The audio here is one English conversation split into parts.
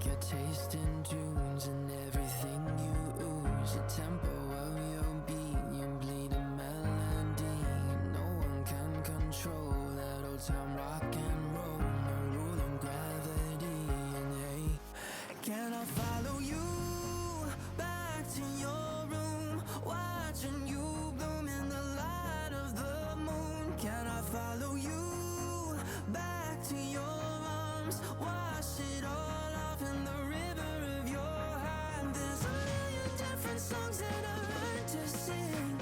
like your taste in tunes and everything you ooze. The tempo of your beat, you bleed a melody. No one can control that old time rock and roll. No rule of gravity. And hey, can I follow you back to your room, watching you bloom in the light of the moon? Can I follow you back to your arms, wash it all off in the river of your heart? There's a million different songs that I learned to sing,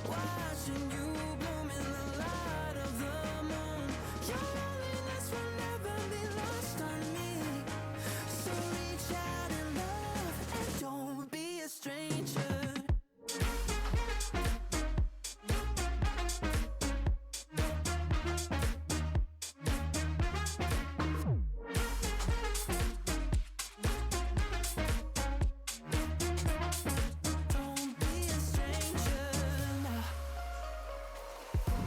watching you bloom in the light of the moon. Your loneliness will never be lost on me, so reach out and love and don't be a stranger. Don't be a stranger now.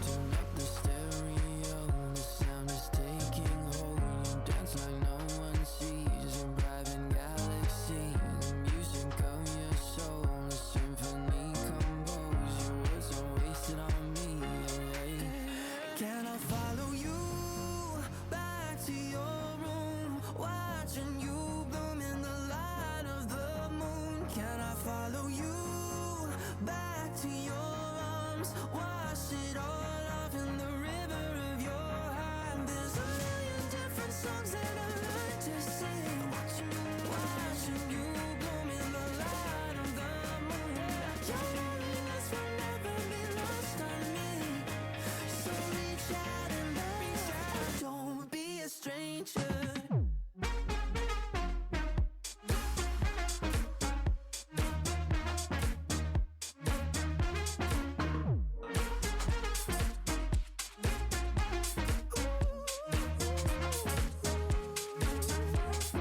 Turn up the stereo, the sound is taking hold. You dance like no one sees, a private galaxy. The music of your soul, a symphony composed. Your words are wasted on me. Can I follow you back to your room, watching you bloom in the light of the moon? Can I follow you back to your arms, wash it all off in the river of your heart? There's a million different songs that I learned to sing, watching you bloom in the light of the moon. Your loneliness will never be lost on me, so reach out and love, don't be a stranger.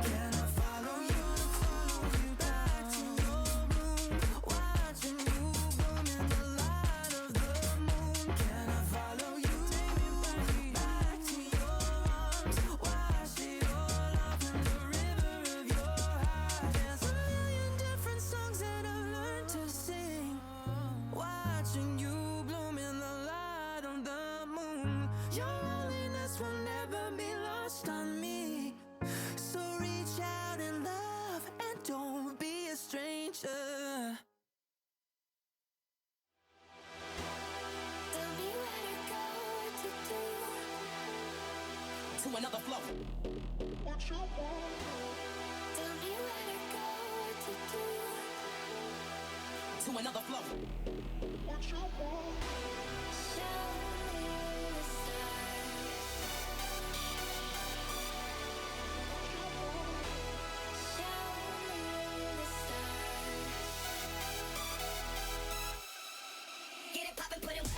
Can I follow you back to your room, watching you bloom in the light of the moon? Can I follow you back to your arms, wash it all off in the river of your heart? There's a million different songs that I've learned to sing, watching you bloom in the light of the moon. Your loneliness will never be lost on me, so reach out and love and don't be a stranger. Tell me where to go, what to do. To another flow. Tell me where to go, what to do. To another flow. Show me the stars. Show me the stars. Get it poppin', put it work.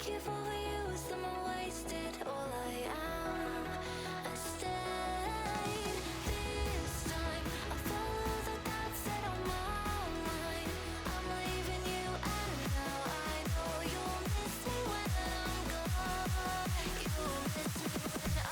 You've overused them and wasted all I am. I stayed. This time I follow the thoughts that are my mind. I'm leaving you and now I know you'll miss me when I'm gone. You'll miss me when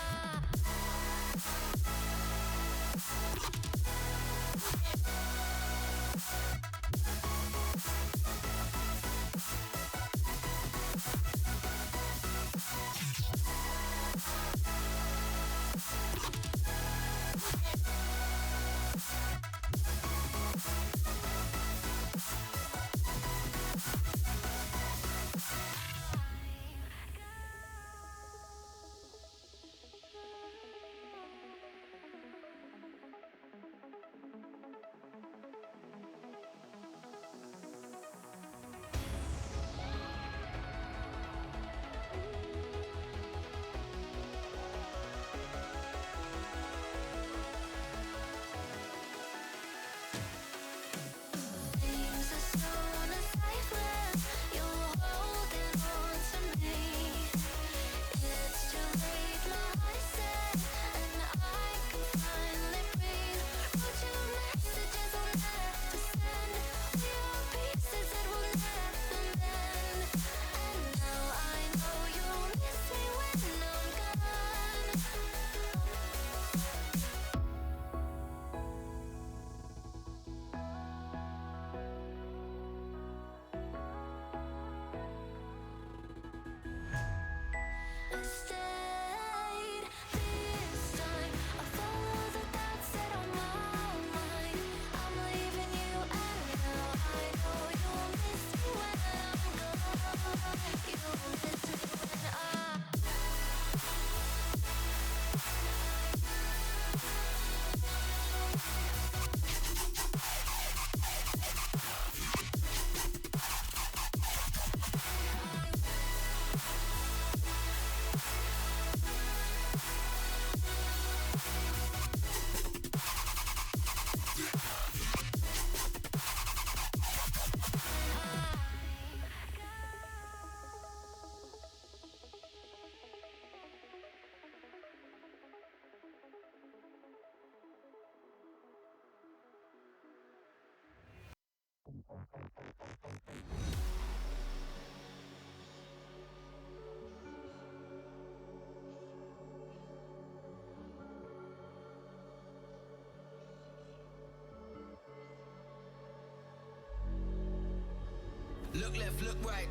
things are stone and lifeless. You're holding on to me. It's too late, my heart said, and I can finally breathe. Wrote you messages I'll never send. We are pieces that will never mend. And now I know you'll miss me when I'm gone. I stayed. This time I follow the thoughts that are my mind. I'm leaving you and now I know you'll miss me when I'm gone. You'll miss me when Look left, look right,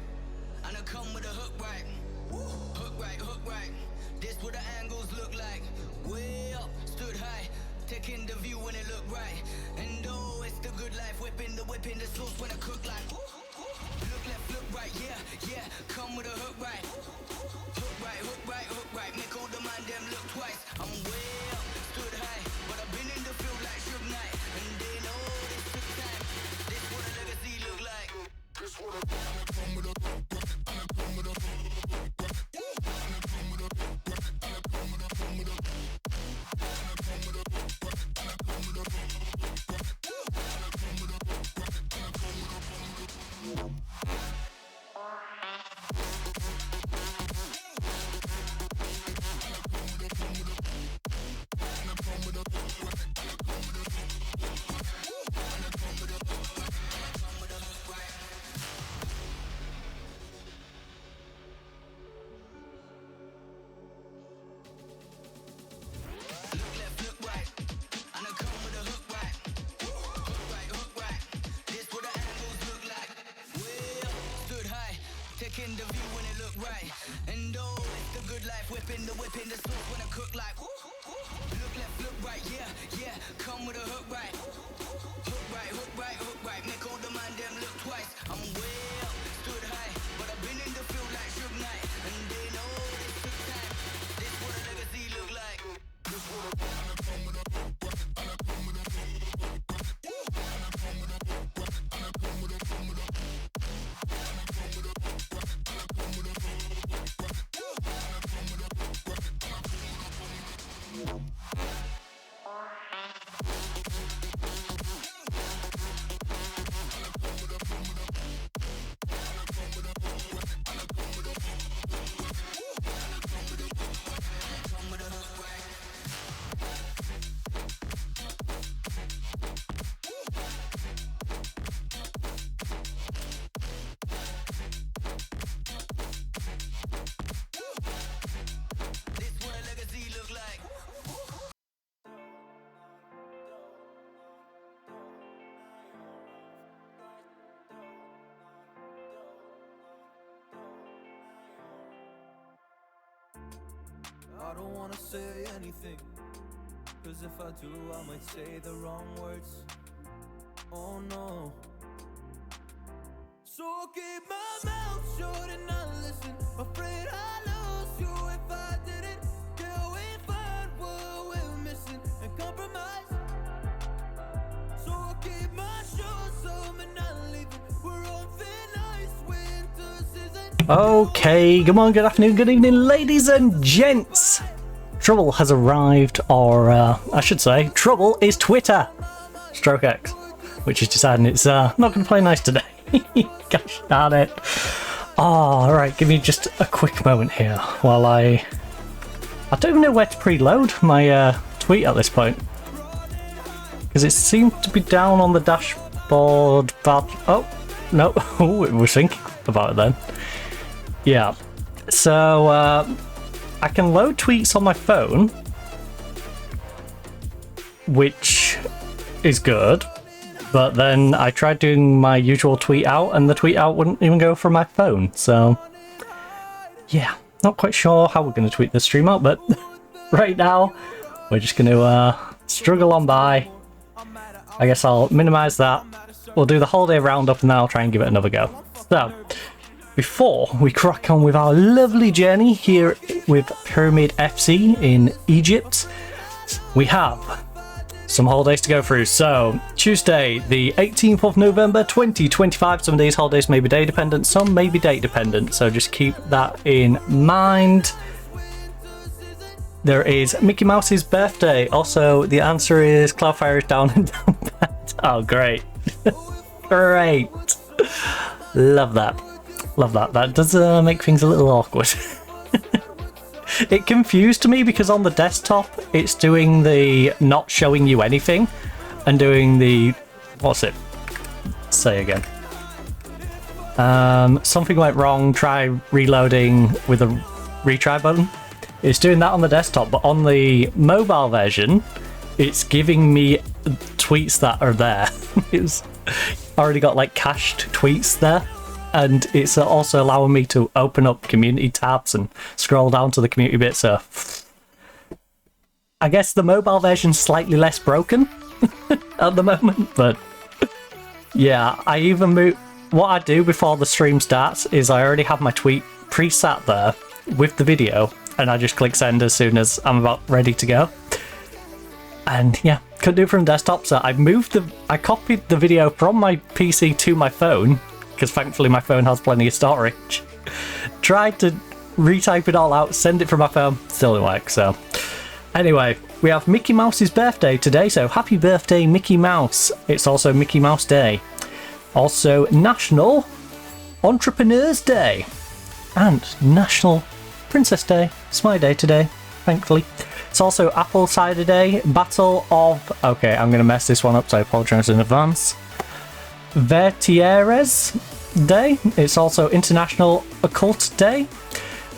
and I come with a hook right. Hook right, hook right. This what the angles look like. Way up, stood high, taking the view when it look right. And oh, it's the good life, whipping the sauce when I cook like. Look left, look right, yeah, yeah. Come with a hook right. Hook right, hook right, hook right. Make all the man them look twice. I'm way up, stood high, but I've been in the field like Suge Knight. And they know this took time. This what a legacy look like. This what a come with a and I come with a and I come with a and I come with a come with a and I come with a and I come with a and I come with a and I come with a taking the view when it look right. And oh, it's the good life, whipping the sauce when I cook like. Look left, look right, yeah, yeah. Come with a hook right. Hook right, hook right, hook right. Make all the man them look twice. I'm way up, stood high, but I've been in the field like Suge Knight. And they know this took time. This what a legacy look like. This what a and I come with a and I come with a and I come with a and I come with a come with a. I don't wanna say anything, 'cause if I do I might say the wrong words. Oh no. So I'll keep my mouth shut and not listen. Afraid I lose you if I didn't. Till we find what we're missing and compromise. So I'll keep my shoes on and not leaving. We're on thin ice, winter season. Okay, good morning, good afternoon, good evening, ladies and gents. Trouble has arrived, or I should say, trouble is Twitter. Stroke X, which is deciding it's not going to play nice today. Gosh darn it. Oh, alright, give me just a quick moment here while I don't even know where to preload my tweet at this point. Because it seemed to be down on the dashboard, but... Oh, no. Oh, it was thinking about it then. Yeah. So, I can load tweets on my phone, which is good. But then I tried doing my usual tweet out and the tweet out wouldn't even go from my phone. So, yeah, not quite sure how we're going to tweet this stream out, but right now we're just going to struggle on by. I guess I'll minimize that. We'll do the holiday roundup and then I'll try and give it another go. So, before we crack on with our lovely journey here with Pyramid FC in Egypt, we have some holidays to go through. So, Tuesday, the 18th of November 2025. Some of these holidays may be day dependent, some may be date dependent, so just keep that in mind. There is Mickey Mouse's birthday. Also, the answer is Cloudfire is down and down bad. Oh, great. Great. Love that. Love that. That does make things a little awkward. It confused me because on the desktop it's doing the not showing you anything and doing the... What's it? Say again. Something went wrong, try reloading with a retry button. It's doing that on the desktop, but on the mobile version it's giving me tweets that are there. It's already got like cached tweets there. And it's also allowing me to open up community tabs and scroll down to the community bit, so... I guess the mobile version's slightly less broken at the moment, but... Yeah, I even move... What I do before the stream starts is I already have my tweet preset there with the video, and I just click send as soon as I'm about ready to go. And yeah, couldn't do it from desktop, so I copied the video from my PC to my phone, because thankfully my phone has plenty of storage. Tried to retype it all out, send it from my phone, still didn't work, so... Anyway, we have Mickey Mouse's birthday today, so happy birthday Mickey Mouse. It's also Mickey Mouse Day. Also National Entrepreneurs Day. And National Princess Day. It's my day today, thankfully. It's also Apple Cider Day, Battle of... Okay, I'm going to mess this one up, so I apologise in advance. Vertieres Day. It's also International Occult Day.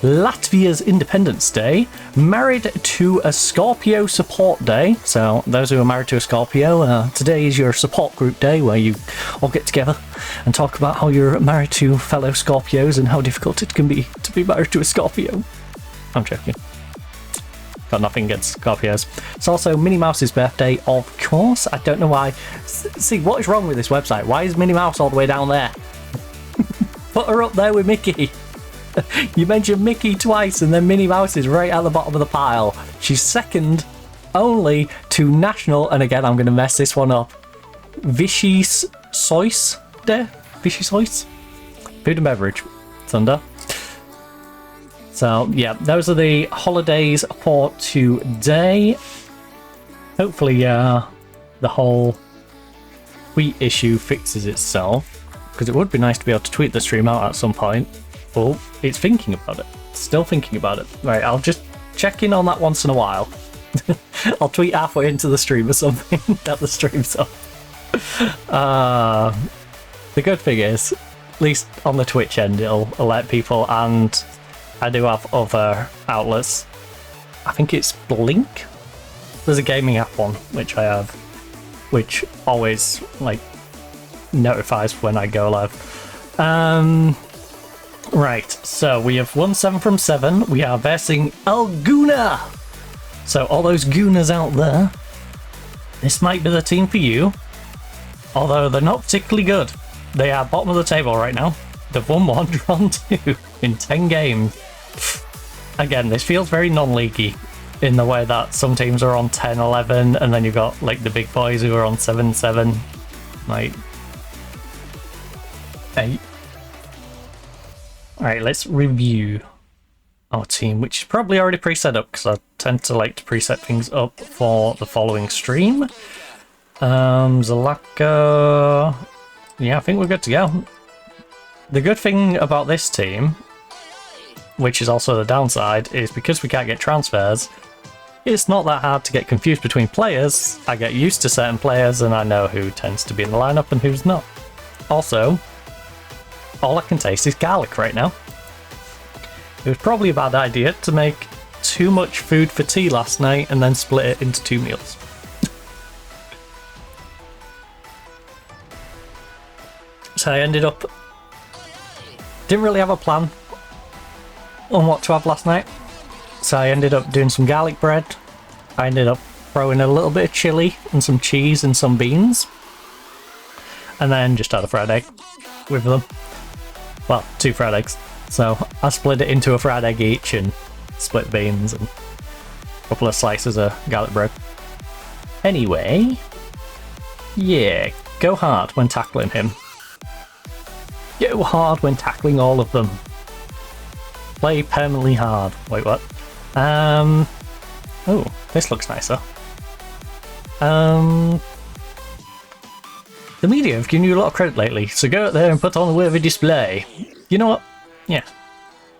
Latvia's Independence Day. Married to a Scorpio Support Day. So those who are married to a Scorpio, today is your support group day where you all get together and talk about how you're married to fellow Scorpios and how difficult it can be to be married to a Scorpio. I'm joking. Got nothing against Scorpios. It's also Minnie Mouse's birthday, of course. I don't know why. See, what is wrong with this website? Why is Minnie Mouse all the way down there? Put her up there with Mickey. You mentioned Mickey twice and then Minnie Mouse is right at the bottom of the pile. She's second only to National, and again I'm going to mess this one up, Vichy Sois Day? Vichy Sois? Food and beverage. It's under. So, yeah, those are the holidays for today. Hopefully, the whole tweet issue fixes itself, because it would be nice to be able to tweet the stream out at some point. Oh, it's thinking about it. Still thinking about it. Right, I'll just check in on that once in a while. I'll tweet halfway into the stream or something that the stream's up. The good thing is, at least on the Twitch end, it'll alert people, and I do have other outlets. I think it's Blink. There's a gaming app one, which I have, which always, like, notifies when I go live. Right, so we have won 7 from 7. We are versing Alguna. So all those Goonas out there, this might be the team for you. Although they're not particularly good. They are bottom of the table right now. They've won 1, drawn 2 in 10 games. Again, this feels very non-leaguey in the way that some teams are on 10, 11, and then you've got like the big boys who are on 7, 7, like 8. Alright, let's review our team, which is probably already pre-set up because I tend to like to preset things up for the following stream. Zalaka. Yeah, I think we're good to go. The good thing about this team, which is also the downside, is because we can't get transfers, it's not that hard to get confused between players. I get used to certain players and I know who tends to be in the lineup and who's not. Also, all I can taste is garlic right now. It was probably a bad idea to make too much food for tea last night and then split it into 2 meals. So I ended up... didn't really have a plan on what to have last night. So I ended up doing some garlic bread. I ended up throwing a little bit of chili and some cheese and some beans. And then just had a fried egg with them. Well, 2 fried eggs. So I split it into a fried egg each and split beans and a couple of slices of garlic bread. Anyway, yeah, go hard when tackling him. Go hard when tackling all of them. Play permanently hard. Wait, what? Oh, this looks nicer. The media have given you a lot of credit lately, so go out there and put on a worthy display. You know what? Yeah,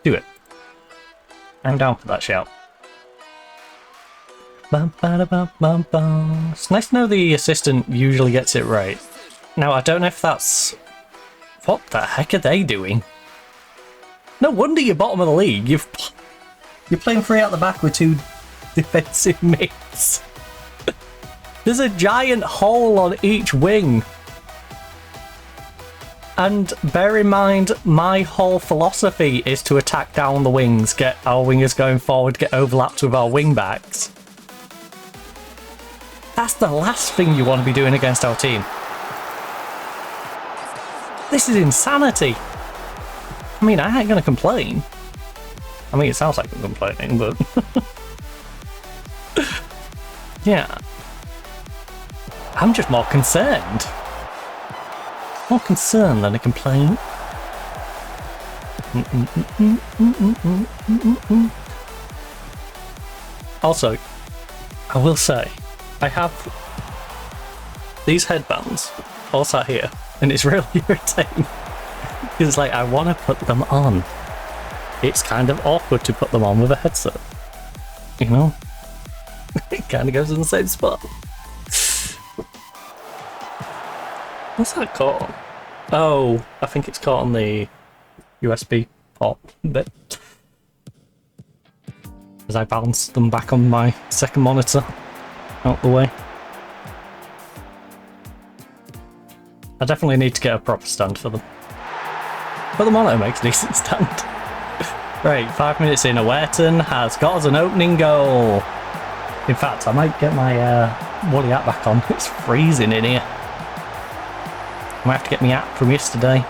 do it. I'm down for that shout. It's nice to know the assistant usually gets it right. Now, I don't know if that's... what the heck are they doing? No wonder you're bottom of the league. You're playing 3 out the back with 2 defensive mids. There's a giant hole on each wing. And bear in mind, my whole philosophy is to attack down the wings, get our wingers going forward, get overlapped with our wing backs. That's the last thing you want to be doing against our team. This is insanity. I mean, I ain't gonna complain. I mean, it sounds like I'm complaining, but... yeah. I'm just more concerned. More concerned than a complaint. Also, I will say, I have these headbands all sat here, and it's really irritating. Because it's like, I want to put them on. It's kind of awkward to put them on with a headset. You know? It kind of goes in the same spot. What's that caught? Oh, I think it's caught on the USB port bit. As I balance them back on my second monitor out the way. I definitely need to get a proper stand for them. But the monitor makes a decent stand. Right, 5 minutes in, Awerton has got us an opening goal. In fact, I might get my Woolly hat back on. It's freezing in here. I might have to get my app from yesterday.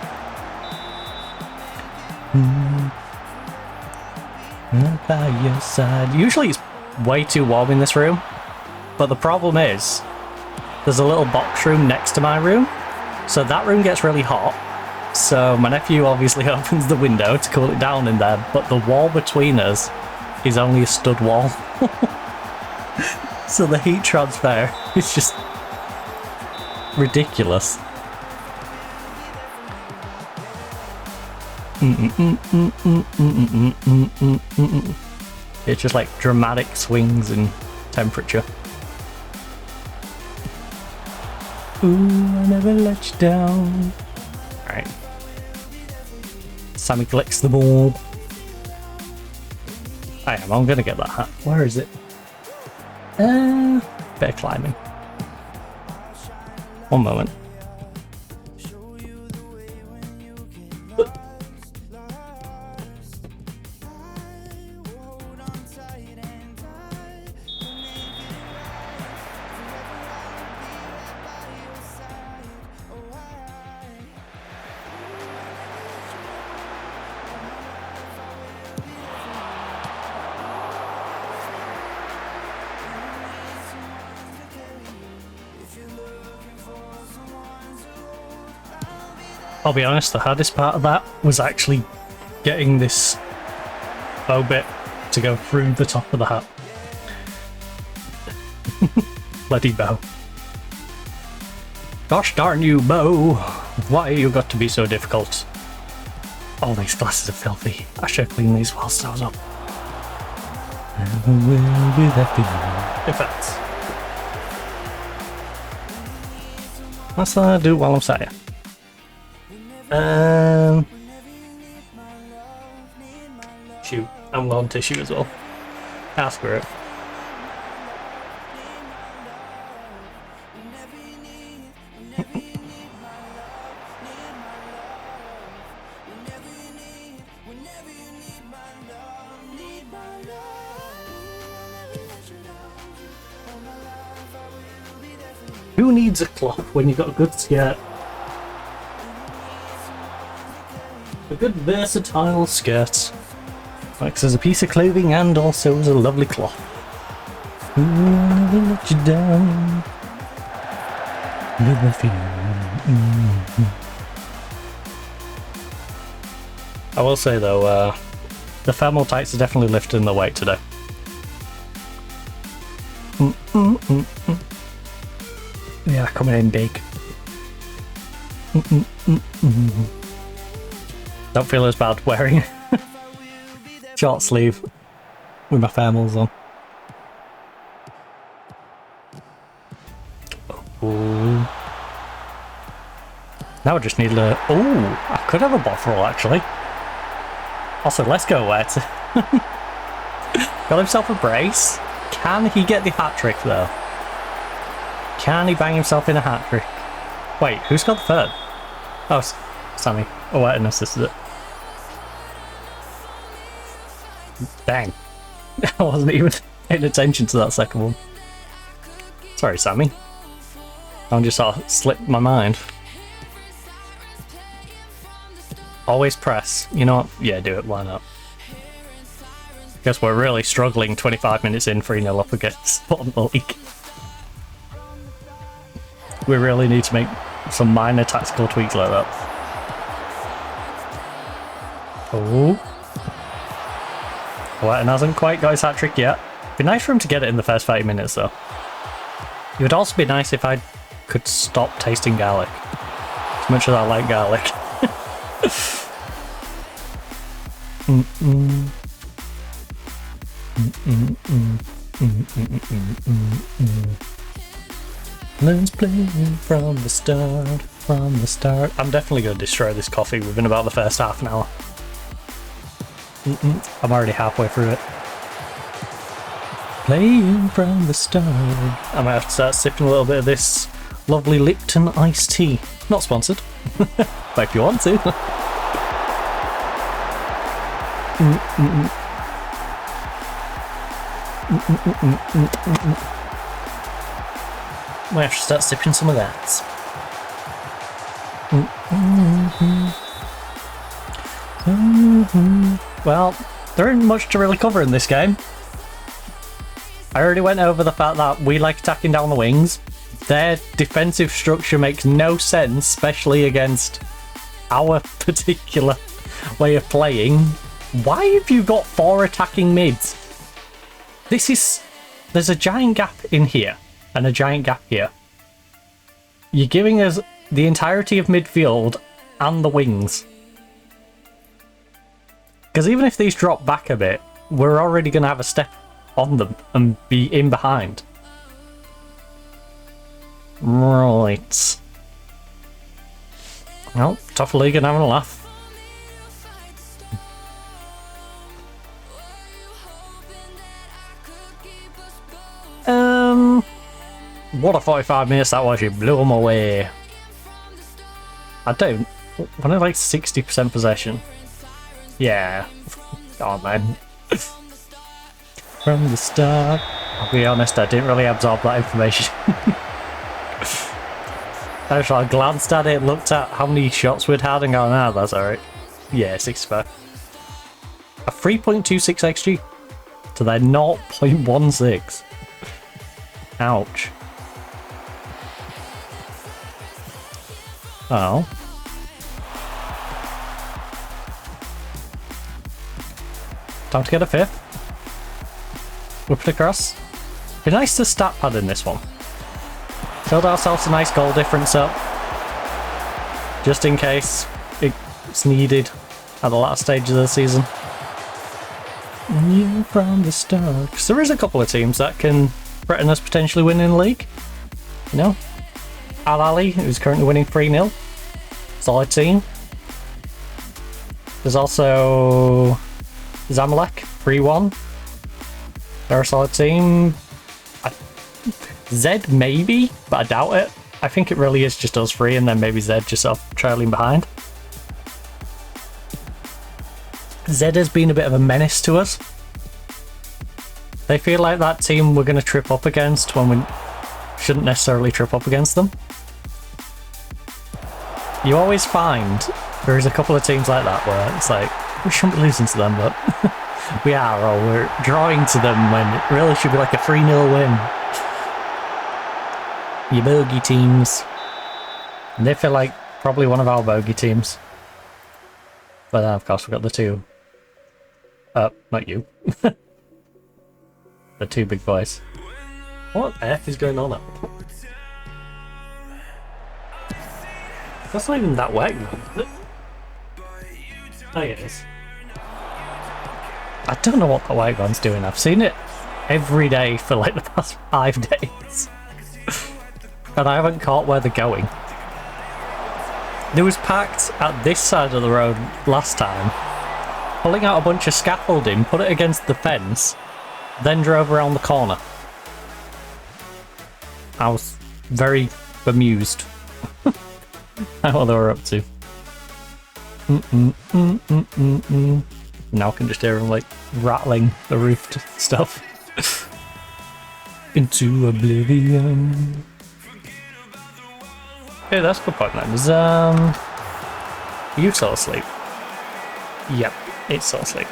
By your side. Usually it's way too warm in this room, but the problem is there's a little box room next to my room, so that room gets really hot. So my nephew obviously opens the window to cool it down in there, but the wall between us is only a stud wall. So the heat transfer is just ridiculous. It's just like dramatic swings in temperature. Ooh, I never let you down. Alright. Sammy collects the ball. I'm gonna get that hat. Where is it? Bit of climbing. One moment. I'll be honest, the hardest part of that was actually getting this bow bit to go through the top of the hat. Bloody bow. Gosh darn you, bow! Why you got to be so difficult? All these glasses are filthy. I should clean these whilst I was up. Never will be left behind. If that's what I do while I'm sat here. Shoot, I'm low on tissue as well. Ask for it. Who needs a cloth when you've got a good skirt? A good versatile skirt. Works as a piece of clothing and also as a lovely cloth. Who will let you down? Little feeling. I will say though, the thermal tights are definitely lifting the weight today. Yeah, coming in big. Don't feel as bad wearing short sleeve with my thermals on. Ooh. Now I just need a... Oh, I could have a bottle actually. Also, let's go wet. Got himself a brace. Can he get the hat trick though? Can he bang himself in a hat trick? Wait, who's got the third? Oh, Sammy. Oh, wait, and assisted it. Bang. I wasn't even paying attention to that second one. Sorry, Sammy. I just sort of slipped my mind. Always press. You know what? Yeah, do it. Why not? Guess we're really struggling 25 minutes in, 3-0 up against bottom of the league. We really need to make some minor tactical tweaks like that. Oh. Well, and hasn't quite got his hat trick yet. Be nice for him to get it in the first 30 minutes though. It would also be nice if I could stop tasting garlic. As much as I like garlic. Let's play from the start, I'm definitely going to destroy this coffee within about the first half an hour. I'm already halfway through it. Playing from the start. I might have to start sipping a little bit of this lovely Lipton iced tea. Not sponsored, but if you want to. Might have to start sipping some of that. Well, there isn't much to really cover in this game. I already went over the fact that we like attacking down the wings. Their defensive structure makes no sense, especially against our particular way of playing. Why have you got 4 attacking mids? There's a giant gap in here and a giant gap here. You're giving us the entirety of midfield and the wings. Because even if these drop back a bit, we're already going to have a step on them and be in behind. Right. Well, top league and having a laugh. What a 45 minutes that was, you blew them away. I don't. When I like 60% possession. Yeah. Oh man. From the start. I'll be honest, I didn't really absorb that information. Actually, I glanced at it, looked at how many shots we'd had and gone, ah, that's alright. Yeah, 65. A 3.26 XG to their 0.16. Ouch. Oh. Time to get a 5th. Whip it across. Be nice to stat pad in this one. Build ourselves a nice goal difference up. Just in case it's needed at the last stage of the season. Yeah, from the start. Because there is a couple of teams that can threaten us potentially winning the league. You know? Al Ali, who's currently winning 3-0. Solid team. There's also Zamalek, 3-1. They're a solid team. Zed maybe, but I doubt it. I think it really is just us three and then maybe Zed just off trailing behind. Zed has been a bit of a menace to us. They feel like that team we're going to trip up against when we shouldn't necessarily trip up against them. You always find there's a couple of teams like that where it's like, we shouldn't be losing to them, but we are, or we're drawing to them when it really should be like a 3-0 win. Your bogey teams. And they feel like probably one of our bogey teams. But then of course we've got the two. Not you. The two big boys. What the F is going on up? That's not even that wet, is it? Oh, yeah, it is. I don't know what the white gun's doing. I've seen it every day for like the past 5 days. And I haven't caught where they're going. They was parked at this side of the road last time, pulling out a bunch of scaffolding, put it against the fence, then drove around the corner. I was very bemused at what they were up to. Now I can just hear them like rattling the roof stuff. Into oblivion. Okay, that's a good point then. Is are you still asleep? Yep, it's still asleep.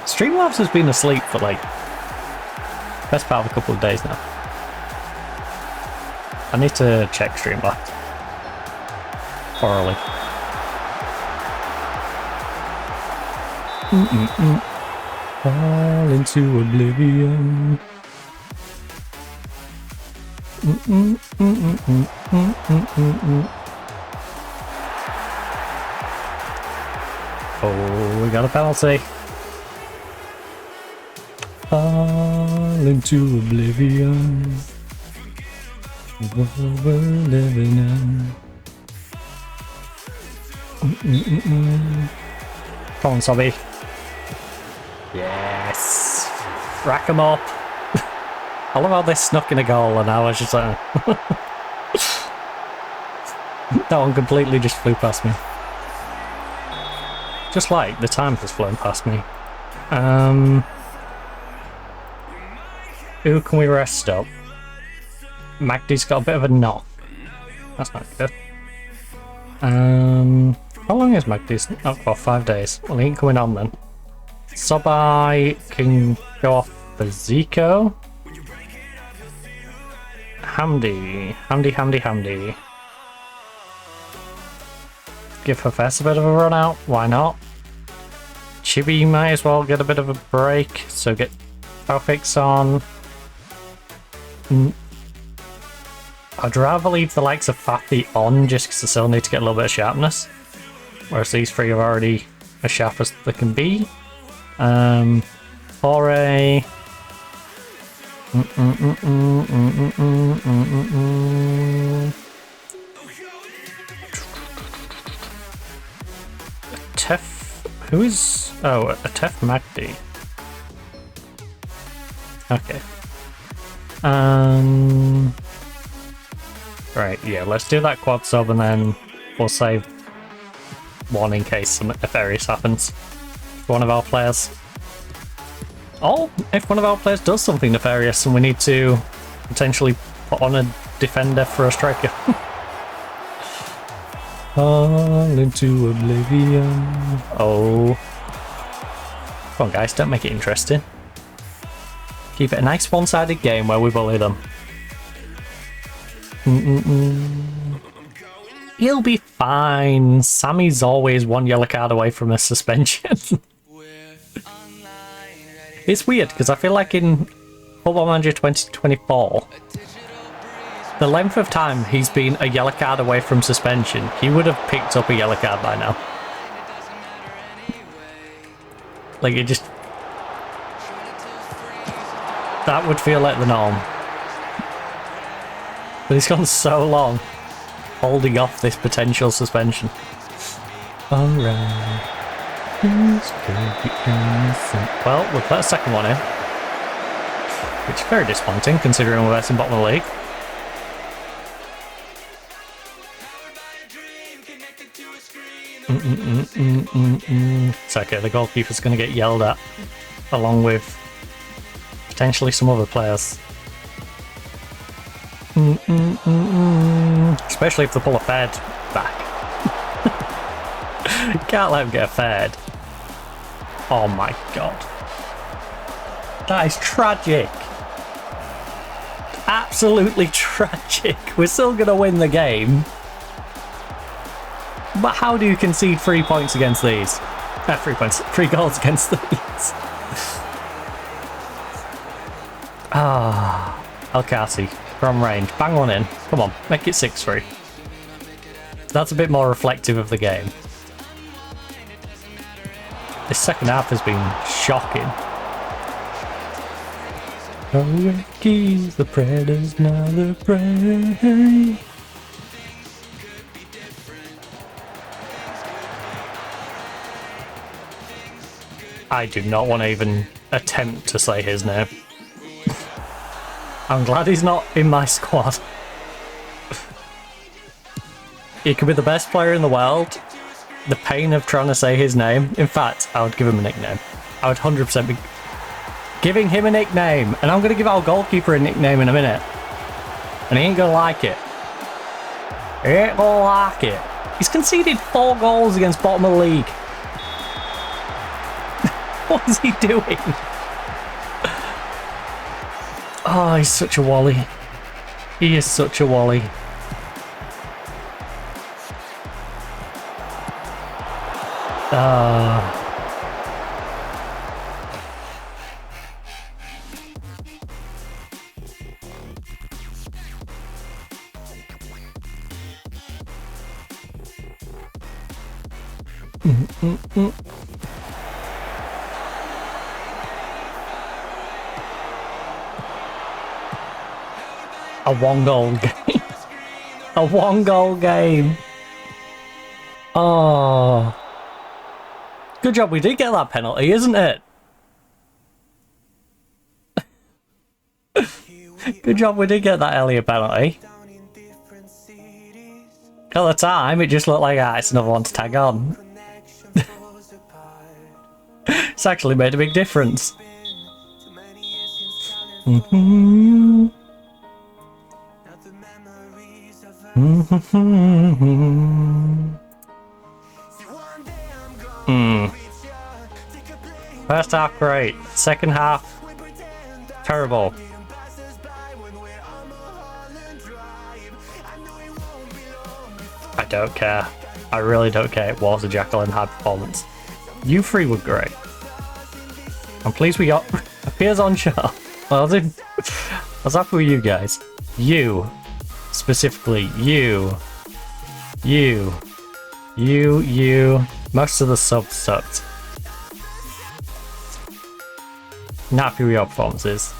Streamlabs has been asleep for like best part of a couple of days now. I need to check Streamlabs thoroughly. Fall into oblivion. Oh, we got a penalty. Fall into oblivion. What we're living in. Come on, Sobby. Yes. Rack 'em up. I love how they snuck in a goal and I was just like... that one completely just flew past me. Just like the time has flown past me. Who can we rest up? Magdy's got a bit of a knock. That's not good. How long is Magdy's? Oh, for 5 days. Well, he ain't coming on then. Sobai can go off for Zico. Hamdi. Give Hafez a bit of a run out, why not? Chibi might as well get a bit of a break, so get Taufix on. I'd rather leave the likes of Fatty on just because they still need to get a little bit of sharpness. Whereas these three are already as sharp as they can be. Foray. Tef. Who is. Oh, a Tef Magdy. Okay. Right, yeah, let's do that quad sub and then we'll save one in case some nefarious happens. One of our players. Oh, if one of our players does something nefarious and we need to potentially put on a defender for a striker. Fall into oblivion. Oh. Come on guys, don't make it interesting. Keep it a nice one-sided game where we bully them. He'll be fine. Sammy's always one yellow card away from a suspension. It's weird because I feel like in Football Manager 2024, the length of time he's been a yellow card away from suspension, he would have picked up a yellow card by now. Like, it just... that would feel like the norm. But he's gone so long holding off this potential suspension. Alright. Well, we'll put a second one in. Which is very disappointing considering we're in bottom of the league. It's okay, the goalkeeper's going to get yelled at, along with potentially some other players. Especially if they pull a fed back. Can't let him get a fed. Oh my god. That is tragic. Absolutely tragic. We're still going to win the game. But how do you concede 3 points against these? 3 points. 3 goals against these. El Khasi from range. Bang one in. Come on, make it 6-3. That's a bit more reflective of the game. This second half has been shocking. Oh, keys, the predators, now the prey. I do not want to even attempt to say his name. I'm glad he's not in my squad. He could be the best player in the world. The pain of trying to say his name. In fact, I would give him a nickname. I would 100% be giving him a nickname. And I'm going to give our goalkeeper a nickname in a minute. And he ain't going to like it. He ain't going to like it. He's conceded 4 goals against bottom of the league. What is he doing? Oh, he's such a wally. He is such a wally. A 1-goal game. A 1-goal game. Oh. Good job we did get that penalty, isn't it? Good job we did get that Elliot penalty. At the time, it just looked like, it's another one to tag on. It's actually made a big difference. First half great, second half terrible. I don't care. I really don't care. It was a Jacqueline high performance. You three were great. I'm pleased we got appears on show. I was happy with you guys. You. Specifically, you. Most of the subs sucked. Not happy with your performances.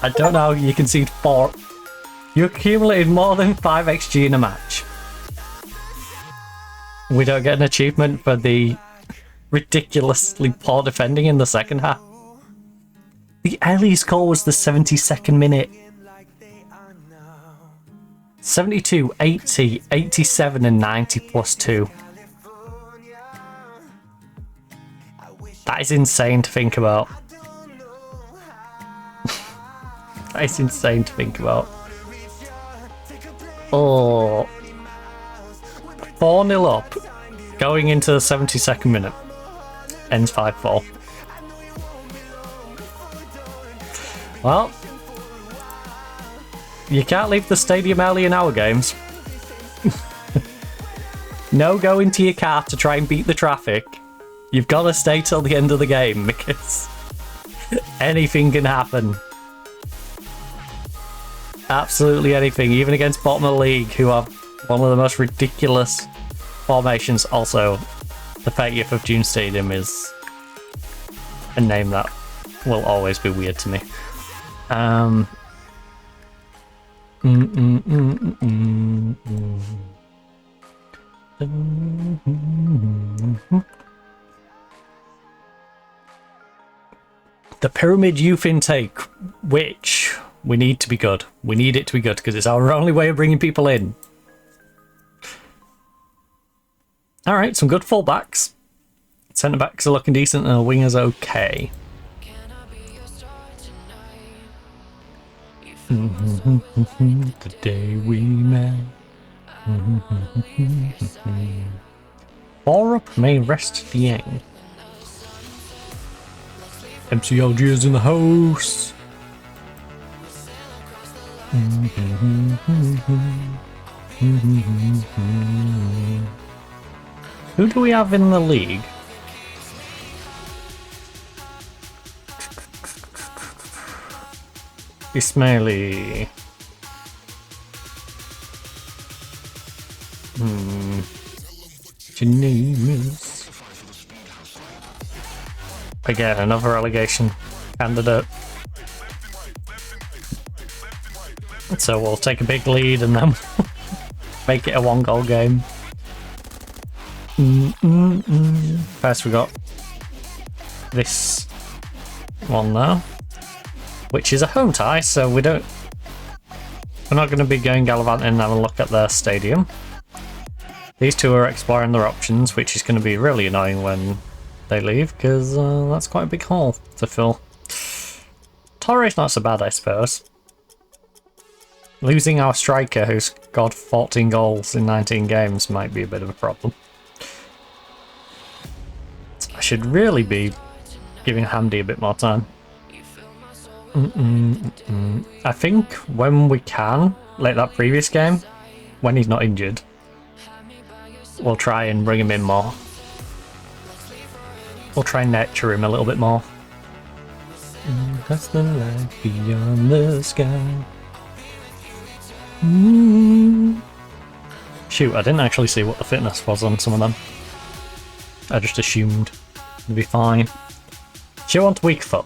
I don't know, you concede 4. You accumulated more than 5 XG in a match. We don't get an achievement for the ridiculously poor defending in the second half. The early score was the 72nd minute. 72, 80, 87 and 90 plus 2. That is insane to think about. That is insane to think about. Oh. 4-0 up. Going into the 72nd minute. Ends 5-4. Well. You can't leave the stadium early in our games. No go into your car to try and beat the traffic. You've got to stay till the end of the game because Anything can happen. Absolutely anything, even against bottom of the league, who have one of the most ridiculous formations. Also, the 30th of June Stadium is a name that will always be weird to me. The Pyramid Youth intake, which we need to be good. We need it to be good because it's our only way of bringing people in. Alright, some good fullbacks. Centre backs are looking decent and the wingers okay. The day we met. Four up may rest the end. MCLG is in the house. Who do we have in the league? Ismaili. What's your name is? Again, another relegation candidate. So we'll take a big lead and then make it a 1-goal game. First we got this one now, which is a home tie, so we're not going to be going gallivanting and having a look at their stadium. These two are exploring their options, which is going to be really annoying when they leave, because that's quite a big hole to fill. Torre's not so bad, I suppose. Losing our striker, who's scored 14 goals in 19 games, might be a bit of a problem. I should really be giving Hamdi a bit more time. I think when we can, like that previous game, when he's not injured, we'll try and bring him in more. We'll try and nurture him a little bit more. That's the light beyond the sky. Shoot, I didn't actually see what the fitness was on some of them. I just assumed it'd be fine. Show on to weak foot.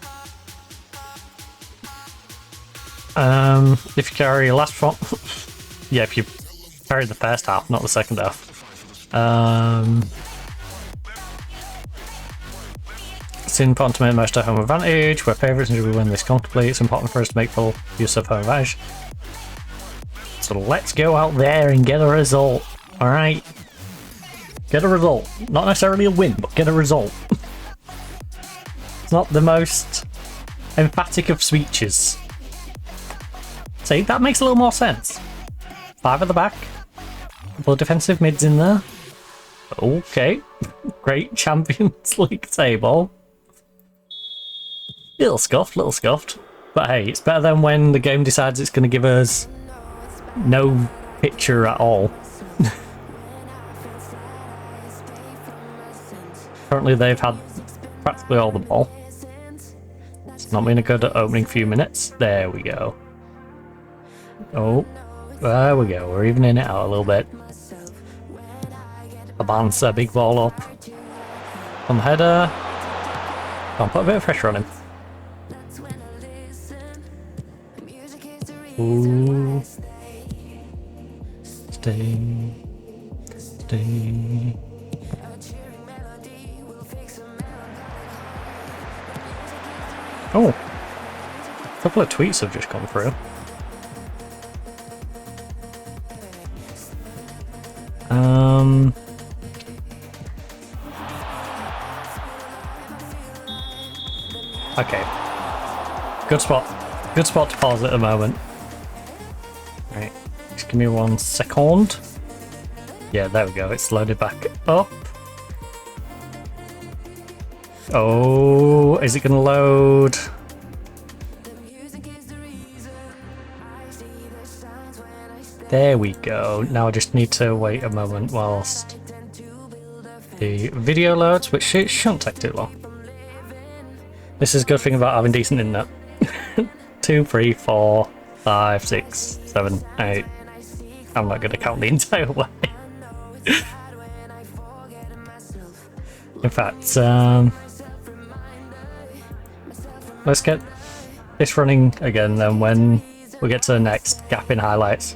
If you carry your last foot, yeah, if you carry the first half, not the second half. It's important to make most of home advantage. We're favourites and we win this comfortably. It's important for us to make full use of home advantage. So let's go out there and get a result. Alright? Get a result. Not necessarily a win, but get a result. It's not the most emphatic of speeches. See, that makes a little more sense. 5 at the back. A couple of defensive mids in there. Okay. Great Champions League table. Little scuffed. But hey, it's better than when the game decides it's going to give us no picture at all. Currently they've had practically all the ball. It's not been a good opening few minutes. There we go. Oh, there we go. We're evening it out a little bit. Abanza, big ball up. On the header. Come on, put a bit of pressure on him. Ooh. Stay. Oh. A couple of tweets have just come through. Okay. Good spot to pause at the moment. Right, just give me 1 second. Yeah, there we go, it's loaded back up. Oh, is it gonna load? There we go. Now I just need to wait a moment whilst the video loads, which it shouldn't take too long. This is a good thing about having decent internet. 2, 3, 4, 5, 6, 7, 8. I'm not going to count the entire way. In fact, let's get this running again then when we get to the next gap in highlights.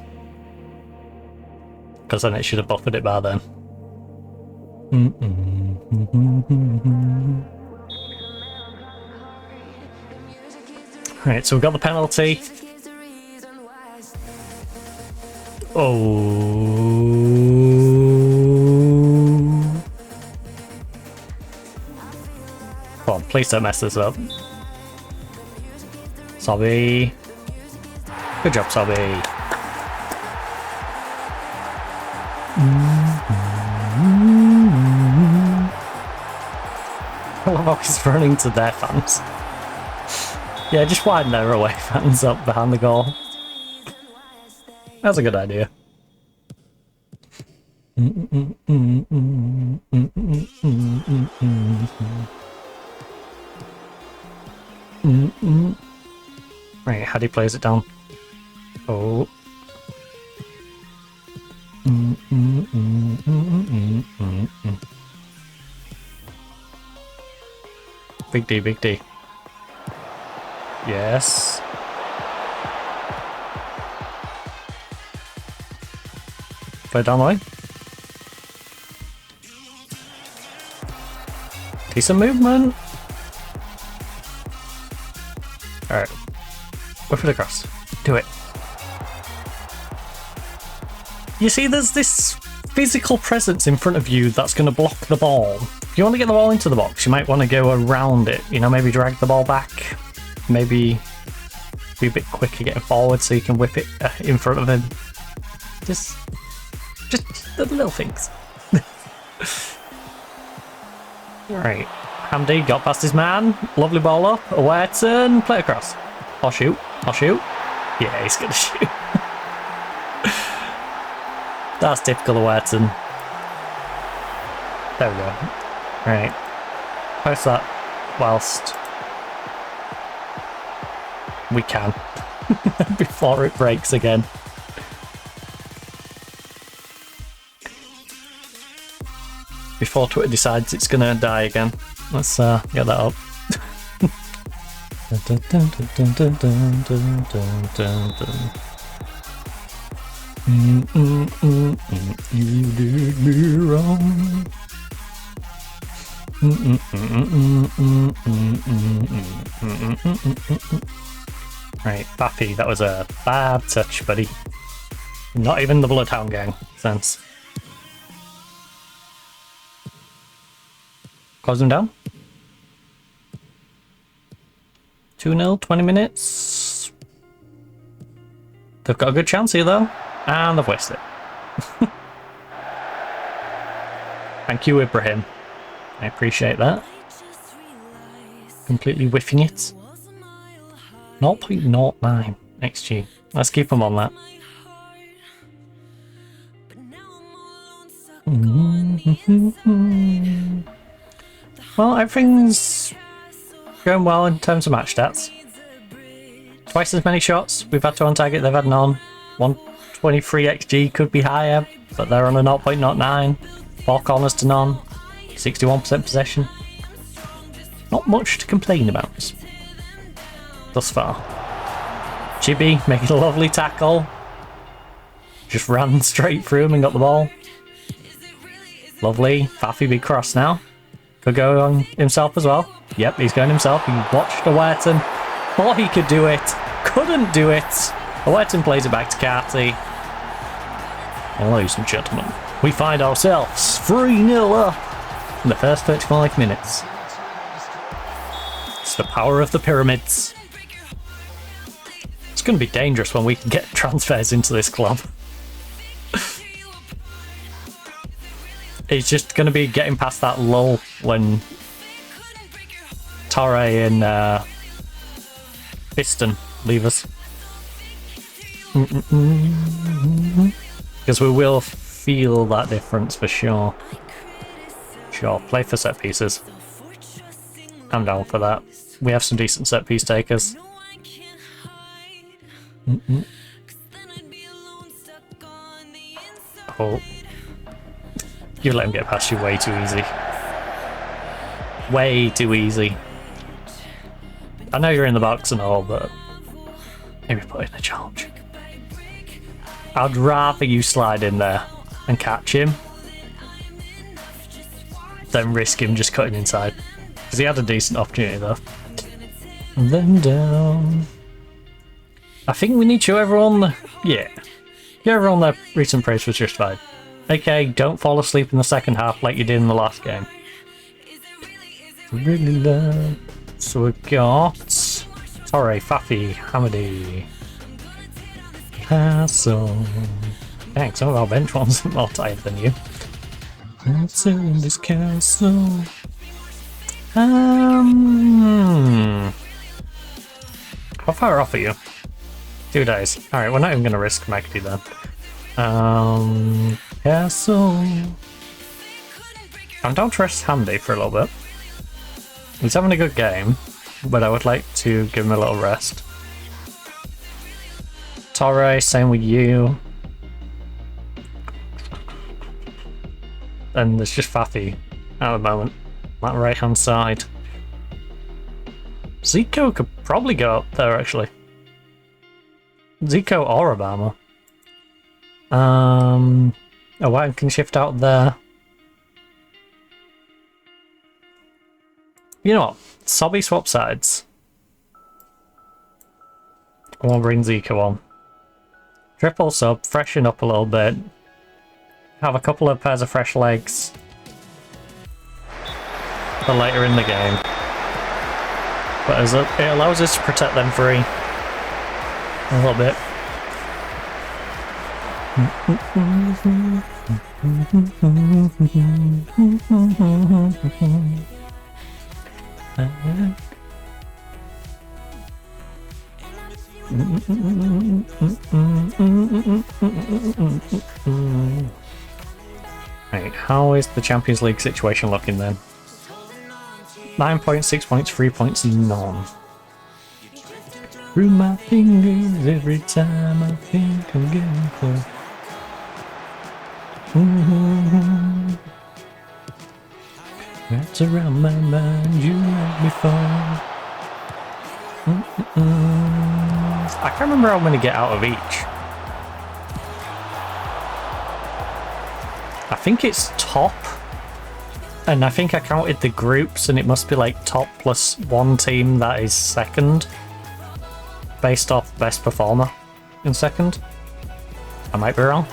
Because then it should have buffered it by then. Right, so we've got the penalty. Oh. Come on, please don't mess this up. Sobby. Good job, Sobby. I love how he's running to their fans. Yeah, just widen their away fans up behind the goal. That's a good idea. Right, how do he plays it down? Oh. Big D, big D. Yes. Play down the way. Decent movement. Alright. Whip it across. Do it. You see, there's this physical presence in front of you that's going to block the ball. If you want to get the ball into the box, you might want to go around it. You know, maybe drag the ball back. Maybe be a bit quicker getting forward so you can whip it in front of him. Just the little things. Right. Hamdi got past his man. Lovely ball up. Awerton. Play across. I'll shoot. I'll shoot. Yeah, he's going to shoot. That's typical Awerton. There we go. Right. Post that whilst we can. Before it breaks again. Before Twitter decides it's gonna die again. Let's get that up. You did me wrong. Right, Pappy, that was a bad touch, buddy. Not even the Bloodhound gang sense. Close them down. 2-0, 20 minutes. They've got a good chance here though, and they've wasted it. Thank you, Ibrahim. I appreciate that. Completely whiffing it. 0.09 XG. Let's keep them on that. Well, everything's going well in terms of match stats. Twice as many shots we've had to on target they've had none. 123 XG could be higher, but they're on a 0.09. 4 corners to none. 61% possession. Not much to complain about thus far. Chibi making a lovely tackle. Just ran straight through him and got the ball. Lovely. Faffy big cross now. Could go on himself as well. Yep, he's going himself. He watched Awerton. Thought he could do it. Couldn't do it. Awerton plays it back to Carty. And ladies and gentlemen, we find ourselves 3-0 up in the first 35 minutes. It's the power of the pyramids. It's going to be dangerous when we can get transfers into this club. It's just going to be getting past that lull when Torre and Piston leave us. Because we will feel that difference for sure. Sure, play for set pieces. I'm down for that. we have some decent set piece takers. Oh. You let him get past you way too easy. Way too easy. I know you're in the box and all, but maybe put in a charge. I'd rather you slide in there and catch him than risk him just cutting inside. Because he had a decent opportunity though. And then down. I think we need to show everyone, yeah. Give everyone their recent praise was justified. Okay, don't fall asleep in the second half like you did in the last game. Really love. So we've got Torre, Fafi, Hamady, Castle. Dang, some of our bench ones are more tired than you. What's in this castle? How far off are you? 2 days. Alright, we're not even going to risk Magdy then. Castle. I'm down to rest Handy for a little bit. He's having a good game, but I would like to give him a little rest. Torre, same with you. And there's just Fafi at the moment, on the right hand side. Zico could probably go up there actually. Zico or Obama. Oh, I can shift out there. You know what? Sobby swap sides. I want to bring Zico on. Triple sub, freshen up a little bit. Have a couple of pairs of fresh legs for later in the game. But as it allows us to protect them free a little bit. Right, how is the Champions League situation looking then? 9 points, 6 points, 3 points, none. Through my fingers every time I think I'm getting close. Wrapped around my mind, you let me fall. I can't remember how many get out of each. I think it's top. And I think I counted the groups and it must be like top plus one team that is second. Based off best performer in second. I might be wrong.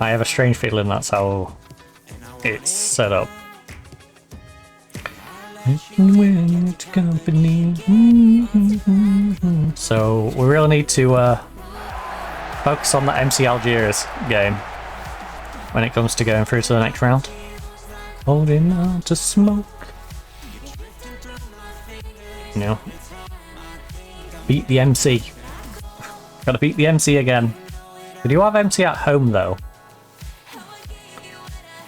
I have a strange feeling that's how it's set up. So we really need to focus on the MC Algiers game when it comes to going through to the next round. Holding on to smoke. You know, beat the MC. Gotta beat the MC again. We do have MC at home though.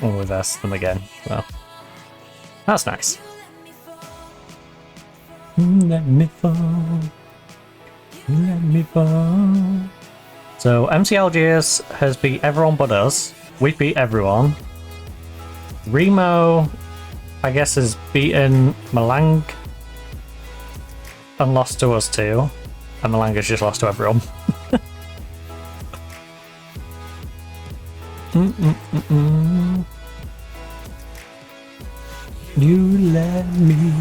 We'll reverse them again. Well, that's nice. Let me fall. Let me fall. So MC Algiers has beat everyone but us. We beat everyone. Remo, I guess, has beaten Malang and lost to us too. And Malang has just lost to everyone. You let me.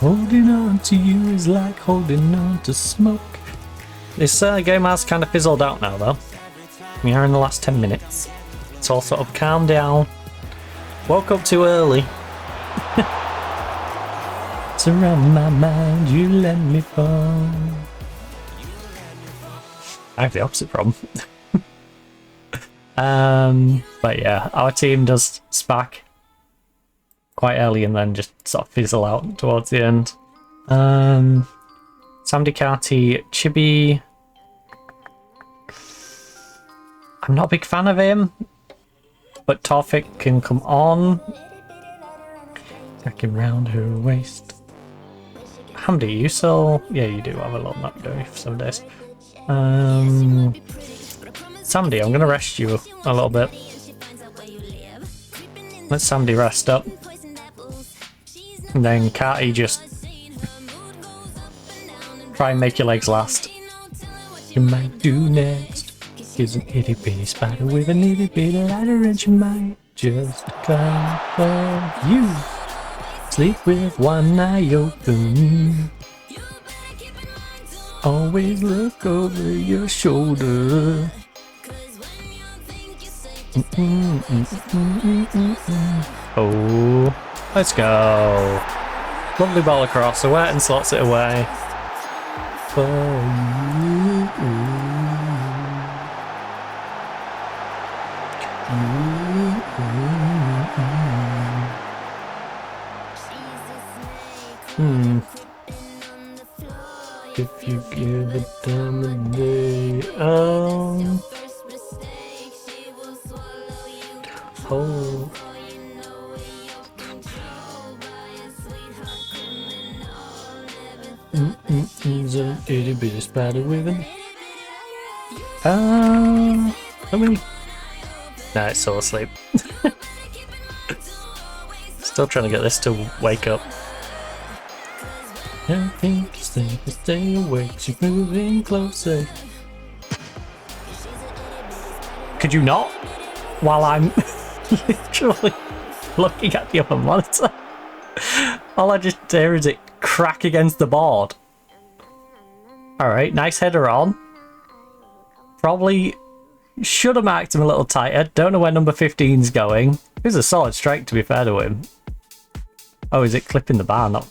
Holding on to you is like holding on to smoke. This game has kind of fizzled out now though. We are in the last 10 minutes. It's all sort of calmed down. Woke up too early. Surround my mind, you let me fall. I have the opposite problem. But yeah, our team does SPAC quite early and then just sort of fizzle out towards the end. Samdikati, Chibi. I'm not a big fan of him, but Torfik can come on. Cracking round her waist. Hamdi, you still... Yeah, you do have a lot of that going for some days. Sandy, I'm gonna rest you a little bit. Let Sandy rest up. And then Catty just try and make your legs last. You might do next is an itty bitty spider with an itty bitty ladder, and you might just climb for you. Sleep with one eye open. Always look over your shoulder. Oh, let's go. Lovely ball across, so and slots it away. For you. If you give it time of day, oh. He's an itty bitty spider with an. Let me. Nah, it's still asleep. Still trying to get this to wake up. I think you stay awake, she's moving closer. Could you not? While I'm literally looking at the upper monitor. All I just hear is it crack against the board. Alright, nice header on. Probably should have marked him a little tighter. Don't know where number 15's going. It was a solid strike, to be fair to him. Oh, is it clipping the bar? Not.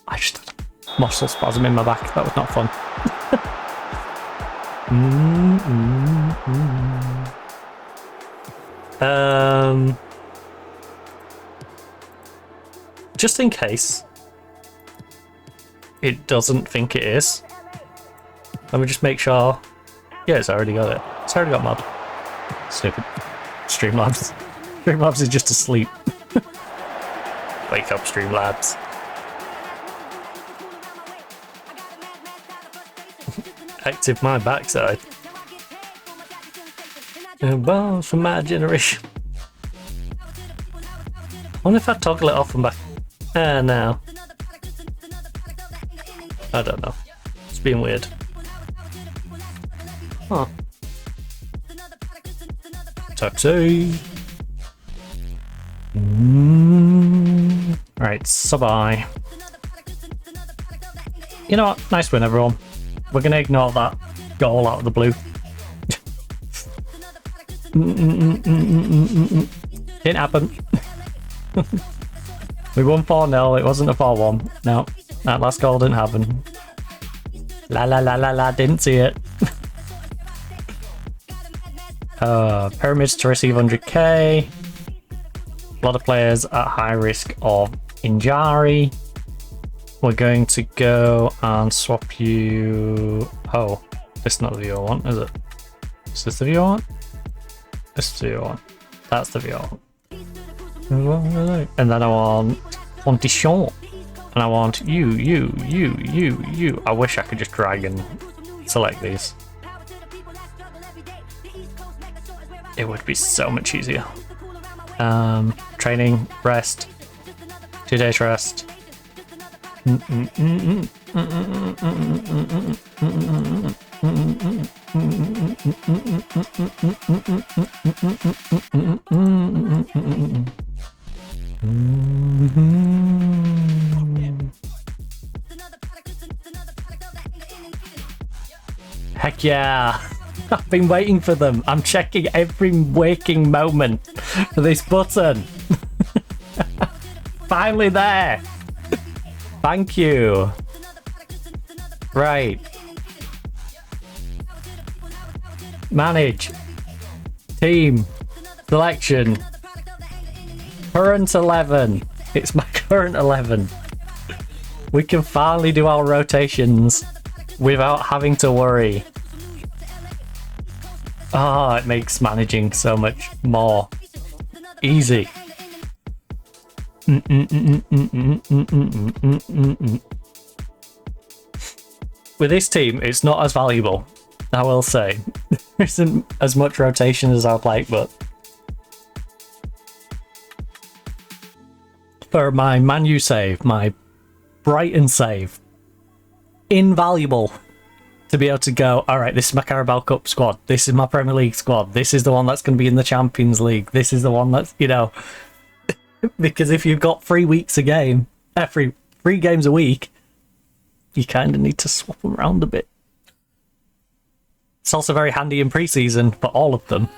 I just had a muscle spasm in my back. That was not fun. Just in case it doesn't think it is, let me just make sure. Yeah, it's already got it. It's already got mod. Stupid. Streamlabs. Streamlabs is just asleep. Wake up, Streamlabs. Active my backside. Bones from my generation. I wonder if I toggle it off and back. Now. I don't know. It's being weird. Huh. Taxi. Alright, so-bye. You know what? Nice win, everyone. We're going to ignore that goal out of the blue. Didn't happen. We won 4-0. It wasn't a 4-1. No, that last goal didn't happen. La la la la la. Didn't see it. Pyramids to receive 100k. A lot of players at high risk of injury. We're going to go and swap you. Oh, this is not the view I want, is it? Is this the view I want? This is the view I want. That's the view I want. And then I want Condition. And I want you. I wish I could just drag and select these. It would be so much easier. Training, rest, 2 days rest. Heck yeah! I've been waiting for them. I'm checking every waking moment for this button. Finally there. Thank you. Right. Manage. Team. Selection. Current 11. It's my current 11. We can finally do our rotations without having to worry. Oh, it makes managing so much more easy. With this team, it's not as valuable, I will say. There isn't as much rotation as I'd like, but for my Man U save, my Brighton save, invaluable to be able to go, alright, this is my Carabao Cup squad, this is my Premier League squad, this is the one that's going to be in the Champions League, this is the one that's, you know, because if you've got 3 weeks a game, three games a week, you kind of need to swap them around a bit. It's also very handy in pre-season for all of them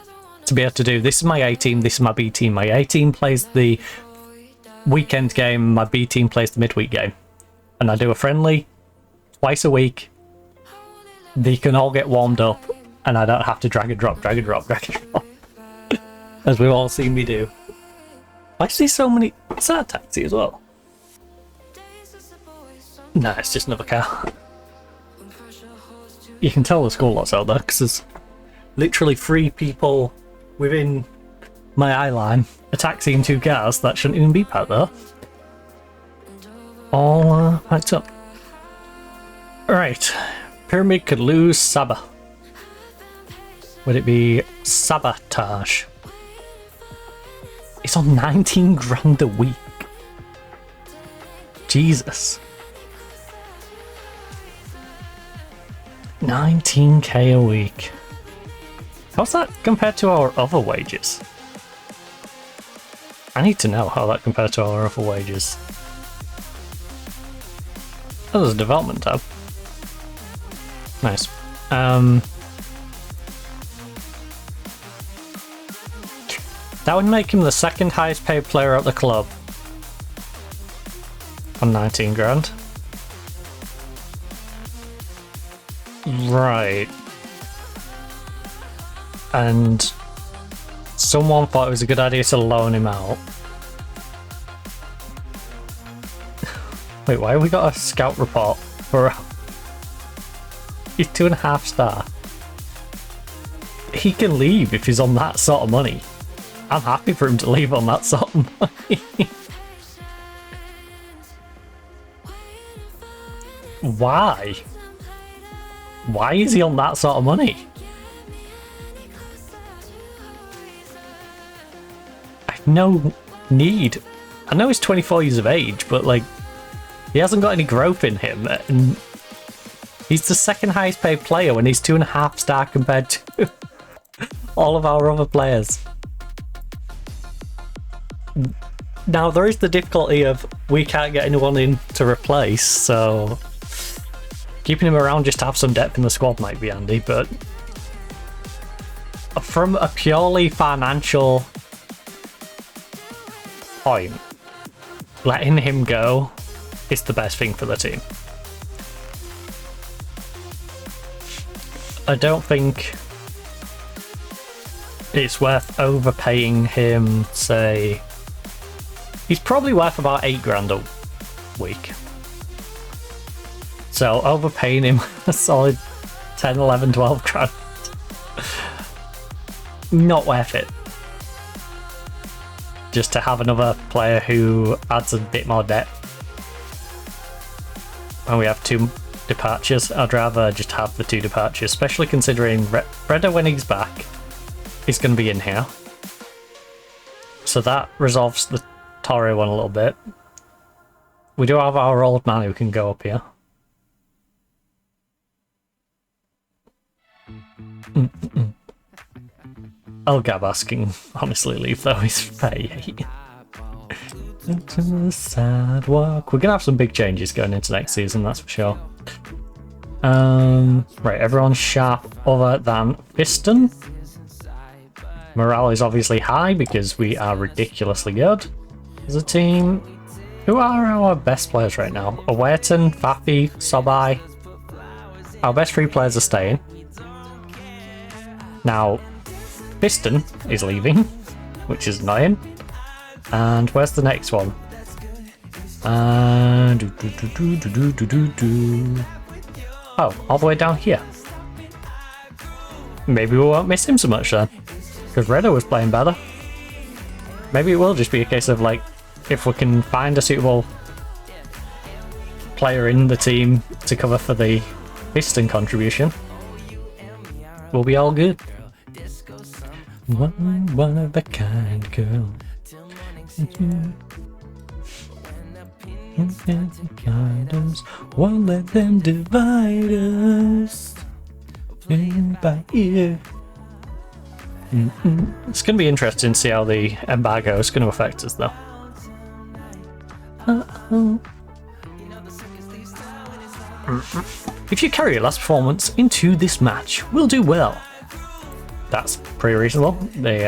to be able to do, this is my A team, this is my B team. My A team plays the weekend game, my B team plays the midweek game. And I do a friendly twice a week. They can all get warmed up and I don't have to drag and drop, as we've all seen me do. Why is there so many? Is that a taxi as well? Nah, it's just another car. You can tell the school lot's out there because there's literally 3 people within my eye line, a taxi and 2 cars that shouldn't even be parked there. All packed up. Right, Pyramid could lose Saba. Would it be sabotage? It's on 19 grand a week. Jesus. 19k a week. How's that compared to our other wages? I need to know how that compared to our other wages. Oh, there's a development tab. Nice. That would make him the 2nd highest paid player at the club. On 19 grand. Right. And someone thought it was a good idea to loan him out. Wait, why have we got a scout report for... He's 2.5 star. He can leave if he's on that sort of money. I'm happy for him to leave on that sort of money. Why? Why is he on that sort of money? I've no need. I know he's 24 years of age, but like, he hasn't got any growth in him. And he's the 2nd highest paid player when he's 2.5 star compared to all of our other players. Now, there is the difficulty of we can't get anyone in to replace, so keeping him around just to have some depth in the squad might be handy, but from a purely financial point, letting him go is the best thing for the team. I don't think it's worth overpaying him, say... He's probably worth about 8 grand a week. So overpaying him a solid 10, 11, 12 grand. Not worth it. Just to have another player who adds a bit more depth. When we have 2 departures, I'd rather just have the 2 departures, especially considering Redder, when he's back, is going to be in here. So that resolves the Torre one a little bit. We do have our old man who can go up here. El Gabas can honestly leave though, he's 38. Into the sidewalk. We're gonna have some big changes going into next season, that's for sure. Right, everyone's sharp other than Piston. Morale is obviously high because we are ridiculously good as a team. Who are our best players right now? Awerton, Fafi, Sobai. Our best 3 players are staying. Now, Piston is leaving, which is annoying. And where's the next one? Oh, all the way down here. Maybe we won't miss him so much then, because Redder was playing better. Maybe it will just be a case of like if we can find a suitable player in the team to cover for the piston contribution, we'll be all good. One of a kind girl. Won't let them divide us. By ear. It's going to be interesting to see how the embargo is going to affect us, though. If you carry your last performance into this match, we'll do well. That's pretty reasonable. They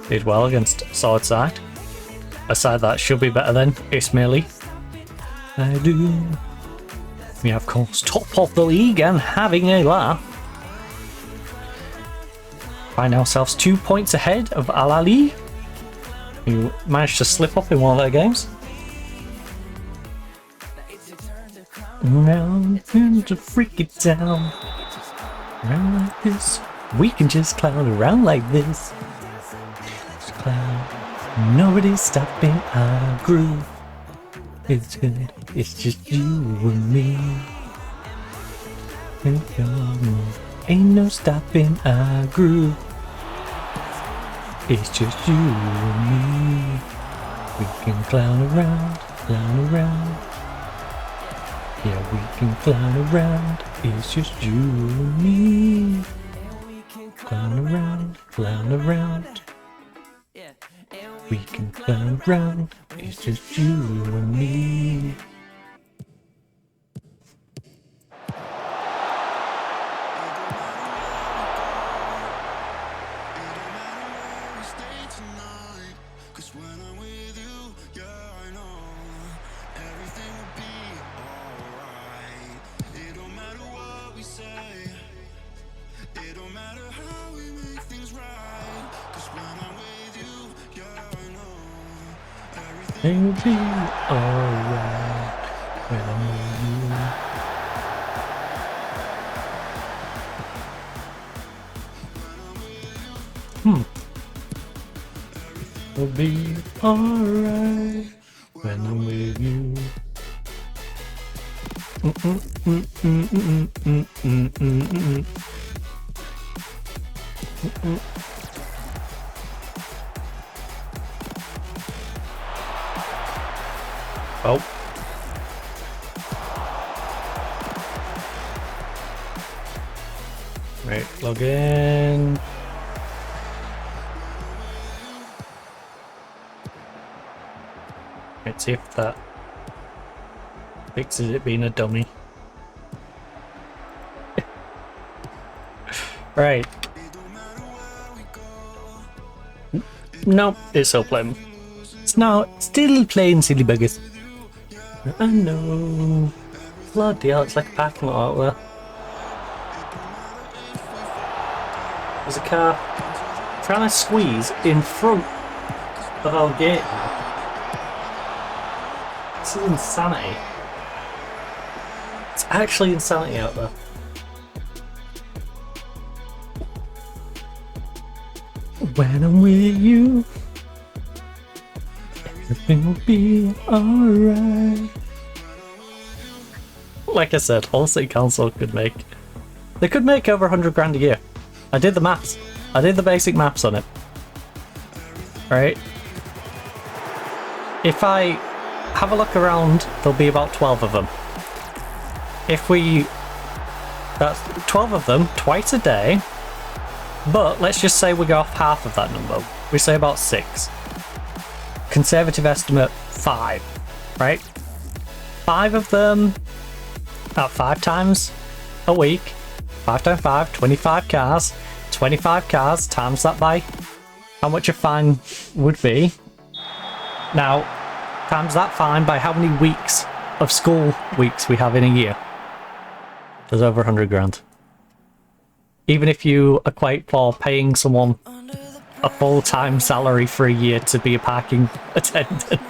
did well against Sword Side. A side that should be better than Ismaili. I do. We are, of course, top of the league and having a laugh. Find ourselves 2 points ahead of Al Ali, who managed to slip up in one of their games. Now to freak it down. Around like this. We can just clown around like this. Just clown. Nobody's stopping our groove. It's good. It's just you and me. Ain't no stopping our groove. It's just you and me. We can clown around, clown around. Yeah, we can clown around. It's just you and me. Clown around, clown around. We can clown around. It's just you and me. It'll be alright when I'm with you. It'll be alright when I'm with you. Oh. Right, log in. Let's see if that fixes it being a dummy. Right. Nope, it's still playing. It's now still playing silly buggers. I know. Bloody hell, it's like a parking lot out there. There's a car trying to squeeze in front of our gate. This is insanity. It's actually insanity out there. When I'm with you, everything will be alright. Like I said, all City Council could make. They could make over 100 grand a year. I did the maths. I did the basic maths on it. Right? If I have a look around, there'll be about 12 of them. If we... That's 12 of them, twice a day. But let's just say we go off half of that number. We say about 6. Conservative estimate, 5. Right? 5 of them... About 5 times a week. 5 times 5, 25 cars. 25 cars, times that by how much a fine would be. Now, times that fine by how many weeks of school weeks we have in a year. There's over 100 grand. Even if you equate for paying someone a full-time salary for a year to be a parking attendant,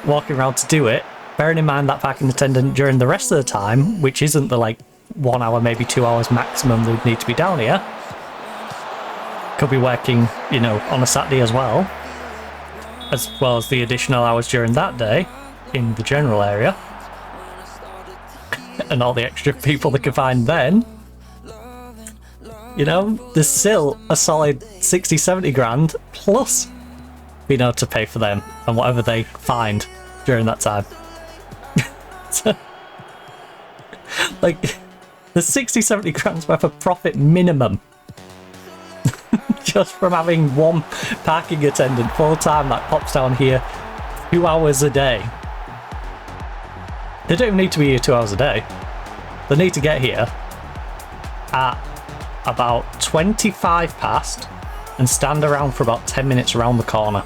walking around to do it, bearing in mind that parking attendant during the rest of the time, which isn't the like 1 hour, maybe 2 hours maximum they need to be down here, could be working, you know, on a Saturday as well. as well as the additional hours during that day in the general area, and all the extra people they can find then, you know, there's still a solid 60-70 grand plus being able to pay for them and whatever they find during that time. So, like, there's 60-70 grand's worth of profit minimum just from having one parking attendant full time that pops down here 2 hours a day. They don't even need to be here 2 hours a day. They need to get here at about 25 past and stand around for about 10 minutes around the corner.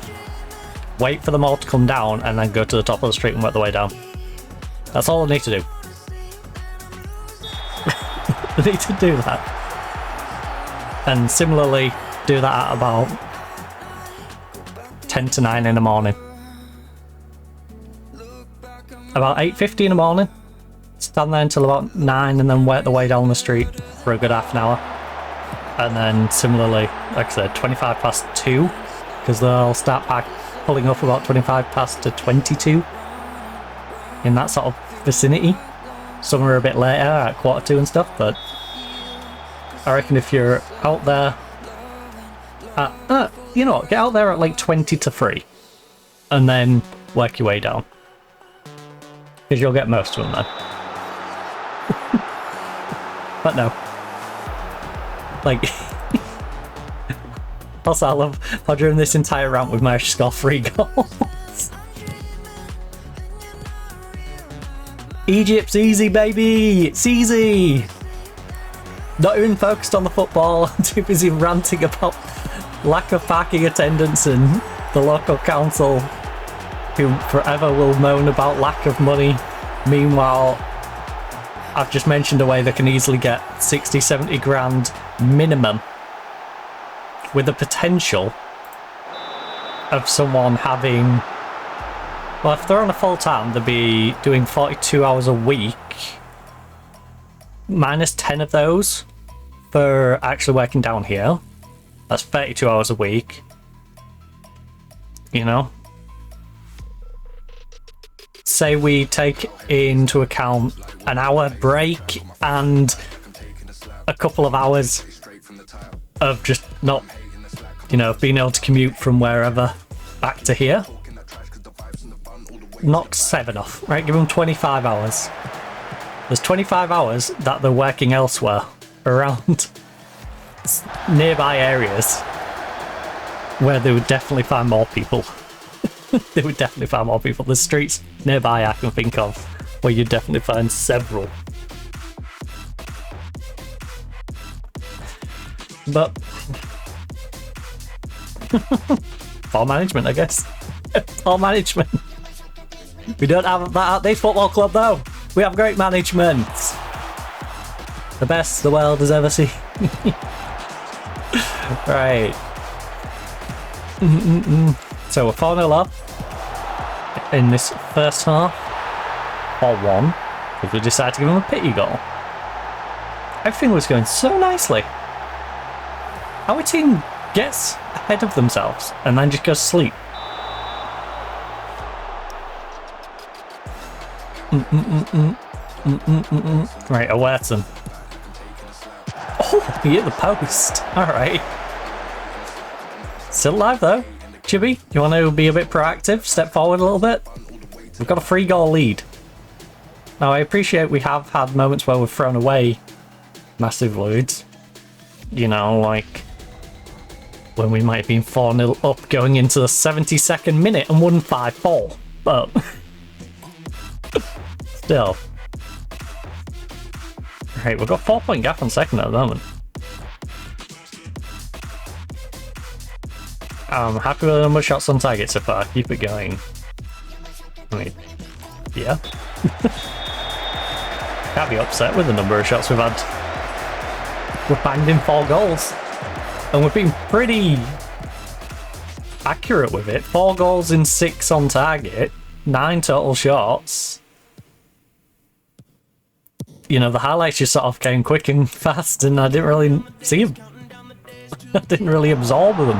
Wait for them all to come down and then go to the top of the street and work their way down. That's all they need to do. They need to do that. And similarly, do that at about 10 to 9 in the morning. About 8:50 in the morning. Stand there until about 9 and then work the way down the street for a good half an hour. And then similarly, like I said, 25 past 2, because they'll start pulling up about 25 past to 22 in that sort of vicinity. Some are a bit later at 1:45 and stuff, but I reckon if you're out there at, you know what, get out there at like 20 to 3 and then work your way down, because you'll get most of them then. But no, like, also I love how during this entire rant we've managed to score 3 goals. Egypt's easy, baby! It's easy! Not even focused on the football, too busy ranting about lack of parking attendance and the local council, who forever will moan about lack of money. Meanwhile, I've just mentioned a way they can easily get 60-70 grand minimum, with the potential of someone having, well, if they're on a full time, they'd be doing 42 hours a week, minus 10 of those for actually working down here. That's 32 hours a week, you know. Say we take into account an hour break and a couple of hours of just not, you know, being able to commute from wherever back to here. Knock 7 off, right? Give them 25 hours. There's 25 hours that they're working elsewhere around nearby areas where they would definitely find more people. They would definitely find more people. There's streets nearby I can think of where you'd definitely find several. But poor management, I guess. Poor management. We don't have that at this football club though. We have great management. The best the world has ever seen. Right. So we're 4-0 up in this first half. 4-1. Because we decided to give them a pity goal. Everything was going so nicely. Our team gets ahead of themselves and then just goes to sleep. Right, Awerton. Oh, he hit the post. Alright. Still alive though. Chibi, you want to be a bit proactive? Step forward a little bit? We've got a 3-goal lead. Now, I appreciate we have had moments where we've thrown away massive leads. You know, like when we might have been 4-0 up going into the 72nd minute and won 5-4. But still. Right, we've got 4-point gap on second at the moment. I'm happy with the number of shots on target so far. Keep it going. I mean, yeah. Can't be upset with the number of shots we've had. We've banged in 4 goals. And we've been pretty accurate with it. 4 goals in 6 on target. 9 total shots. You know, the highlights just sort of came quick and fast and I didn't really see them. I didn't really absorb them.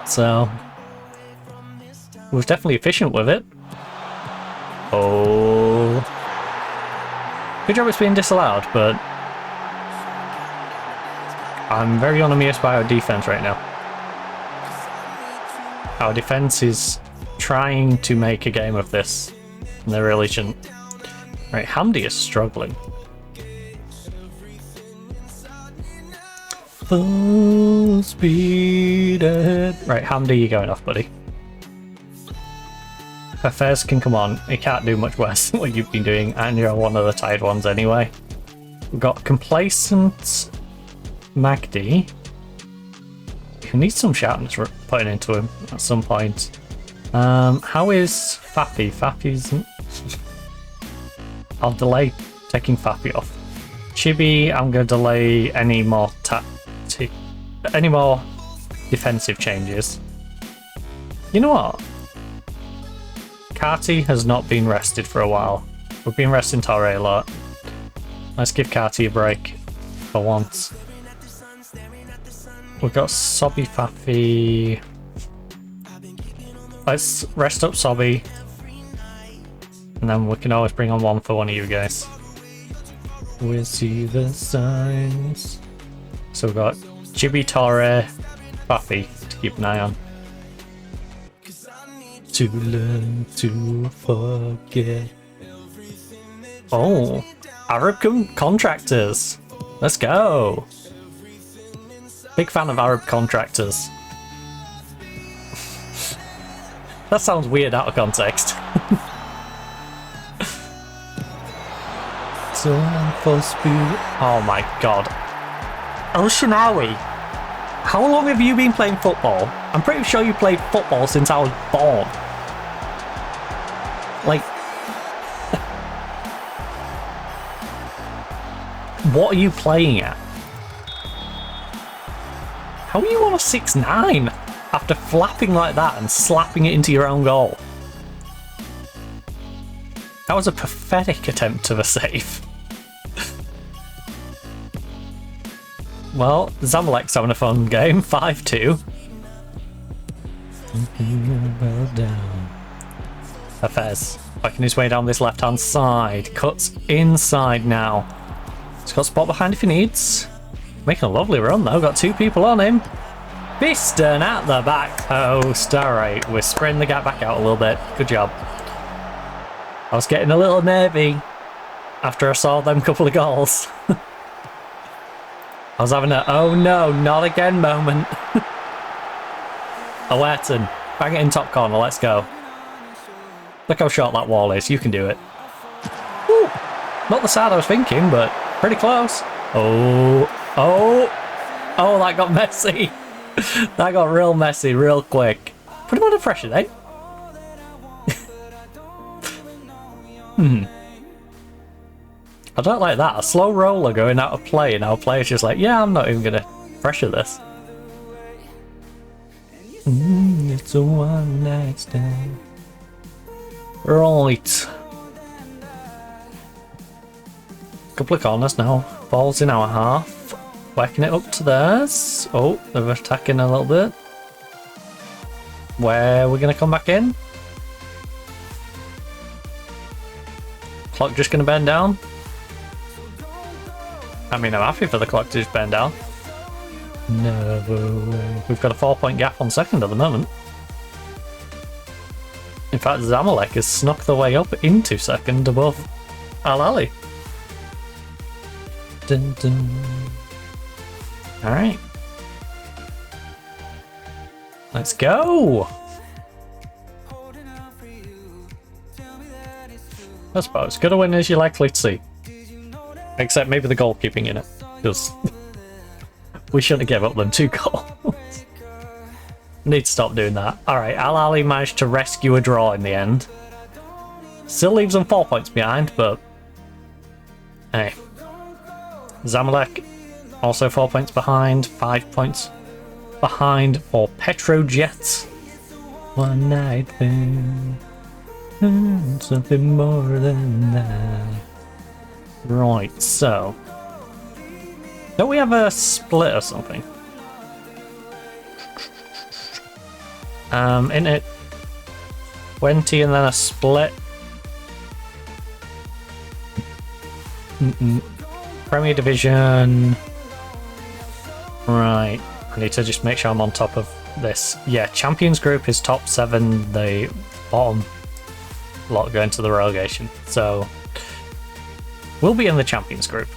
So was definitely efficient with it. Oh, good job it's being disallowed, but I'm very unamused by our defense right now. Our defense is trying to make a game of this, and they really shouldn't. Right, Hamdi is struggling. Full speed ahead. Right, Hamdi, you're going off, buddy. Fez can come on. You can't do much worse than what you've been doing, and you're one of the tired ones anyway. We've got complacent Magdi, who needs some sharpness putting into him at some point. How is Fappy? Fappy's... I'll delay taking Fappy off. Chibi, I'm going to delay any more defensive changes. You know what? Carty has not been rested for a while. We've been resting Torre a lot. Let's give Carty a break for once. We've got Sobby Faffy. Let's rest up Sobby. And then we can always bring on one for one of you guys. We'll see the signs. So we've got Chibi, Torre, Faffy to keep an eye on. To learn to forget. Oh, Arab contractors. Let's go. Big fan of Arab contractors. That sounds weird out of context. For speed. Oh my god. El Shinawi, how long have you been playing football? I'm pretty sure you played football since I was born. Like, what are you playing at? How are you on a 6'9" after flapping like that and slapping it into your own goal? That was a pathetic attempt of a save. Well, Zamalek's having a fun game, 5-2. Well down. Fez, working his way down this left-hand side. Cuts inside now. He's got a spot behind if he needs. Making a lovely run though, got two people on him. Biston at the back post. Alright, we're spreading the gap back out a little bit. Good job. I was getting a little nervy after I saw them couple of goals. I was having a oh no, not again moment. Awerton, bang it in top corner, let's go. Look how short that wall is, you can do it. Woo. Not the side I was thinking, but pretty close. Oh, that got messy. That got real messy, real quick. Put him under pressure, then. I don't like that. A slow roller going out of play, and our player's just like, yeah, I'm not even going to pressure this. It's a one night stand. Right. Couple of corners now. Ball's in our half. Working it up to theirs. Oh, they're attacking a little bit. Where are we going to come back in? Clock just going to bend down. I mean, I'm happy for the clock to just bend down. Never way. We've got a 4-point gap on second at the moment. In fact, Zamalek has snuck the way up into second above Al Ali. Dun, dun. Alright. Let's go! I suppose. Good a win as you're likely to see. Except maybe the goalkeeping in it. Because we shouldn't have given up them 2 goals. Need to stop doing that. Alright, Al Ali managed to rescue a draw in the end. Still leaves them 4 points behind, but hey. Zamalek also 4 points behind, 5 points behind for Petrojet. One night thing. Something more than that. Right, so don't we have a split or something? In it, 20 and then a split. Premier Division. Right. I need to just make sure I'm on top of this. Yeah, Champions Group is top 7. The bottom lot going to the relegation. So we'll be in the Champions Group.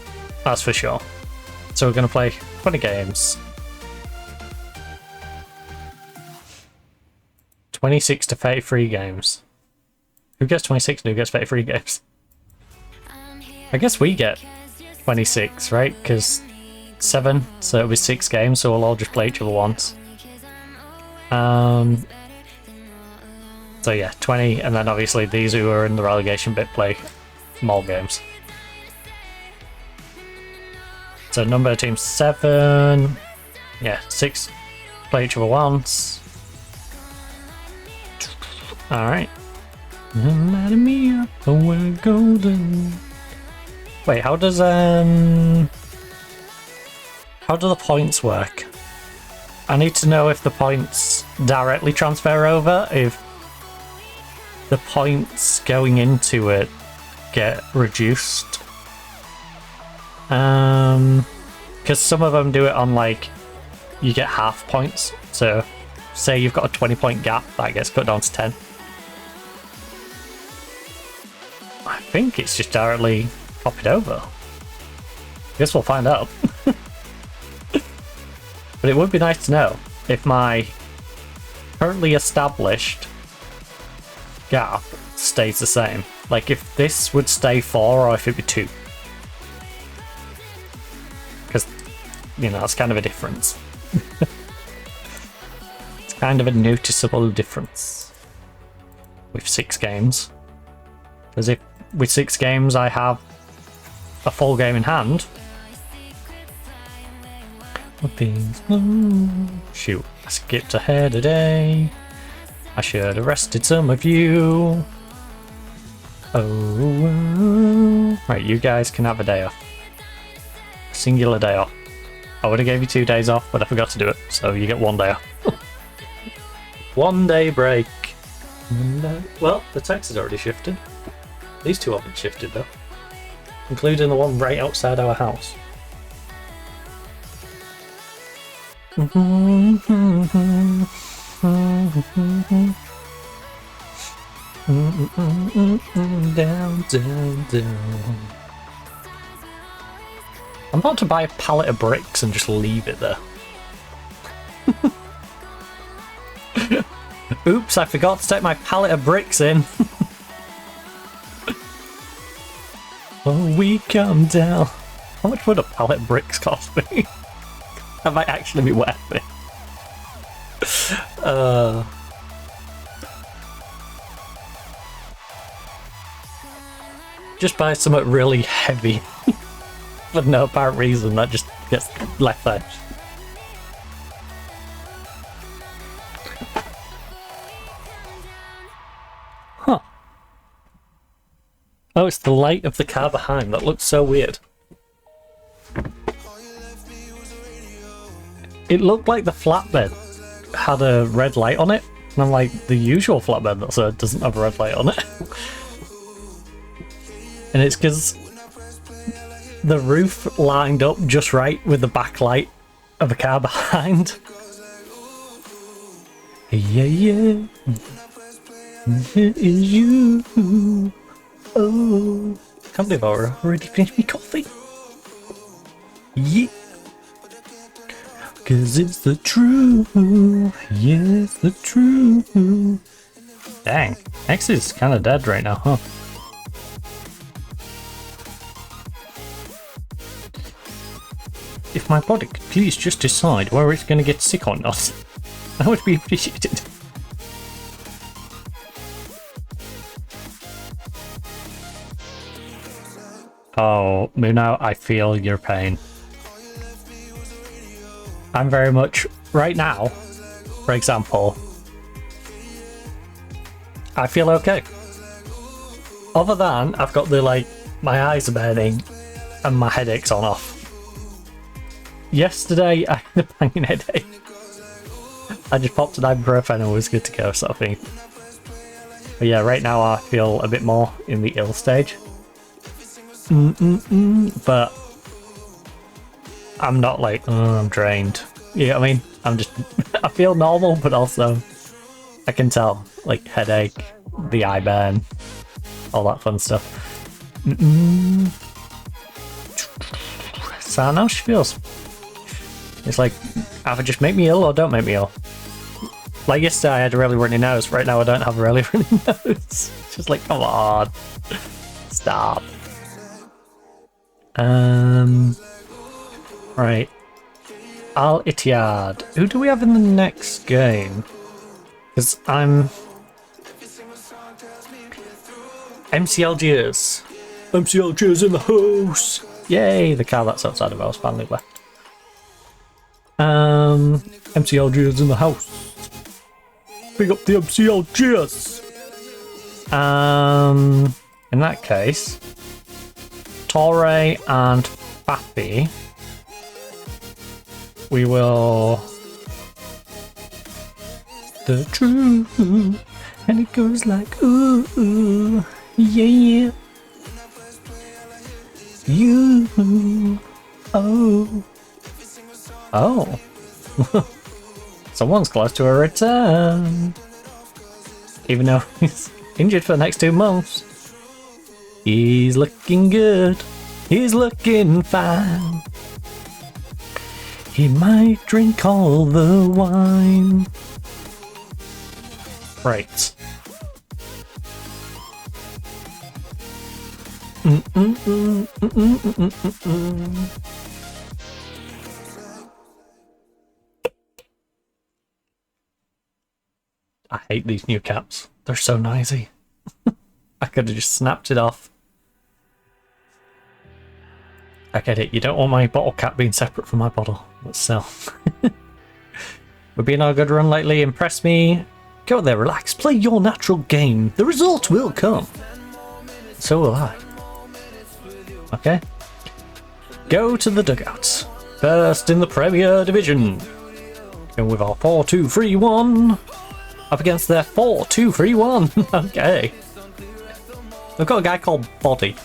That's for sure. So we're going to play 20 games. 26 to 33 games. Who gets 26 and who gets 33 games? I guess we get 26, right? Because 7, so it'll be 6 games, so we'll all just play each other once. So yeah, 20, and then obviously these who are in the relegation bit play more games. So number of teams 7. Yeah, 6 play each other once. Alright. Mattymystro, we're golden. Wait, how do the points work? I need to know if the points directly transfer over, if the points going into it get reduced. Because some of them do it on, like, you get half points. So, say you've got a 20-point gap, that gets cut down to 10. I think it's just directly copied over. Guess we'll find out. But it would be nice to know if my currently established gap stays the same. Like if this would stay 4 or if it'd be 2. Because, you know, that's kind of a difference. It's kind of a noticeable difference. With 6 games. Because if with 6 games I have a full game in hand. Shoot, I skipped ahead today. I should have rested some of you. Oh, right, you guys can have a day off. A singular day off. I would have gave you 2 days off, but I forgot to do it, so you get 1 day off. 1 day break. Well, the text has already shifted. These 2 haven't shifted though, including the one right outside our house. Down, down, down. I'm about to buy a pallet of bricks and just leave it there. Oops, I forgot to take my pallet of bricks in. Oh, we come down. How much would a pallet of bricks cost me? That might actually be worth it. Just buy something really heavy. For no apparent reason, that just gets left there. Huh. Oh, it's the light of the car behind. That looks so weird. It looked like the flatbed had a red light on it, and I'm like, the usual flatbed doesn't have a red light on it. And it's because the roof lined up just right with the backlight of the car behind. Yeah, yeah. It is you. Oh, can't believe I already finished my coffee. Yeah. Cause it's the truth, yes, the truth. Dang, X is kind of dead right now, huh? If my body could please just decide whether it's going to get sick or not, that would be appreciated. Oh, Muno, I feel your pain. I'm very much, right now, for example, I feel okay. Other than, I've got the, like, my eyes are burning and my headache's on off. Yesterday, I had a banging headache. I just popped an ibuprofen and it was good to go, sort of thing. But yeah, right now I feel a bit more in the ill stage. But I'm not like, oh, I'm drained. You know what I mean? I'm just, I feel normal, but also I can tell, like, headache, the eye burn, all that fun stuff. So how she feels. It's like, either just make me ill or don't make me ill. Like yesterday I had a really runny nose, right now I don't have a really runny nose. It's just like, come on. Stop. Right. Al Ittihad. Who do we have in the next game? Because I'm... MCLGers. MCLGers in the house! Yay! The car that's outside of ours finally left. MCLGers in the house. Big up the MCLGers! In that case... Torre and Pappy. We will... The truth, and it goes like ooh, ooh, yeah. You, oh, someone's close to a return. Even though he's injured for the next 2 months, he's looking good. He's looking fine. He might drink all the wine. Right. I hate these new caps. They're so noisy. I could have just snapped it off. I get it. You don't want my bottle cap being separate from my bottle. But still. We've been on a good run lately. Impress me. Go there, relax, play your natural game. The result will come. So will I. Okay. Go to the dugouts. First in the Premier Division. Going with our 4-2-3-1. Up against their 4-2-3-1. Okay. We've got a guy called Body.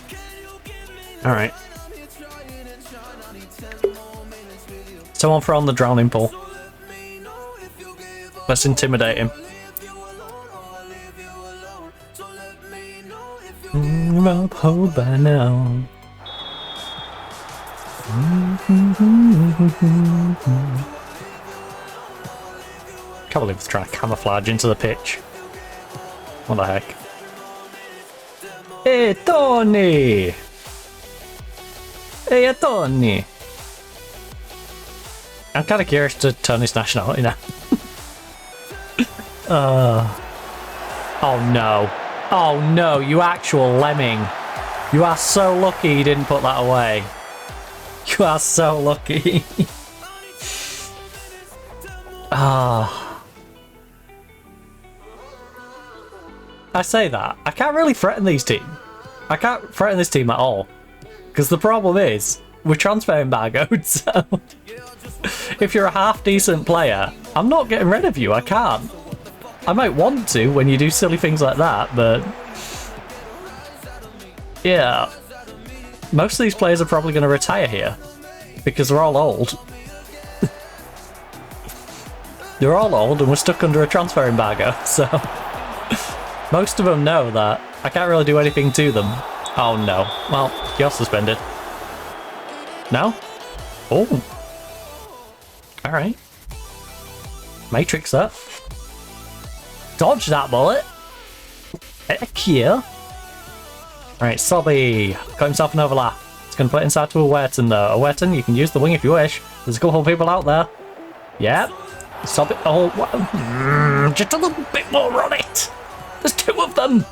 Alright. Someone throw on the drowning pool. Let's intimidate him. Rob hold by now. Can't believe it's trying to camouflage into the pitch. What the heck? Hey Tony! Hey Tony! I'm kind of curious to Tony's nationality now. Oh no. Oh no, you actual lemming. You are so lucky he didn't put that away. You are so lucky. Ah. I say that. I can't really threaten these teams. I can't threaten this team at all. Because the problem is, we're transfer embargoed, so... if you're a half-decent player, I'm not getting rid of you, I can't. I might want to when you do silly things like that, but... yeah. Most of these players are probably going to retire here. Because they're all old. They're all old and we're stuck under a transfer embargo, so... most of them know that I can't really do anything to them. Oh no. Well, you're suspended. No? Oh. Alright. Matrix that. Dodge that bullet. Heck yeah. Right, Sobby. Got himself an overlap. He's going to put it inside to a Awerton though. Awerton, you can use the wing if you wish. There's a couple of people out there. Yep. Sobby. Oh, just a little bit more on it. There's 2 of them.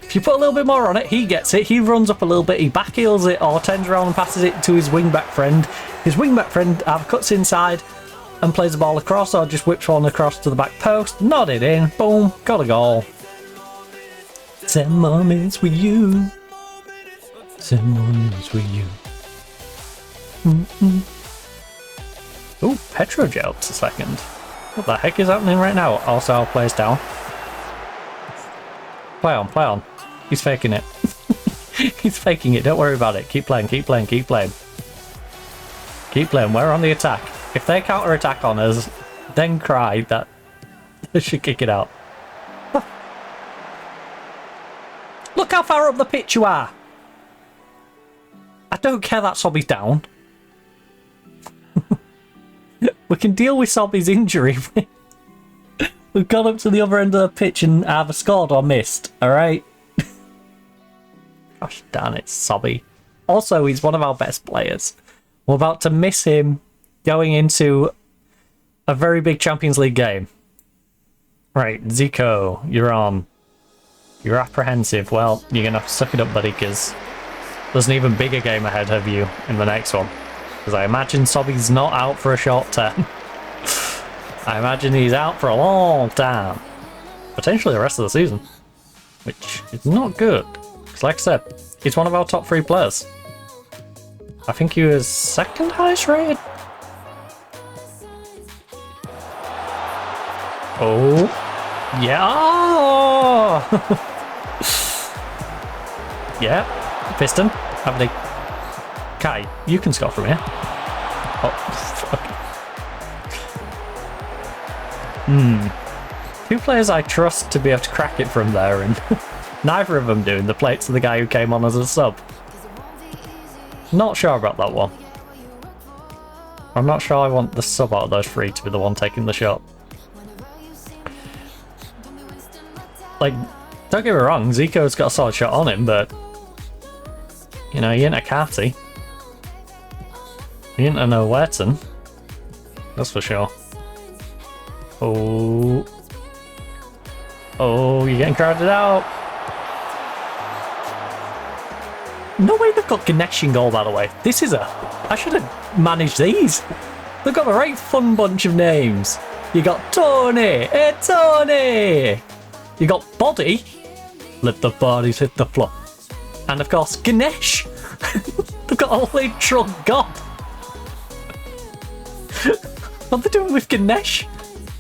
If you put a little bit more on it, he gets it. He runs up a little bit, he backheels it, or turns around and passes it to his wingback friend. His wingback friend either cuts inside and plays the ball across, or just whips one across to the back post. Nod it in. Boom. Got a goal. 10 more minutes with you. 10 more minutes with you. Ooh, Petro jokes a second. What the heck is happening right now? Also, I'll play us down. Play on, play on. He's faking it. He's faking it, don't worry about it. Keep playing, keep playing, keep playing. Keep playing, we're on the attack. If they counter-attack on us, then cry that they should kick it out. Look how far up the pitch you are! I don't care that Sobby's down. We can deal with Sobby's injury. We've gone up to the other end of the pitch and either scored or missed, alright? Gosh darn it, Sobby. Also, he's one of our best players. We're about to miss him going into a very big Champions League game. Right, Zico, you're on. You're apprehensive. Well, you're going to have to suck it up, buddy, because there's an even bigger game ahead of you in the next one. Because I imagine Sobby's not out for a short term. I imagine he's out for a long time. Potentially the rest of the season. Which is not good. Because like I said, he's one of our top 3 players. I think he was second highest rated. Oh. Yeah. Yeah. Piston. Have they... Kai, you can score from here. Oh, fuck. 2 players I trust to be able to crack it from there, and neither of them do. The plates of the guy who came on as a sub. Not sure about that one. I'm not sure I want the sub out of those 3 to be the one taking the shot. Like, don't get me wrong, Zico's got a solid shot on him, but you know, he ain't a Carty. He ain't a no Werton. That's for sure. Oh. Oh, you're getting crowded out. No way they've got Ganesh in goal, by the way. This is a... I should have managed these. They've got a right fun bunch of names. You got Tony. Hey, Tony. You got Body. Let the bodies hit the floor. And of course, Ganesh. They've got a literal god. What are they doing with Ganesh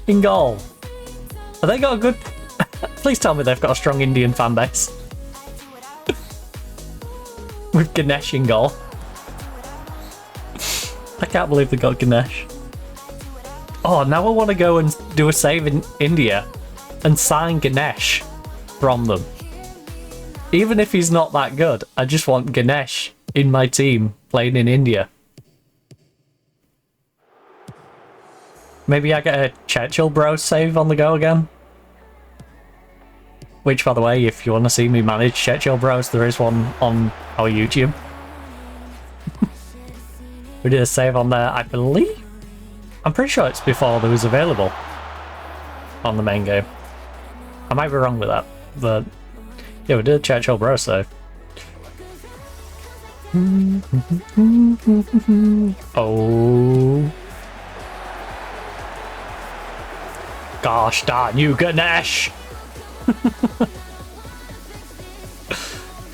in goal? Have they got a good... Please tell me they've got a strong Indian fan base. With Ganesh in goal. I can't believe they got Ganesh. Oh, now I want to go and do a save in India and sign Ganesh from them. Even if he's not that good, I just want Ganesh in my team playing in India. Maybe I get a Churchill Bros save on the go again. Which, by the way, if you want to see me manage Churchill Bros, there is one on our YouTube. We did a save on there, I believe. I'm pretty sure it's before there was available on the main game. I might be wrong with that, but yeah, we did a Churchill Bros save. Oh. Gosh darn you, Ganesh!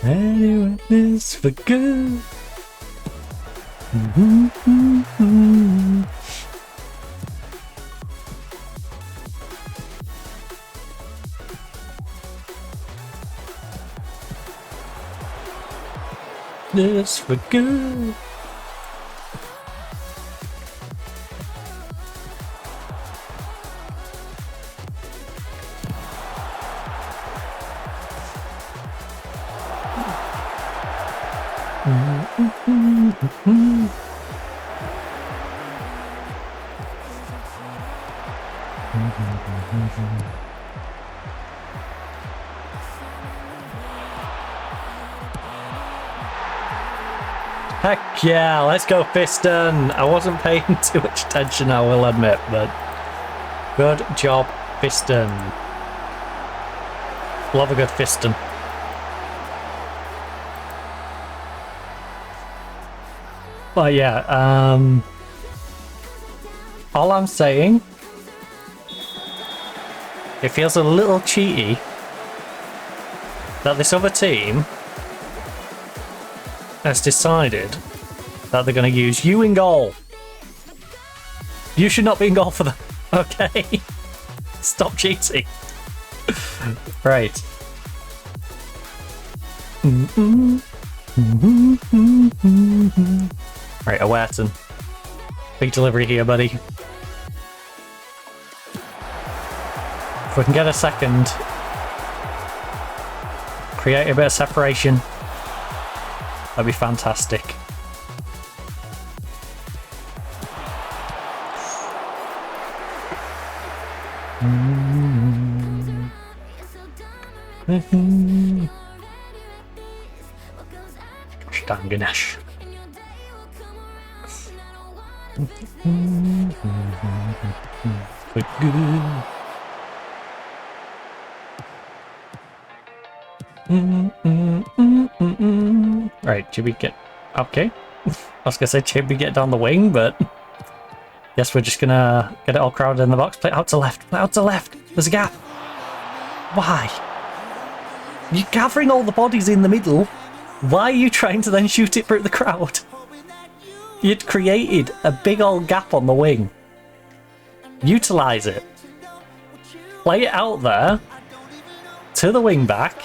Any witness for good? This for good. Heck yeah, let's go Piston. I wasn't paying too much attention, I will admit, but good job, Piston. Love a good Piston. But yeah, all I'm saying, it feels a little cheaty that this other team has decided that they're going to use you in goal You should not be in goal for them. Okay. Stop cheating. Right. Right, Awerton. Big delivery here, buddy. If we can get a second, create a bit of separation, that'd be fantastic. Gosh dang Ganesh. We're good. Right, should we get... Okay. I was gonna say, should we get down the wing, but... Guess we're just gonna get it all crowded in the box. Play it out to left. Play it out to left. There's a gap. Why? You're gathering all the bodies in the middle. Why are you trying to then shoot it through the crowd? You'd created a big old gap on the wing. Utilise it. Play it out there. To the wing back.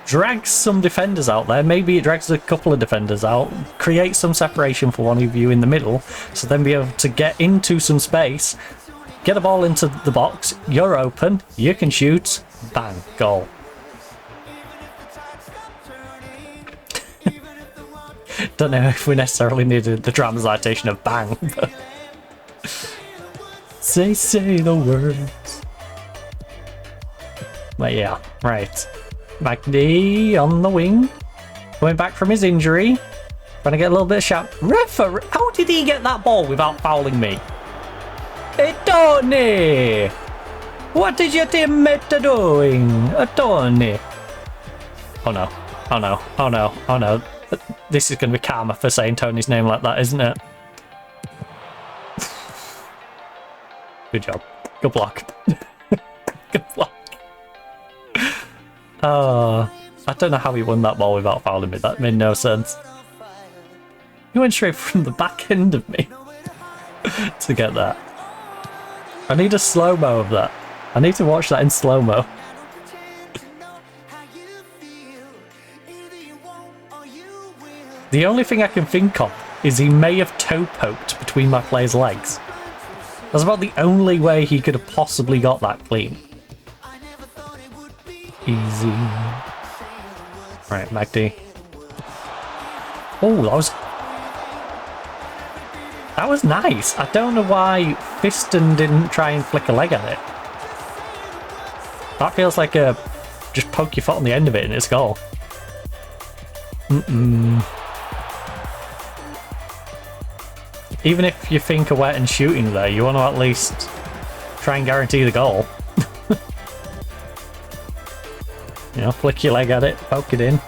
Drag some defenders out there. Maybe it drags a couple of defenders out. Create some separation for one of you in the middle. So then be able to get into some space. Get a ball into the box. You're open. You can shoot. Bang. Goal. Don't know if we necessarily needed the dramatization of bang, but... say the words. But yeah, right. Magdy on the wing. Coming back from his injury. Trying to get a little bit of shout. Referee, how did he get that ball without fouling me? Hey, Tony! What is your teammate doing? Tony! Oh no. Oh no. Oh no. Oh no. This is going to be karma for saying Tony's name like that, isn't it? Good job. Good block. Good block. I don't know how he won that ball without fouling me. That made no sense. He went straight from the back end of me to get that. I need a slow-mo of that. I need to watch that in slow-mo. The only thing I can think of is he may have toe poked between my player's legs. That's about the only way he could have possibly got that clean. Easy. Right, Magdy. Oh, that was nice. I don't know why Fiston didn't try and flick a leg at it. That feels like a just poke your foot on the end of it and it's goal. Even if you think of wet and shooting there, you want to at least try and guarantee the goal. You know, flick your leg at it, poke it in.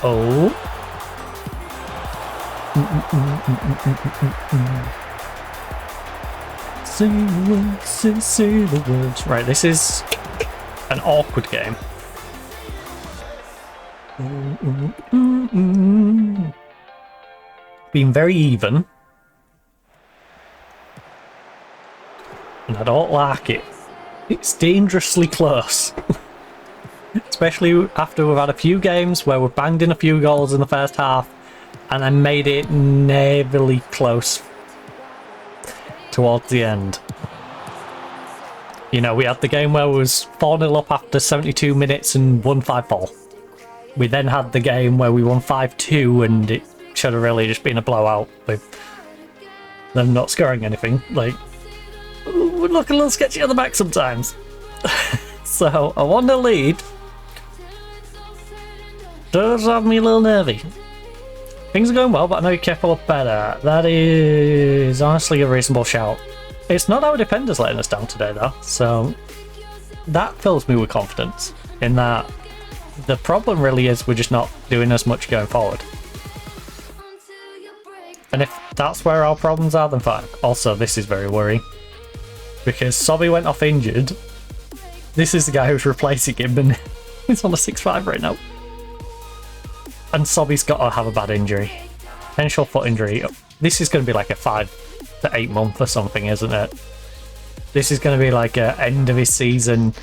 Oh. Say the words, say the words. Right, this is an awkward game. Been very even. And I don't like it. It's dangerously close. Especially after we've had a few games where we've banged in a few goals in the first half and then made it nearly close towards the end. You know, we had the game where we was 4-0 up after 72 minutes and won 5-4. We then had the game where we won 5-2 and it should have really just been a blowout with them not scoring anything. Like, would look a little sketchy on the back sometimes. So, a 1-0 lead does have me a little nervy. Things are going well, but I know you kept up better. That is honestly a reasonable shout. It's not our defenders letting us down today, though, so that fills me with confidence in that the problem really is we're just not doing as much going forward. And if that's where our problems are, then fine. Also, this is very worrying. Because Sobby went off injured. This is the guy who's replacing him, and he's on a 6-5 right now. And Sobby's got to have a bad injury. Potential foot injury. This is going to be like a 5 to 8 month or something, isn't it? This is going to be like a end of his season.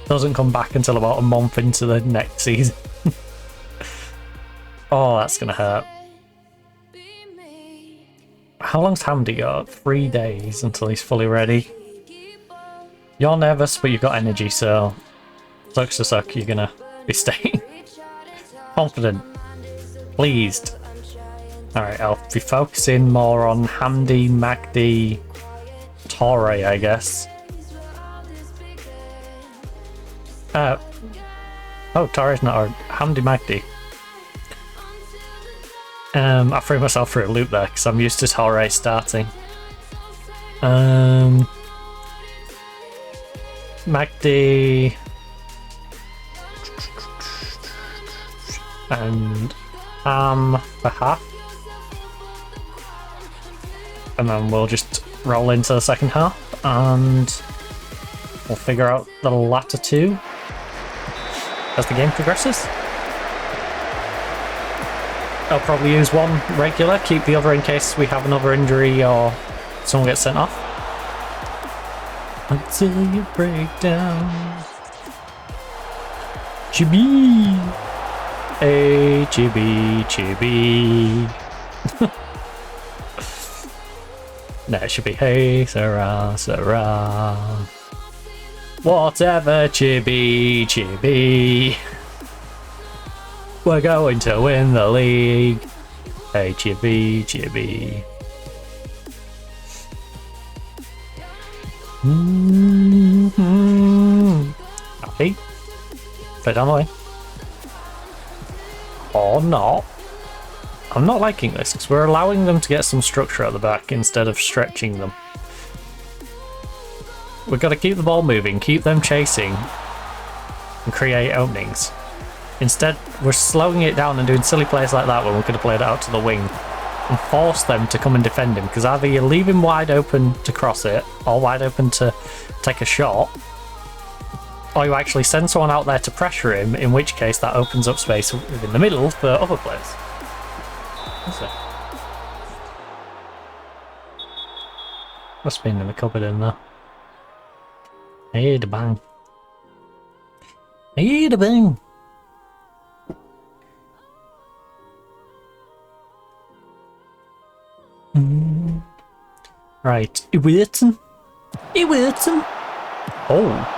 Doesn't come back until about a month into the next season. Oh, that's going to hurt. How long's Hamdi got? 3 days until he's fully ready. You're nervous, but you've got energy, so sucks to suck, you're gonna be staying. Confident. Pleased. Alright, I'll be focusing more on Hamdi, Magdi, Torre, I guess. Oh, Torre's not, or Hamdi, Magdi. I threw myself through a loop there because I'm used to Torre starting. Magdi and for half, and then we'll just roll into the second half and we'll figure out the latter two as the game progresses. I'll probably use one regular, keep the other in case we have another injury or someone gets sent off. Until you break down. Chibi! Hey, chibi, chibi. No, it should be hey, Sarah, Sarah. Whatever, chibi, chibi. We're going to win the league. Hey, chibi, chibi. Happy? Put it down the way. Or not. I'm not liking this because we're allowing them to get some structure at the back instead of stretching them. We've got to keep the ball moving, keep them chasing, and create openings. Instead, we're slowing it down and doing silly plays like that when we could have played it out to the wing and force them to come and defend him, because either you leave him wide open to cross it or wide open to take a shot, or you actually send someone out there to pressure him, in which case that opens up space within the middle for other players. Must have been in the cupboard in there. Hey, the bang. Hey, the bang. Right, waiting. Waiting. Oh.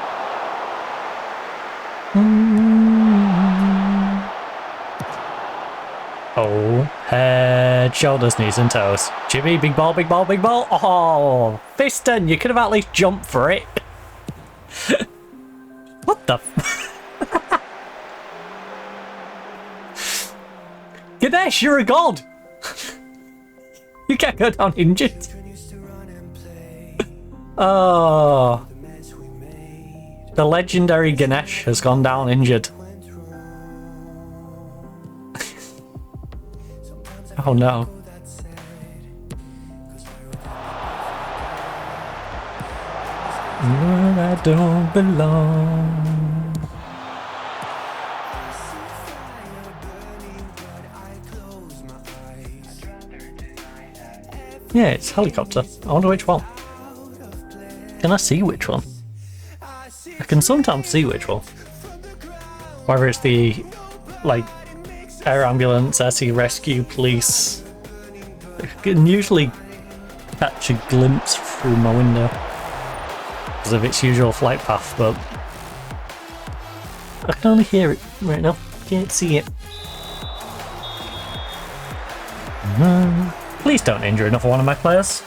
Oh, head, shoulders, knees and toes. Chibi, big ball, big ball, big ball. Oh, Fiston, you could have at least jumped for it. What the Ganesh, you're a god. You can't go down injured. Oh. The legendary Ganesh has gone down injured. Oh no. Where I don't belong. Yeah, it's helicopter. I wonder which one. Can I see which one? I can sometimes see which one. Whether it's the, like, air ambulance, SE rescue, police. I can usually catch a glimpse through my window because of its usual flight path, but I can only hear it right now. Can't see it. Please don't injure another one of my players.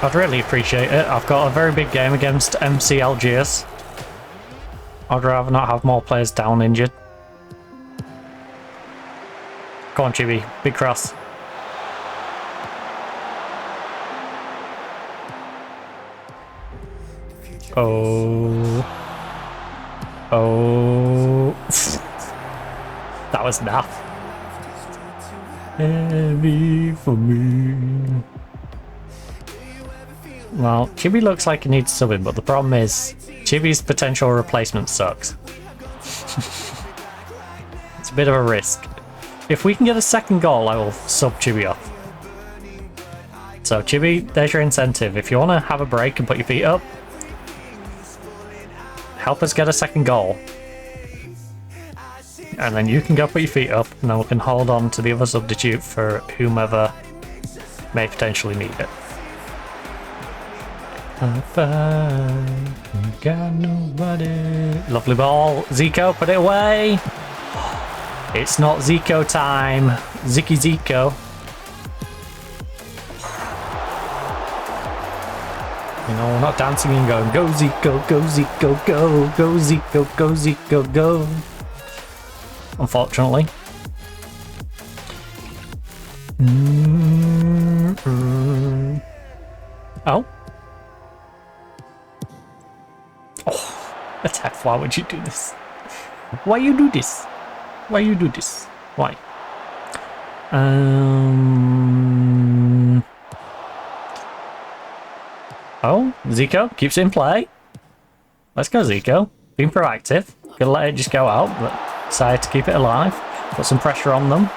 I'd really appreciate it. I've got a very big game against MC Algiers. I'd rather not have more players down injured. Go on, Chibi. Big cross. Oh. Oh. That was naff. Heavy for me. Well, Chibi looks like he needs subbing, but the problem is Chibi's potential replacement sucks. a bit of a risk. If we can get a second goal, I will sub Chibi off. So Chibi, there's your incentive. If you want to have a break and put your feet up, help us get a second goal. And then you can go put your feet up, and then we can hold on to the other substitute for whomever may potentially need it. Got nobody. Lovely ball. Zico, put it away. It's not Zico time. Zicky Zico. You know, we're not dancing and going, go Zico, go Zico, go, go Zico, go Zico, go. Unfortunately. Oh. Oh, attack, why would you do this? Why you do this? Why you do this? Why? Oh, Zico keeps it in play. Let's go, Zico. Being proactive. Gonna let it just go out, but decided to keep it alive. Put some pressure on them.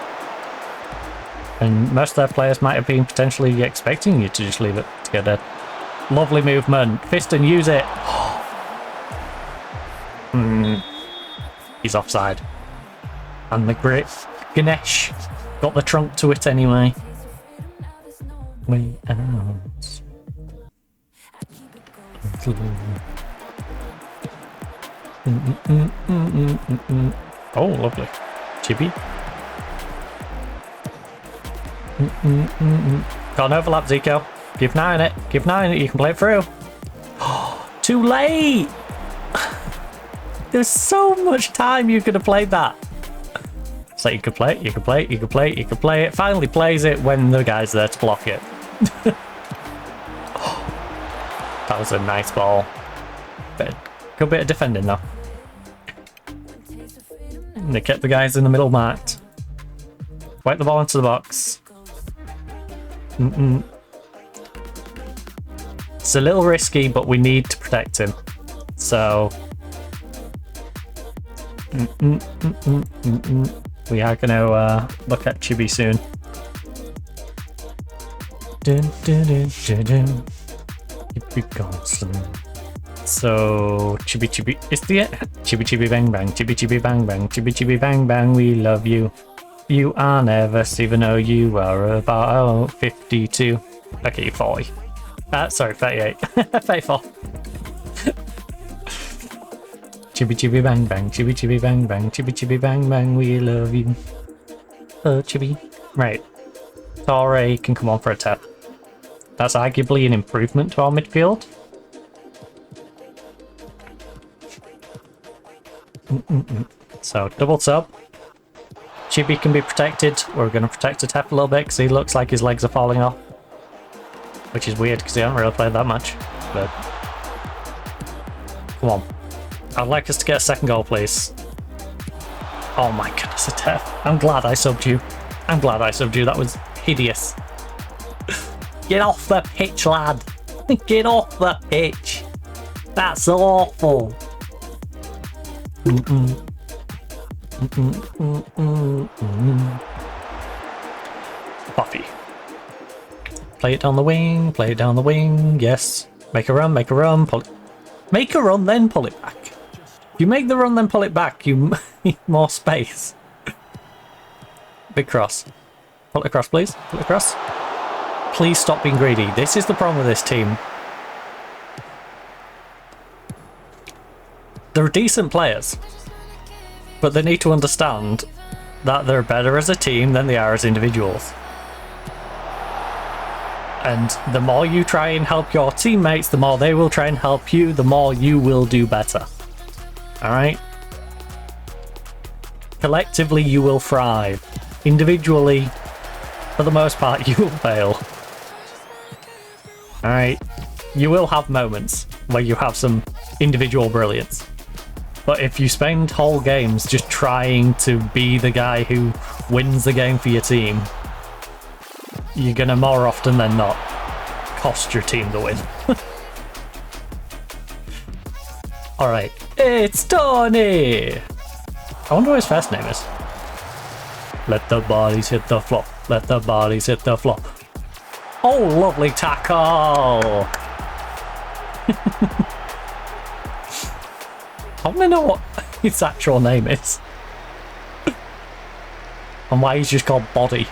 And most of their players might have been potentially expecting you to just leave it to get a lovely movement. Fist and use it. He's offside. And the great Ganesh got the trunk to it anyway. Way out. Oh, lovely. Chibi. Got an overlap, Zico. Give 9 it. Give 9 it. You can play it through. Too late! There's so much time you could have played that. So you could play it, you could play it, you could play it, you could play it. Finally plays it when the guy's there to block it. That was a nice ball. Good bit of defending though. And they kept the guys in the middle marked. Wipe the ball into the box. It's a little risky, but we need to protect him. So we are going to look at Chibi soon. So Chibi is the Chibi bang bang, Chibi bang bang, Chibi bang bang, we love you. You are nervous even though you are about 52. Okay, you're 40. Sorry, 38. 34. Chibi bang bang, Chibi bang bang, Chibi bang bang, we love you. Oh, Chibi. Right. Torre can come on for a tap. That's arguably an improvement to our midfield. So, double sub. Chibi can be protected. We're going to protect Atep a little bit because he looks like his legs are falling off. Which is weird because he hasn't really played that much. But come on. I'd like us to get a second goal, please. Oh my goodness, Atep. I'm glad I subbed you. I'm glad I subbed you. That was hideous. Get off the pitch, lad. Get off the pitch. That's awful. Buffy. Play it down the wing, play it down the wing, yes. Make a run, pull it. Make a run, then pull it back. If you make the run, then pull it back, you need more space. Big cross. Pull it across, please. Pull it across. Please stop being greedy. This is the problem with this team. They're decent players, but they need to understand that they're better as a team than they are as individuals. And the more you try and help your teammates, the more they will try and help you, the more you will do better. Alright? Collectively, you will thrive. Individually, for the most part, you will fail. Alright? You will have moments where you have some individual brilliance. But if you spend whole games just trying to be the guy who wins the game for your team, you're gonna more often than not cost your team the win. Alright, it's Tony! I wonder what his first name is. Let the bodies hit the floor. Let the bodies hit the floor. Oh, lovely tackle! I want to know what his actual name is. And why he's just called Body.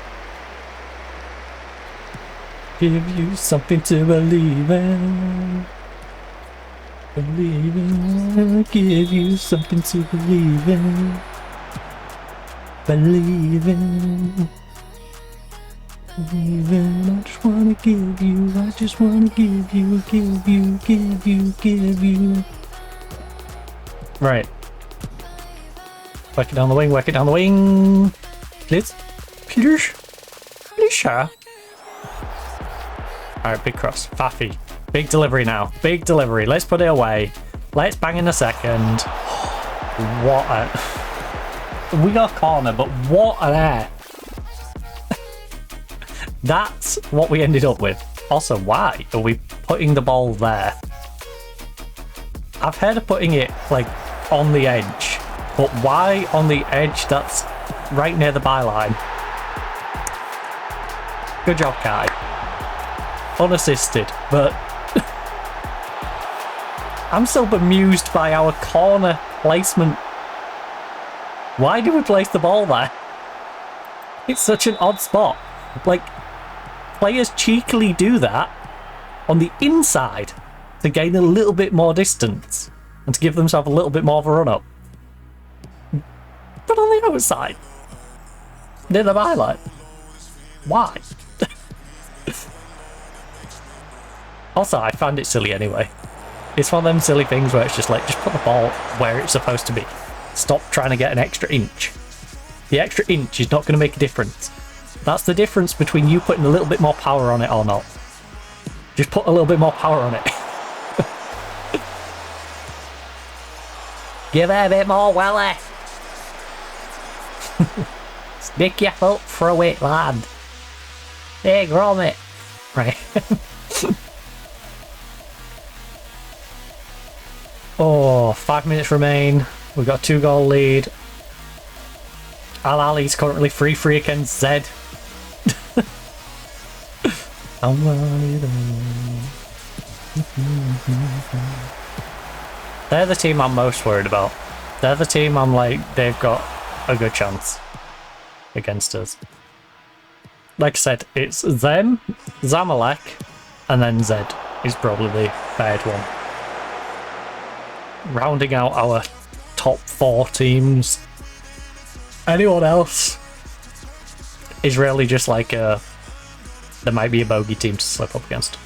Give you something to believe in. Believe in. Give you something to believe in. Believe in. Believe in. I just wanna give you. I just wanna give you. Give you. Give you. Give you. Right. Work it down the wing. Work it down the wing. Please. Please. Please, sir. Alright, big cross. Faffy. Big delivery now. Big delivery. Let's put it away. Let's bang in a second. What a... We got a corner, but what an air. That's what we ended up with. Also, why are we putting the ball there? I've heard of putting it, like, on the edge. But why on the edge that's right near the byline? Good job, Kai. Unassisted, but I'm still bemused by our corner placement. Why do we place the ball there? It's such an odd spot. Like, players cheekily do that on the inside to gain a little bit more distance and to give themselves a little bit more of a run-up. But on the outside, near the byline, why? Also, I find it silly anyway. It's one of them silly things where it's just like, just put the ball where it's supposed to be. Stop trying to get an extra inch. The extra inch is not going to make a difference. That's the difference between you putting a little bit more power on it or not. Just put a little bit more power on it. Give it a bit more, Willie. Stick your foot through it, lad. Hey, Gromit. Right. Oh, 5 minutes remain. We've got a 2-goal lead. Al Ali's currently 3-3 against Zed. They're the team I'm most worried about. They're the team I'm like, they've got a good chance against us. Like I said, it's them, Zamalek, and then Zed is probably the third one. Rounding out our top 4 teams. Anyone else is really just like there might be a bogey team to slip up against.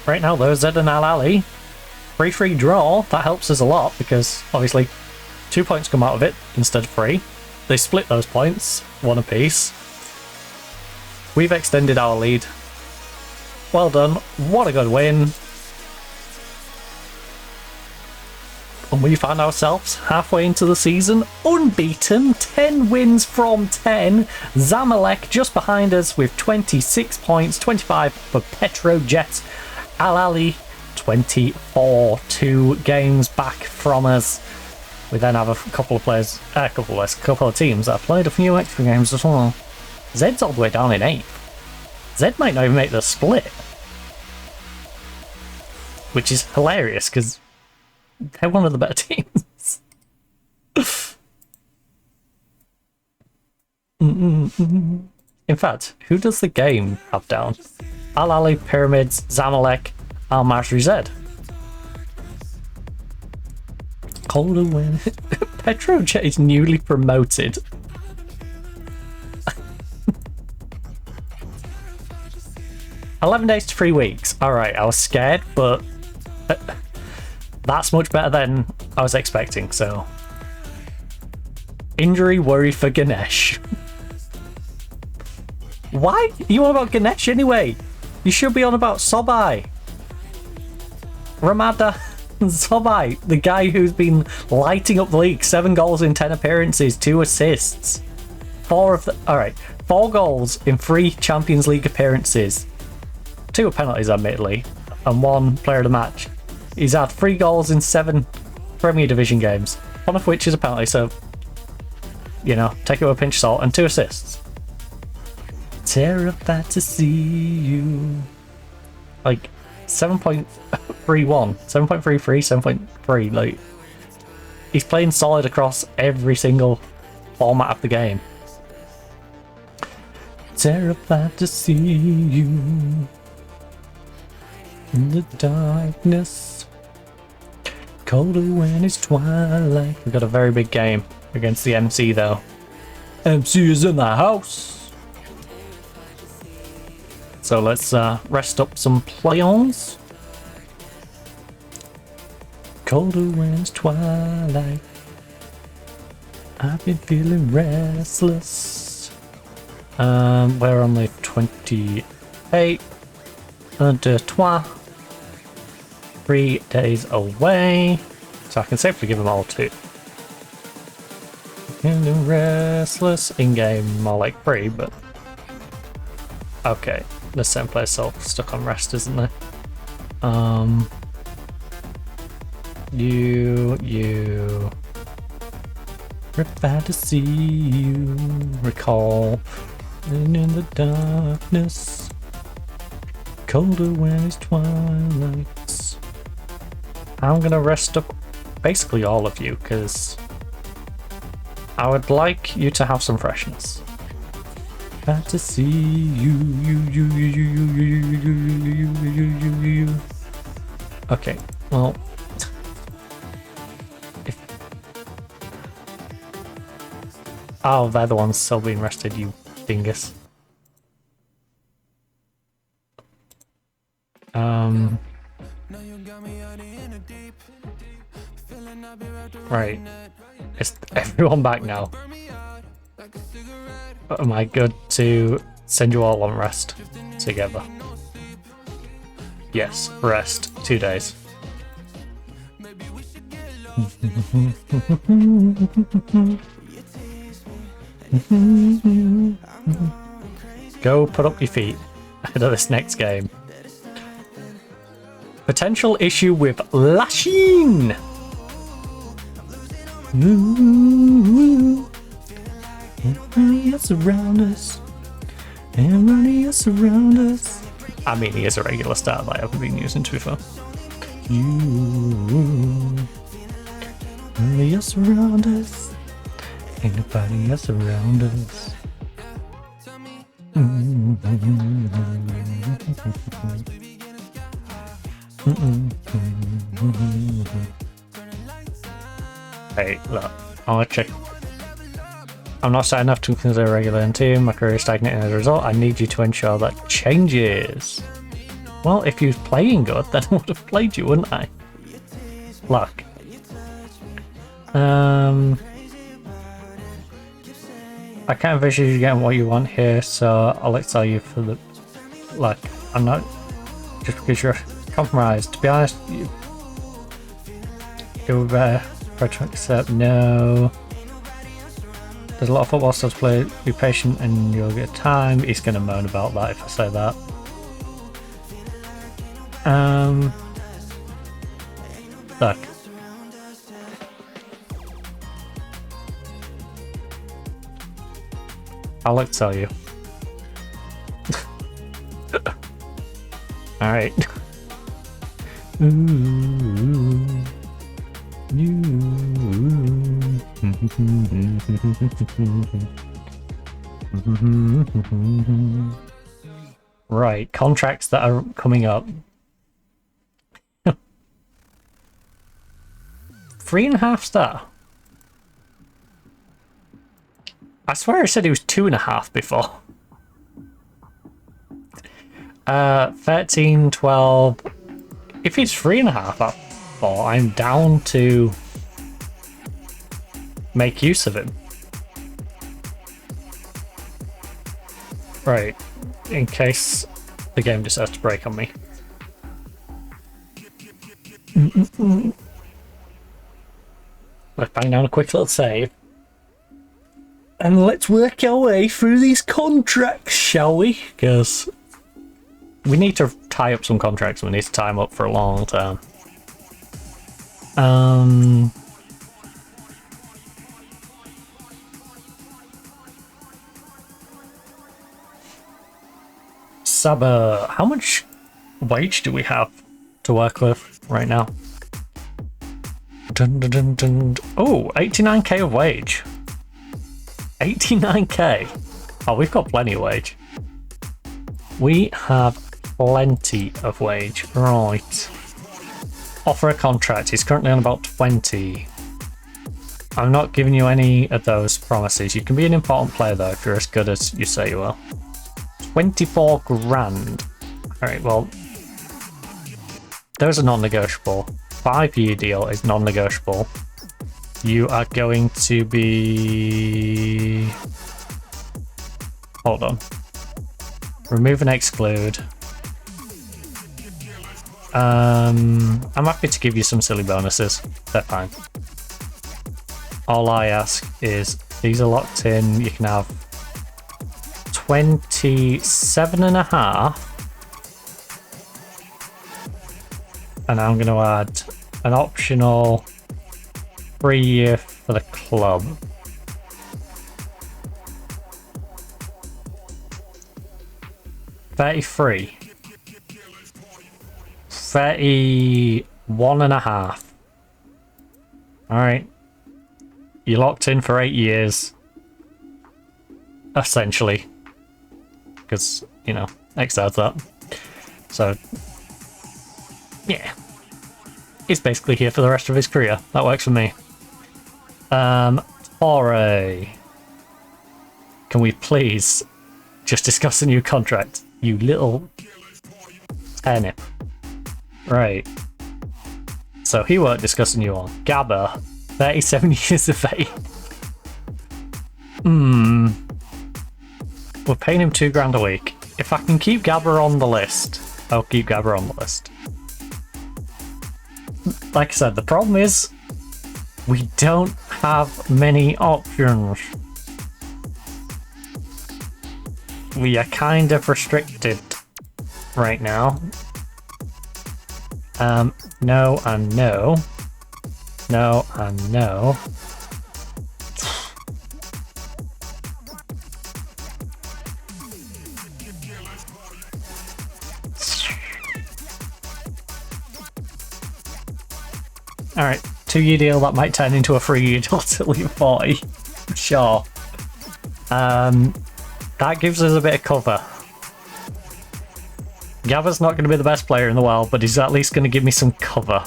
Right now though, Zed and Al Ali, 3-3 draw. That helps us a lot because obviously 2 points come out of it instead of 3. They split those points, 1 apiece. We've extended our lead. Well done. What a good win. And we found ourselves halfway into the season unbeaten. 10 wins from 10. Zamalek just behind us with 26 points, 25 for Petrojet. Al Ali 24, 2 games back from us. We then have a couple of teams that have played a few extra games as well. Zed's all the way down in 8th. Zed might not even make the split. Which is hilarious, because they're one of the better teams. In fact, who does the game have down? Al Ali, Pyramids, Zamalek, Al Masri, Zed. Colder win. Petrojet is newly promoted. 11 days to 3 weeks. Alright, I was scared, but that's much better than I was expecting, so. Injury worry for Ganesh. Why? You on about Ganesh anyway? You should be on about Sobai. Ramada Sobai, the guy who's been lighting up the league. 7 goals in 10 appearances, 2 assists. 4 goals in 3 Champions League appearances. 2 penalties, admittedly, and 1 player of the match. He's had 3 goals in 7 Premier Division games. one of which is a penalty, so, you know, take it with a pinch of salt, and 2 assists. Terrified to see you. Like, 7.31, 7.33, 7.3, like, he's playing solid across every single format of the game. Terrified to see you in the darkness, colder when it's twilight. We've got a very big game against the MC though. MC is in the house. So let's rest up some play-ons. Colder when it's twilight, I've been feeling restless. We're on the 28th. 3 days away, so I can safely give them all 2. Feeling restless in game, more like 3, but okay. The same place so stuck on rest, isn't there? You prefer to see you, recall, and in the darkness, colder when it's twilight. I'm gonna rest up basically all of you because I would like you to have some freshness. Glad to see you. Okay, well, oh, they're the ones still being rested, you dingus. Right, is everyone back now? Am I good to send you all on rest together? Yes, rest, 2 days. Go put up your feet ahead of this next game. Potential issue with lashing. Running us around us, and running us around us. I mean, he is a regular stat that I've been using to be fair. You running us around us, ain't nobody else around us. Hey, look, I'll check. I'm not sad enough to consider a regular in team. My career is stagnating as a result. I need you to ensure that changes. Well, if you was playing good, then I would have played you, wouldn't I? Look. I can't envision you getting what you want here, so I'll tell you for the... Like, I'm not... Just because you're compromised. To be honest, you would better try to accept no... There's a lot of football stuff to play. Be patient and you'll get time. He's going to moan about that if I say that. Look. I'll tell you. Alright. Right, contracts that are coming up. 3.5 star. I swear I said he was 2.5 before. 13, 12. If he's 3.5, I'm down to make use of him. Right, in case the game decides to break on me. Let's bang down a quick little save. And let's work our way through these contracts, shall we? Because we need to tie up some contracts. We need to tie them up for a long time. Saber. How much wage do we have to work with right now? Dun, dun, dun, dun. Oh, 89k of wage. 89k. Oh, we've got plenty of wage. We have plenty of wage. Right. Offer a contract. He's currently on about 20. I'm not giving you any of those promises. You can be an important player though if you're as good as you say you are. 24 grand. Alright, well, those are non-negotiable. 5-year deal is non-negotiable. You are going to be... Hold on. Remove and exclude. I'm happy to give you some silly bonuses. They're fine. All I ask is these are locked in. You can have 27.5. And I'm going to add an optional 3-year for the club. $33. 31.5. Alright. You're locked in for 8 years. Essentially. Because, you know, X adds that. So, yeah. He's basically here for the rest of his career. That works for me. Torre. Can we please just discuss a new contract? You little turnip. Right. So he won't discuss a new one. Gabba. 37 years of age. We're paying him 2 grand a week. If I can keep Gabba on the list, I'll keep Gabba on the list. Like I said, the problem is we don't have many options. We are kind of restricted right now. No and no. No and no. Alright, 2-year deal that might turn into a 3-year deal till you're 40. Sure. That gives us a bit of cover. Gabba's not going to be the best player in the world, but he's at least going to give me some cover.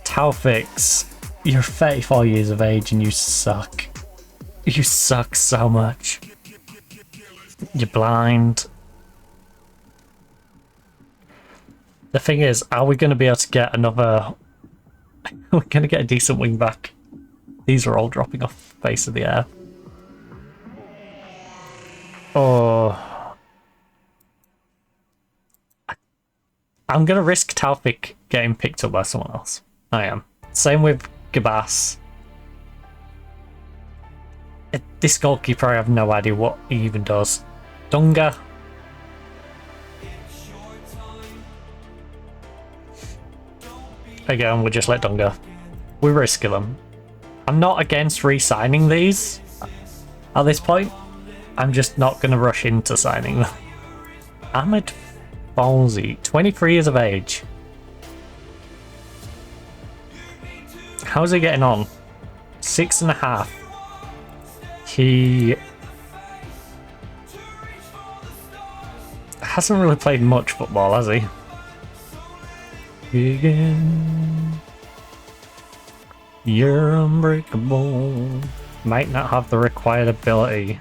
Taufix, you're 34 years of age and you suck. You suck so much. You're blind. The thing is, are we going to be able to get another... We're going to get a decent wing back. These are all dropping off the face of the air. Oh... I'm going to risk Taufik getting picked up by someone else. I am. Same with Gabas. This goalkeeper, I have no idea what he even does. Dunga. Again, we'll just let Dunga. We risk them. I'm not against re-signing these at this point. I'm just not going to rush into signing them. Ahmed Ballsy, 23 years of age. How's he getting on? 6.5. He hasn't really played much football, has he? Begin. You're unbreakable. Might not have the required ability.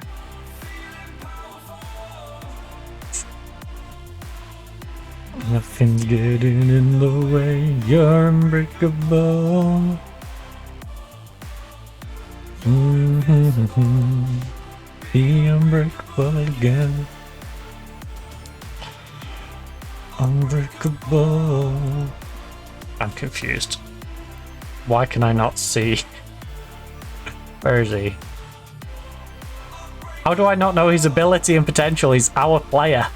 Nothing's getting in the way. You're unbreakable. Be unbreakable again. Unbreakable. I'm confused. Why can I not see? Where is he? How do I not know his ability and potential? He's our player.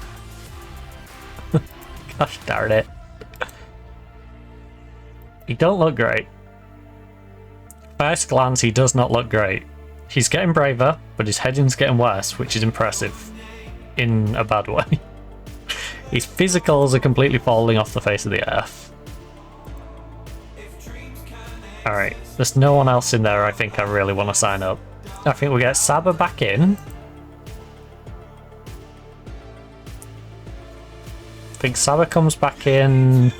Gosh darn it. He don't look great. First glance, he does not look great. He's getting braver, but his heading's getting worse, which is impressive. in a bad way. His physicals are completely falling off the face of the earth. Alright, there's no one else in there I think I really want to sign up. I think we get Saba back in. I think Saba comes back in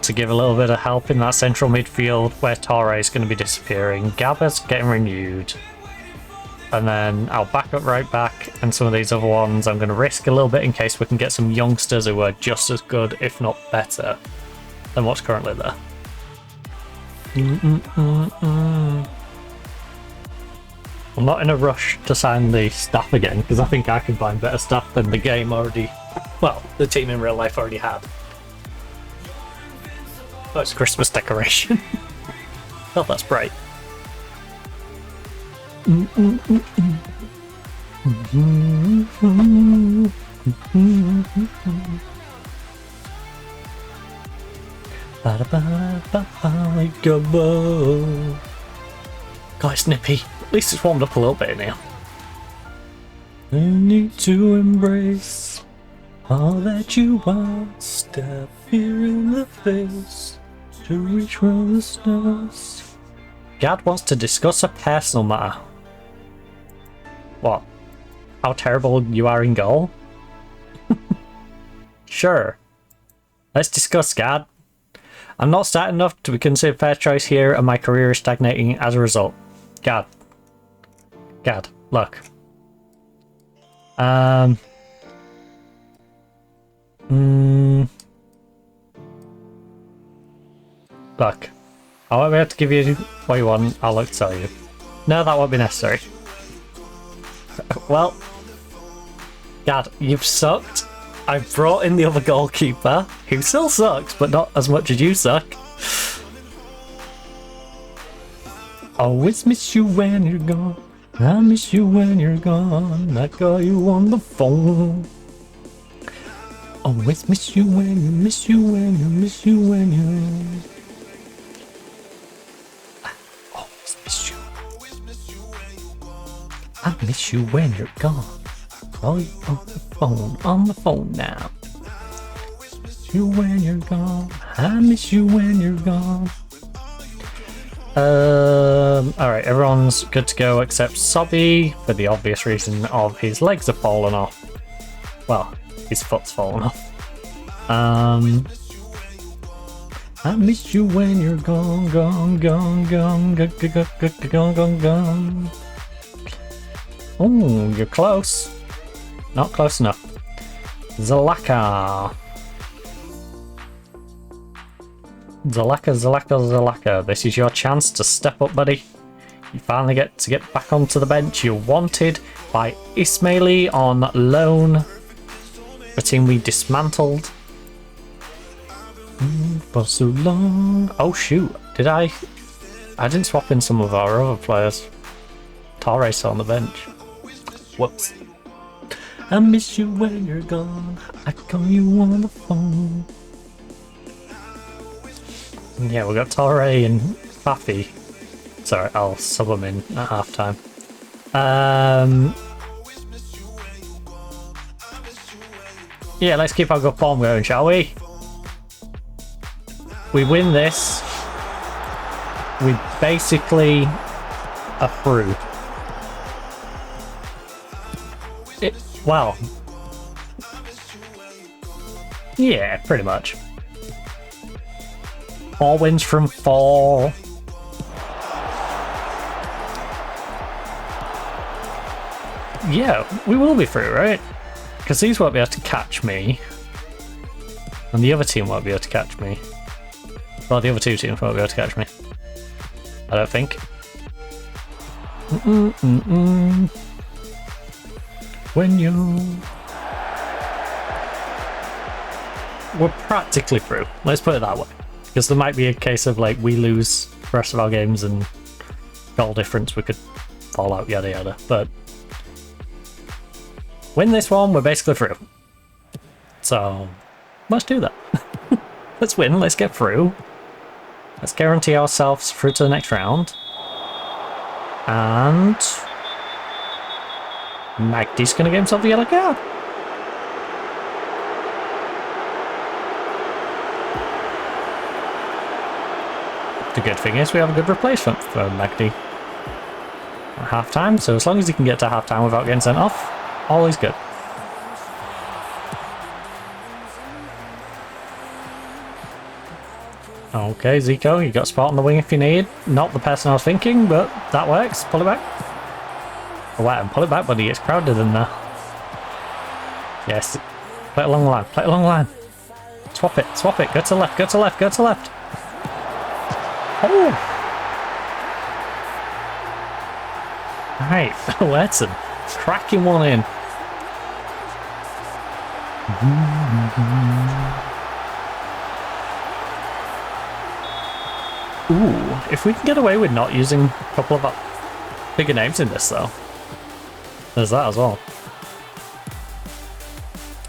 to give a little bit of help in that central midfield where Torre is going to be disappearing. Gabba's getting renewed. And then I'll back up right back, and some of these other ones I'm going to risk a little bit in case we can get some youngsters who are just as good, if not better, than what's currently there. I'm not in a rush to sign the staff again, because I think I can find better stuff than the game already, well, the team in real life already had. Oh, it's a Christmas decoration. Oh, that's bright. God, it's nippy. At least it's warmed up a little bit now. I need to embrace all that you are. Step here in the face to reach for the stars. Gad wants to discuss a personal matter. What? How terrible you are in goal? Sure. Let's discuss, Gad. I'm not starting enough to be considered fair choice here, and my career is stagnating as a result. Gad, look. Look. I won't be able to give you what you want. I'll look to tell you. No, that won't be necessary. Well, Gad, you've sucked. I brought in the other goalkeeper, who still sucks, but not as much as you suck. Always miss you when you're gone. I miss you when you're gone. I call you on the phone. Always miss you when you miss you when you miss you when you. Always miss you. I miss you when you're gone. Call you on the phone now. Miss you when you're gone. I miss you when you're gone. Alright, everyone's good to go except Sobby, for the obvious reason of his legs have fallen off. Well, his foot's fallen off. I miss you when you're gone, gone, gone, gone, gone, gone, gone, gone. Oh, you're close. Not close enough. Zalaka. Zalaka. This is your chance to step up, buddy. You finally get to get back onto the bench. You're wanted by Ismaili on loan. A team we dismantled. For so long. Oh shoot, did I didn't swap in some of our other players. Torres on the bench. Whoops. I miss you when you're gone. I call you on the phone. Yeah, we got Torre and Fafi. Sorry, I'll sub them in at halftime. Yeah, let's keep our good form going, shall we? We win this. We basically are through. Well, yeah, pretty much. 4 wins from 4. Yeah, we will be through, right? Because these won't be able to catch me. And the other team won't be able to catch me. Well, the other 2 teams won't be able to catch me. I don't think. When you... We're practically through. Let's put it that way. Because there might be a case of, like, we lose the rest of our games and goal difference, we could fall out, yada yada. But win this one, we're basically through. So, let's do that. Let's win, let's get through. Let's guarantee ourselves through to the next round. And Magdy's gonna get himself a yellow card. The good thing is we have a good replacement for Magdy at half time, so as long as he can get to half time without getting sent off, all is good. Okay, Zico, you got a spot on the wing if you need. Not the person I was thinking, but that works. Pull it back. Oh, wow, pull it back, buddy. It's crowded in there. Yes. Play it along the line. Play it along the line. Swap it. Swap it. Go to the left. Go to the left. Go to the left. Oh! Alright, Wetson. Cracking one in. Ooh, if we can get away with not using a couple of bigger names in this, though. There's that as well.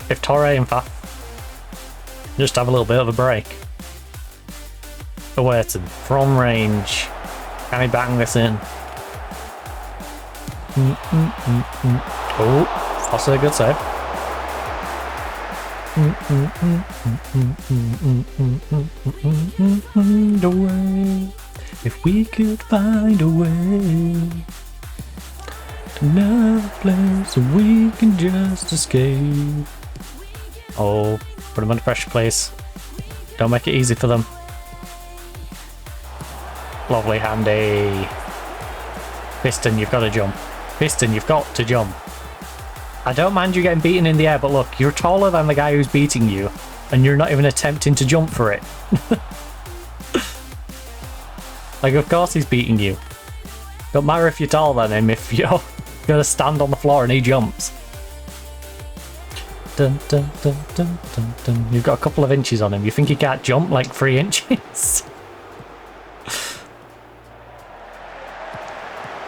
If Torre and Faf just have a little bit of a break. Awareton, from range. Can he bang this in? Oh, that's a good save. Find a way, if we could find a way to another place so we can just escape. Oh, put them under pressure, please. Don't make it easy for them. Lovely, Handy. Piston, you've got to jump. Piston, you've got to jump. I don't mind you getting beaten in the air, but look, you're taller than the guy who's beating you, and you're not even attempting to jump for it. Like, of course he's beating you. Don't matter if you're taller than him, if you're gonna stand on the floor and he jumps. Dun, dun, dun, dun, dun, dun. You've got a couple of inches on him. You think he can't jump like 3 inches?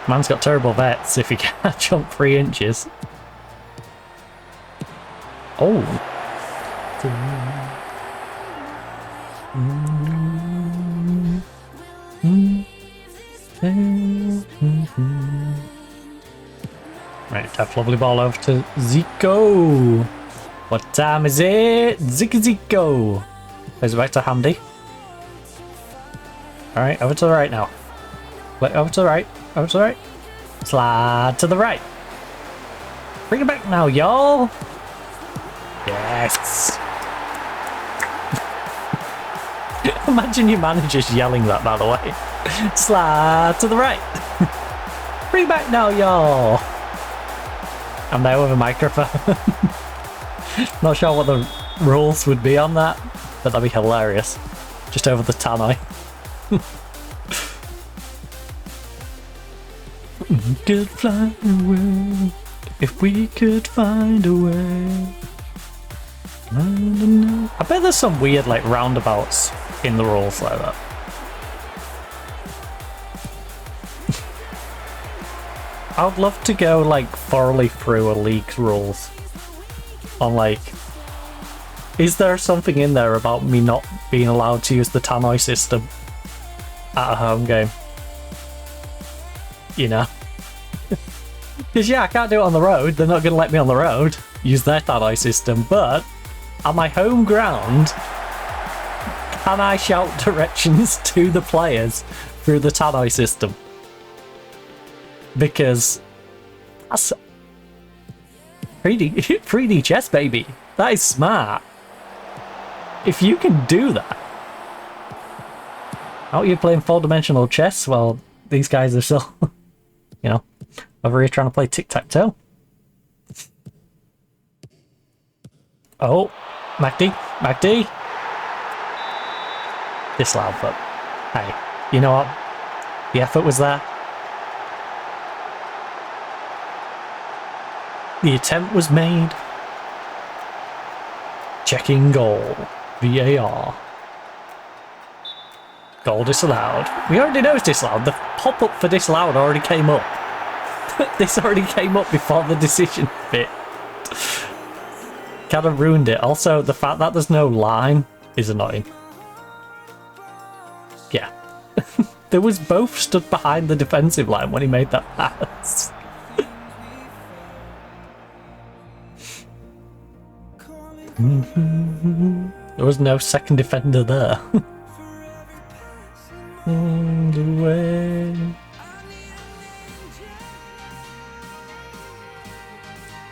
Man's got terrible vets if he can't jump 3 inches. Oh. Right, tap lovely ball over to Zico. What time is it? Zico. Plays it back to Handy. Alright, over to the right now. Over to the right. Over to the right. Slide to the right. Bring it back now, y'all. Yes. Imagine your manager's yelling that, by the way. Slide to the right. Bring it back now, y'all. I'm there with a microphone. Not sure what the rules would be on that, but that'd be hilarious. Just over the tannoy. We could fly away if we could find a way. I bet there's some weird like roundabouts in the rules like that. I would love to go like thoroughly through a league's rules on like, is there something in there about me not being allowed to use the tannoy system at a home game? You know? Because yeah, I can't do it on the road. They're not going to let me on the road use their tannoy system, but at my home ground, can I shout directions to the players through the tannoy system? Because that's 3D chess, baby. That is smart. If you can do that, out here playing 4-dimensional chess, well, these guys are still, you know, over here trying to play tic-tac-toe. Oh, MacD. Disallowed, but hey, you know what? The effort was there. The attempt was made. Checking goal. VAR. Goal disallowed. We already know it's disallowed. The pop-up for disallowed already came up. This already came up before the decision bit. Kind of ruined it. Also, the fact that there's no line is annoying. Yeah. They was both stood behind the defensive line when he made that pass. There was no second defender there. On the way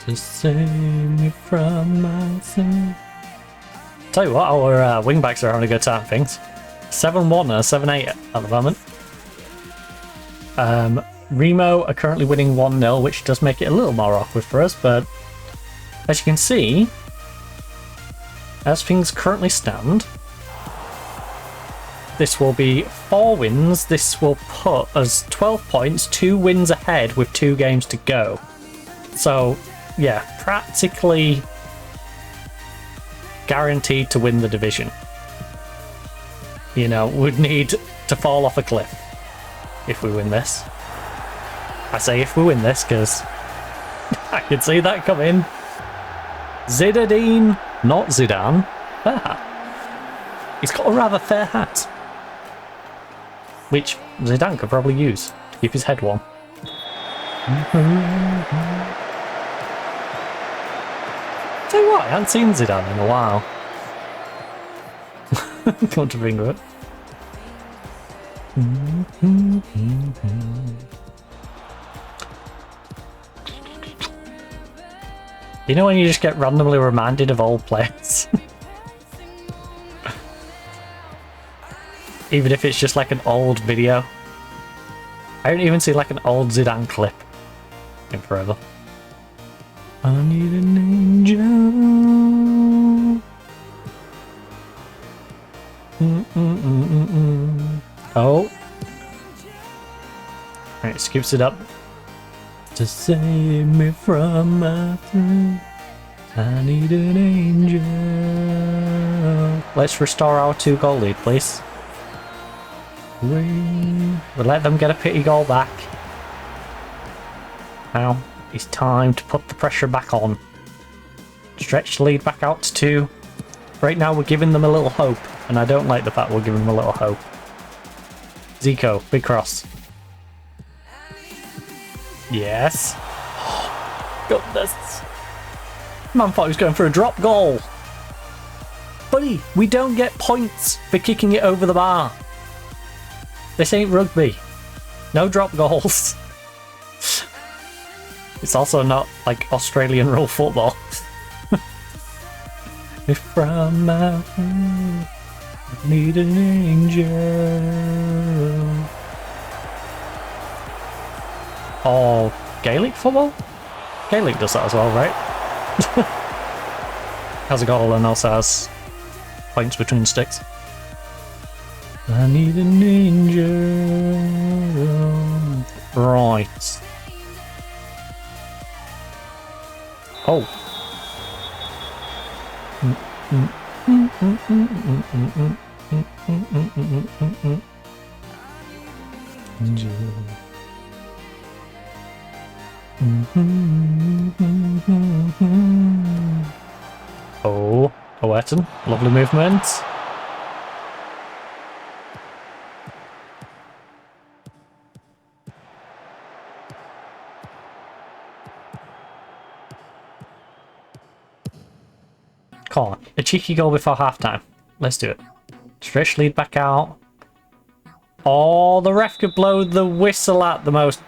to save me from myself. Tell you what, our wingbacks are having a good time, things. 7-1 and a 7-8 at the moment. Remo are currently winning 1-0, which does make it a little more awkward for us, but as you can see, as things currently stand, this will be 4 wins. This will put us 12 points, 2 wins ahead with 2 games to go. So, yeah, practically guaranteed to win the division. You know, we'd need to fall off a cliff if we win this. I say if we win this because I can see that coming. Zidane, not Zidane. Fair hat. He's got a rather fair hat, which Zidane could probably use to keep his head warm. Tell you what, I haven't seen Zidane in a while. Come to finger it. You know when you just get randomly reminded of old players? Even if it's just like an old video. I haven't even seen like an old Zidane clip in forever. I need an angel. Oh. Alright, scoops it up. To save me from my throat, I need an angel. Let's restore our 2-goal lead, please. We'll let them get a pity goal back. Now, it's time to put the pressure back on. Stretch the lead back out to 2. Right now we're giving them a little hope, and I don't like the fact we're giving them a little hope. Zico, big cross. Yes. Goodness. Man thought he was going for a drop goal. Buddy, we don't get points for kicking it over the bar. This ain't rugby. No drop goals. It's also not like Australian rule football. If from my home, I need an angel. Oh, Gaelic football? Gaelic does that as well, right? Has a goal and also has points between sticks. I need an angel. Right. Oh. Angel. Oh, Oweton, lovely movement. Come on, a cheeky goal before halftime. Let's do it. Stretch lead back out. Oh, the ref could blow the whistle at the most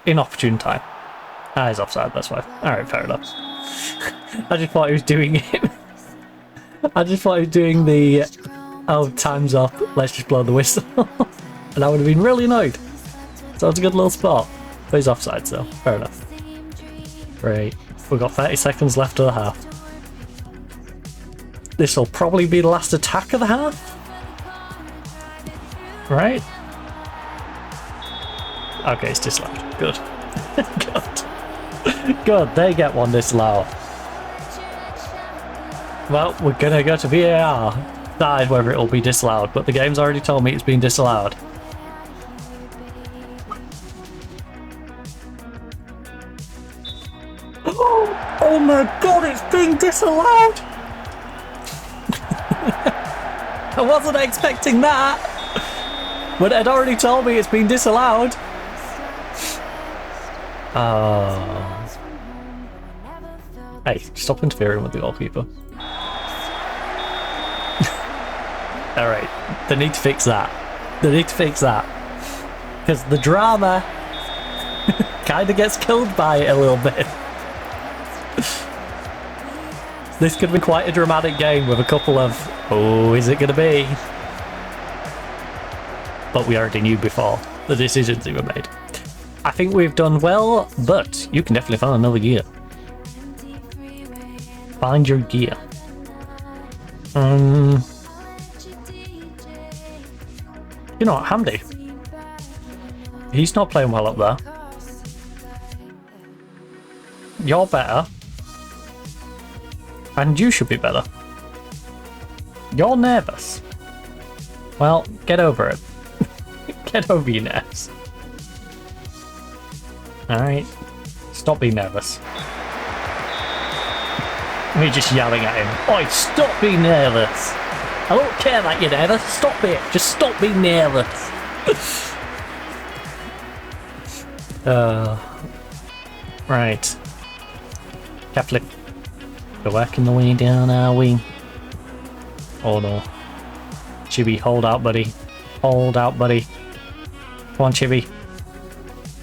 inopportune time. Ah, he's offside, that's fine. Alright, fair enough. I just thought he was doing it. I just thought he was doing the, oh, time's up, let's just blow the whistle. And I would have been really annoyed. So it's a good little spot. But he's offside, so fair enough. Great. We've got 30 seconds left of the half. This will probably be the last attack of the half. Right? Okay, it's disallowed. Good. Good. Good, they get one disallowed. Well, we're gonna go to VAR. Decide whether it'll be disallowed, but the game's already told me it's been disallowed. Oh my god, it's being disallowed! I wasn't expecting that! But it had already told me it's been disallowed. Hey, stop interfering with the goalkeeper. Alright, they need to fix that. They need to fix that. Because the drama kind of gets killed by it a little bit. This could be quite a dramatic game with a couple of, oh, is it going to be? But we already knew before the decisions were made. I think we've done well, but you can definitely find another gear. Find your gear. You know what, Hamdi? He's not playing well up there. You're better. And you should be better. You're nervous. Well, get over it. Get over your nerves. Alright. Stop being nervous. Me just yelling at him. Oi, stop being nervous. I don't care that you're nervous. Stop it. Just stop being nervous. Right. Catholic. We're working the way down, are we? Oh no. Chibi, hold out, buddy. Hold out, buddy. Come on, Chibi.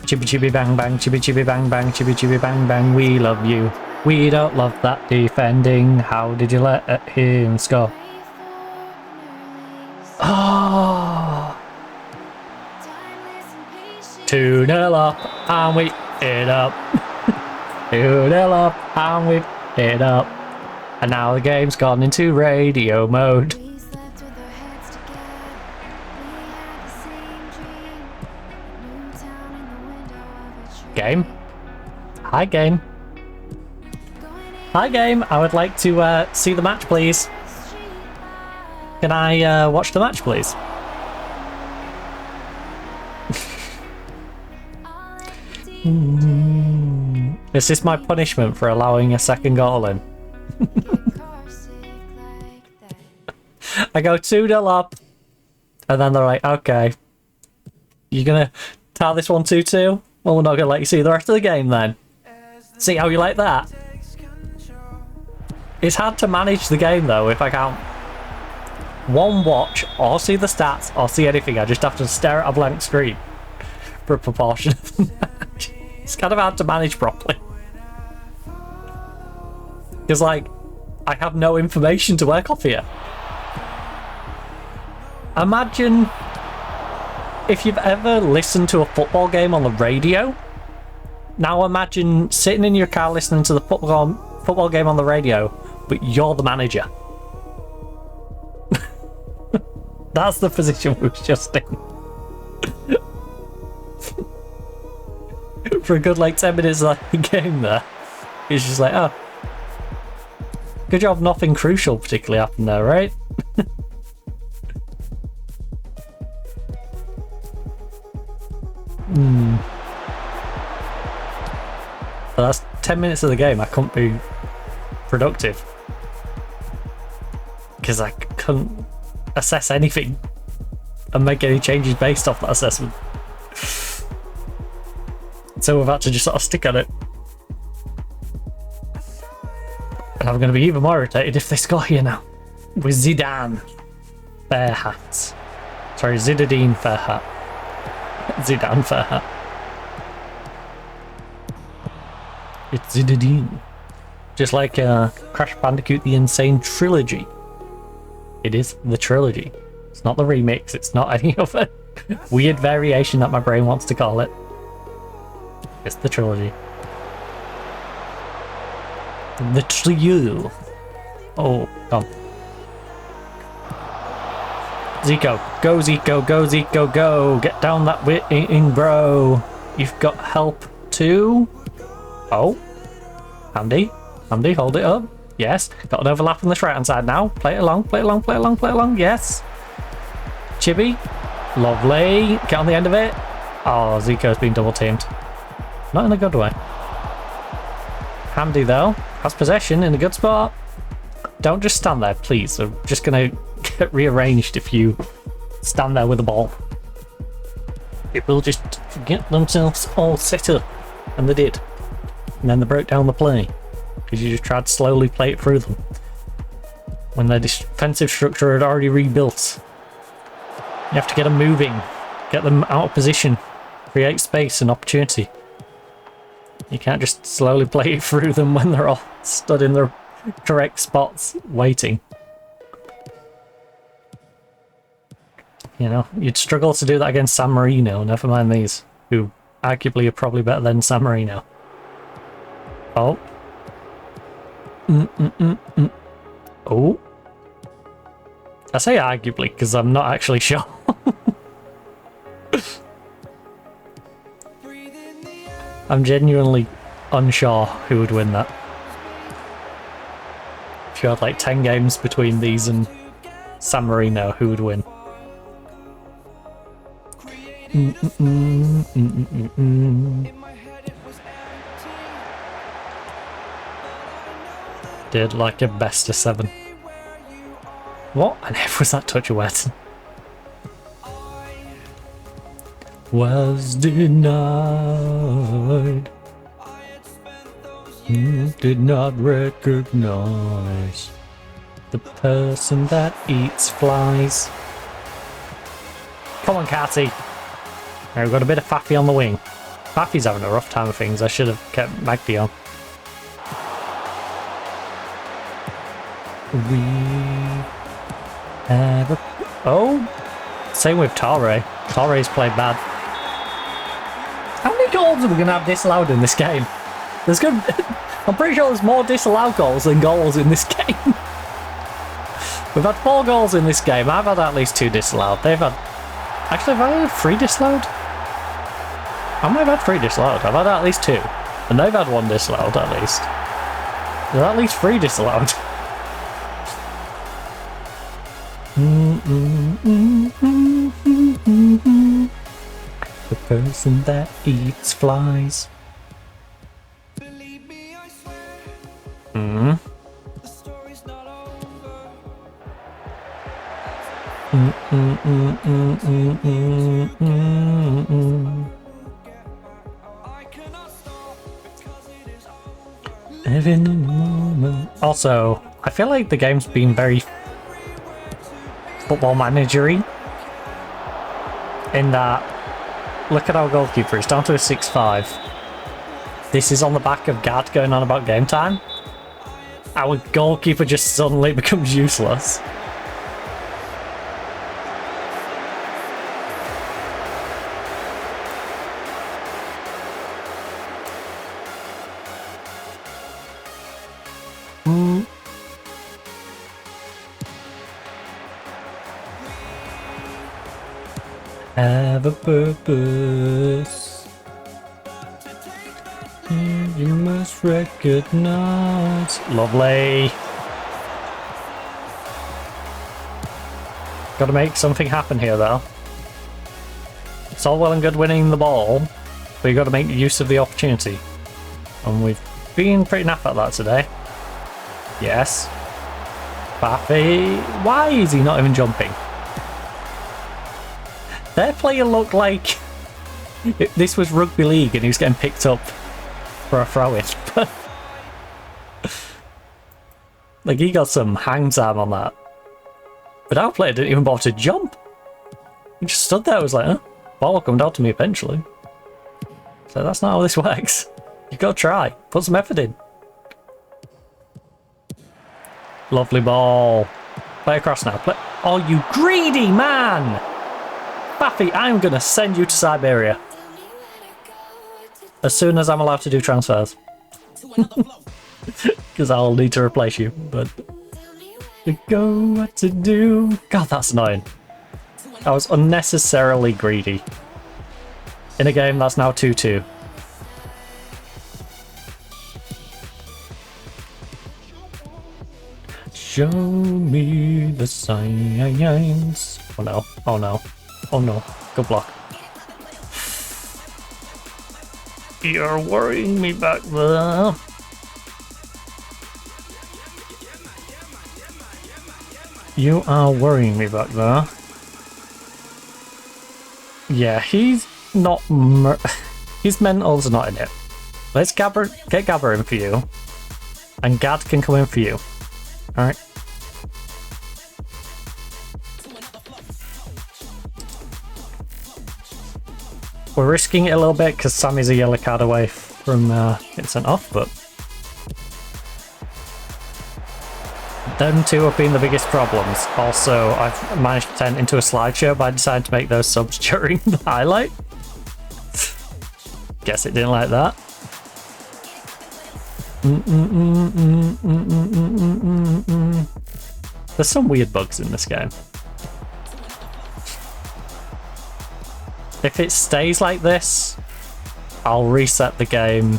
Chibi, chibi, bang, bang. Chibi, chibi, bang, bang. Chibi, chibi, bang, bang. We love you. We don't love that defending. How did you let him score? Oh. 2-0 up, and we it up. 2-0 up, and we it up. And now the game's gone into radio mode. Game? Hi, game. Hi, game. I would like to see the match, please. Can I watch the match, please? Is this my punishment for allowing a second goal in? I go 2-0 up, and then they're like, okay, you're gonna tie this 1-2-2? Well, we're not gonna let you see the rest of the game then. See how you like that? It's hard to manage the game though if I can't watch or see the stats or see anything. I just have to stare at a blank screen for a proportion of the match. It's kind of hard to manage properly. Because, like, I have no information to work off here. Imagine if you've ever listened to a football game on the radio. Now imagine sitting in your car listening to the football game on the radio, but you're the manager. That's the position we was just in. For a good, like, 10 minutes of the game there. It's just like, oh. Good job nothing crucial particularly happened there, right? But that's 10 minutes of the game. I couldn't be productive. Because I couldn't assess anything and make any changes based off that assessment. So we've had to just sort of stick at it. And I'm going to be even more irritated if they score here now. With Zidane. Fair hat. Sorry, Zinedine Fair hat. Zidane Fair hat. It's Zinedine. Just like Crash Bandicoot The Insane Trilogy. It is the trilogy. It's not the remix, it's not any other weird variation that my brain wants to call it. It's the trilogy. The trio. Oh, come. Zico. Go, Zico. Go, Zico. Go. Get down that wing, bro. You've got help too. Oh. Handy. Handy, hold it up. Yes. Got an overlap on this right hand side now. Play it along. Play it along. Play it along. Play it along. Yes. Chibi. Lovely. Get on the end of it. Oh, Zico's been double teamed. Not in a good way. Hamdi though has possession in a good spot. Don't just stand there, please. I'm just gonna get rearranged if you stand there with the ball. It will just get themselves all set up, and they did. And then they broke down the play because you just tried to slowly play it through them. when their defensive structure had already rebuilt. You have to get them moving, get them out of position, create space and opportunity. You can't just slowly play through them when they're all stood in their correct spots, waiting. You know, you'd struggle to do that against San Marino, never mind these, who arguably are probably better than San Marino. Oh. Oh. I say arguably because I'm not actually sure. I'm genuinely unsure who would win that. If you had like 10 games between these and San Marino, who would win? Did like a best of 7. What on earth was that touch of wet? Was denied. Did not recognize the person that eats flies. Come on, Catty. Now we've got a bit of Faffy on the wing. Faffy's having a rough time of things. I should have kept Magdy on. We have a... Oh! Same with Torre. Torre's played bad. How many goals are we going to have disallowed in this game? There's good... I'm pretty sure there's more disallowed goals than goals in this game. We've had 4 goals in this game. I've had at least 2 disallowed. They've had... Actually, have I had 3 disallowed? I might have had 3 disallowed. I've had at least 2. And they've had 1 disallowed at least. There's at least 3 disallowed. The person that eats flies. Every moment. Also, I feel like the game's been very football managery in that, look at our goalkeeper, it's down to a 6-5. This is on the back of Gad going on about game time. Our goalkeeper just suddenly becomes useless. Have a purpose. You must recognize. Lovely. Gotta make something happen here though. It's all well and good winning the ball, but you gotta make use of the opportunity. And we've been pretty naff at that today. Yes. Baffy. Why is he not even jumping? Their player looked like this was rugby league and he was getting picked up for a throw-in. Like, he got some hang time on that. But our player didn't even bother to jump. He just stood there and was like, huh? Ball will come down to me eventually. So that's not how this works. You gotta try. Put some effort in. Lovely ball. Play across now. Play. Oh, you greedy man! Baffy, I'm gonna send you to Siberia. As soon as I'm allowed to do transfers. Because I'll need to replace you, but... To go, what to do... God, that's annoying. I was unnecessarily greedy. In a game that's now 2-2. Show me the signs. Oh no, oh no. Oh no, good block. You're worrying me back there. You are worrying me back there. Yeah, he's not... his mental's not in it. Let's get Gabber in for you. And Gad can come in for you. Alright. We're risking it a little bit because Sammy's a yellow card away from getting sent off, but them two have been the biggest problems. Also, I've managed to turn it into a slideshow by deciding to make those subs during the highlight. Guess it didn't like that. There's some weird bugs in this game. If it stays like this, I'll reset the game.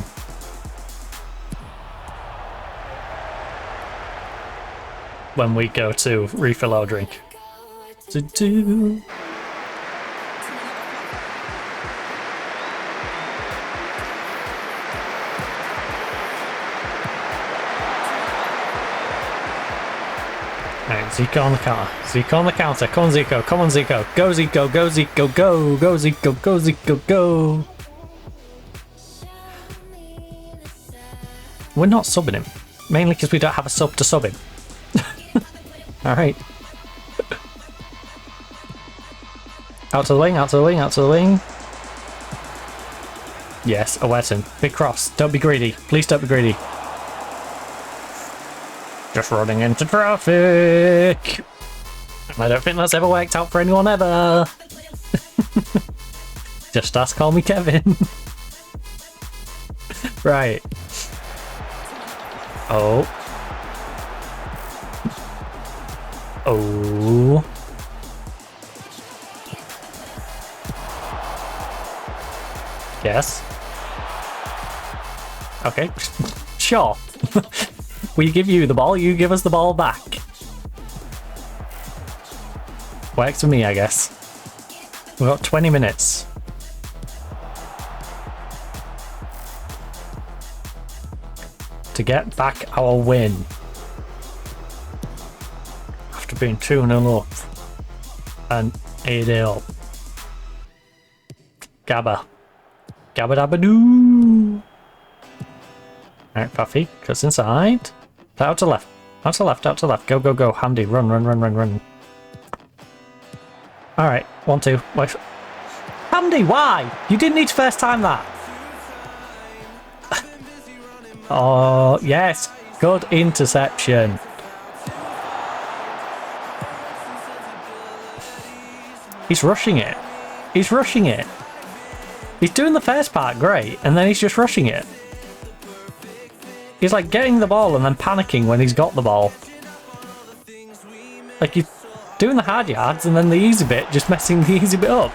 When we go to refill our drink. Alright, Zico on the counter. Zico on the counter. Come on, Zico. Come on, Zico. Go, Zico. Go, Zico. Go. Go, Zico. Go, Zico. Go. We're not subbing him. Mainly because we don't have a sub to sub him. Alright. Out to the wing, out to the wing, out to the wing. Yes, a Wetton. Big cross. Don't be greedy. Please don't be greedy. Just running into traffic. I don't think that's ever worked out for anyone ever. Just ask Call Me Kevin. Right. Oh. Oh. Yes. Okay. Sure. We give you the ball, you give us the ball back. Works for me, I guess. We've got 20 minutes. To get back our win. After being 2-0 up. And 8-0 up. Gabba. Gabba dabba doo. Alright, Puffy, cuts inside. Out to left. Out to left, out to left. Go, go, go. Hamdi, run, run, run, run, run. Alright, 1-2. Wait. Hamdi, why? You didn't need to first time that. Oh, yes. Good interception. He's rushing it. He's rushing it. He's doing the first part great, and then he's just rushing it. He's like getting the ball and then panicking when he's got the ball. Like he's doing the hard yards and then the easy bit, just messing the easy bit up.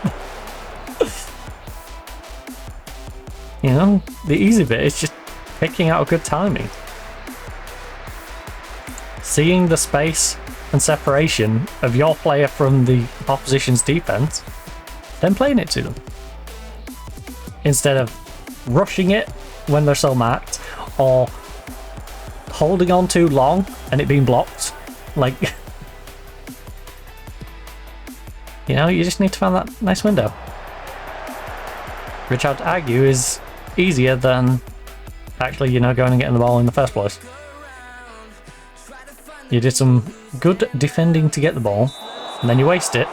You know, the easy bit is just picking out a good timing. Seeing the space and separation of your player from the opposition's defense, then playing it to them. Instead of rushing it when they're so marked, or holding on too long and it being blocked. Like, you know, you just need to find that nice window. Which I'd argue is easier than actually, you know, going and getting the ball in the first place. You did some good defending to get the ball, and then you waste it.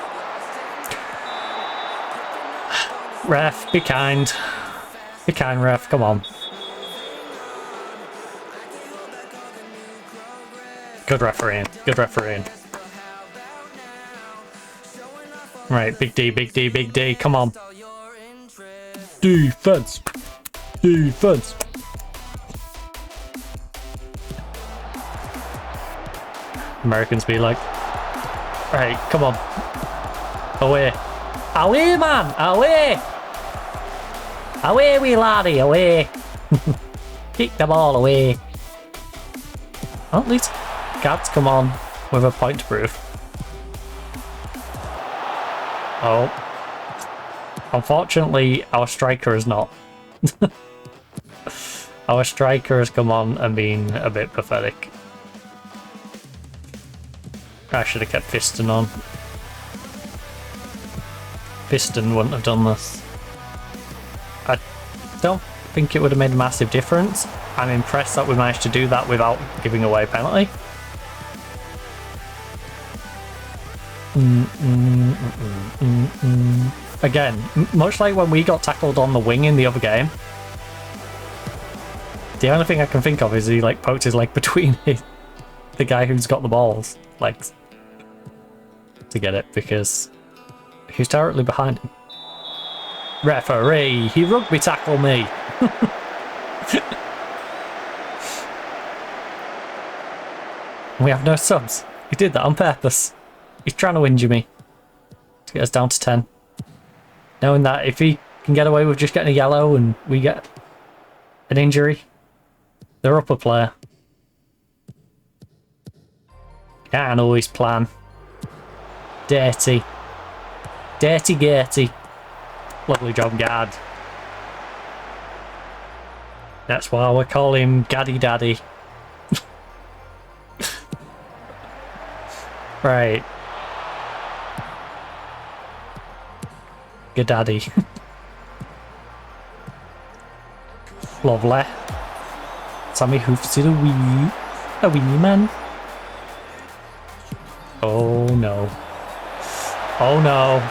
Ref, be kind. Be kind, ref, come on. Good refereeing, good refereeing. Right, big D, big D, big D, come on. Defense! Defense! Americans be like, right, come on. Away. Away, man! Away! Away, wee laddie, away! Kick the ball away. Oh, at least Cats come on with a point to prove. Oh. Unfortunately, our striker is not. Our striker has come on and been a bit pathetic. I should have kept Piston on. Piston wouldn't have done this. I don't think it would have made a massive difference. I'm impressed that we managed to do that without giving away a penalty. Again, much like when we got tackled on the wing in the other game, the only thing I can think of is he like poked his leg between the guy who's got the balls legs to get it, because he's directly behind him. Referee, he rugby tackled me. We have no subs. He did that on purpose. He's trying to injure me to get us down to 10. Knowing that if he can get away with just getting a yellow and we get an injury, they're up a player. Can't always plan. Dirty. Dirty Gertie. Lovely job, Gad. That's why we call him Gaddy Daddy. Right. Good daddy. Lovely. Sammy hoofs it a wee man. Oh no. Oh no.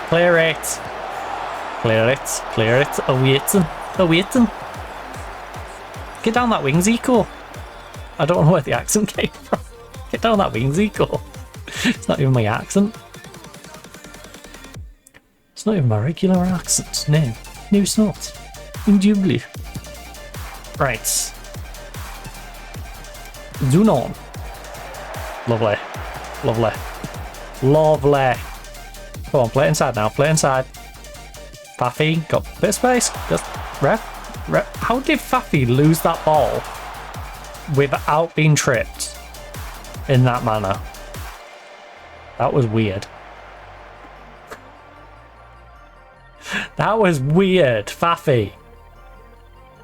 Clear it. Clear it. Clear it. Await him. Await him. Get down that wing, Zico. I don't know where the accent came from. Get down that wing, Zico. It's not even my accent. It's not even my regular accent. No. No, it's not. Indubitably. Right. Zoom on. Lovely. Lovely. Lovely. Come on, play it inside now. Play it inside. Faffy got a bit of space. Just ref. How did Faffy lose that ball without being tripped in that manner? That was weird. That was weird, Faffy.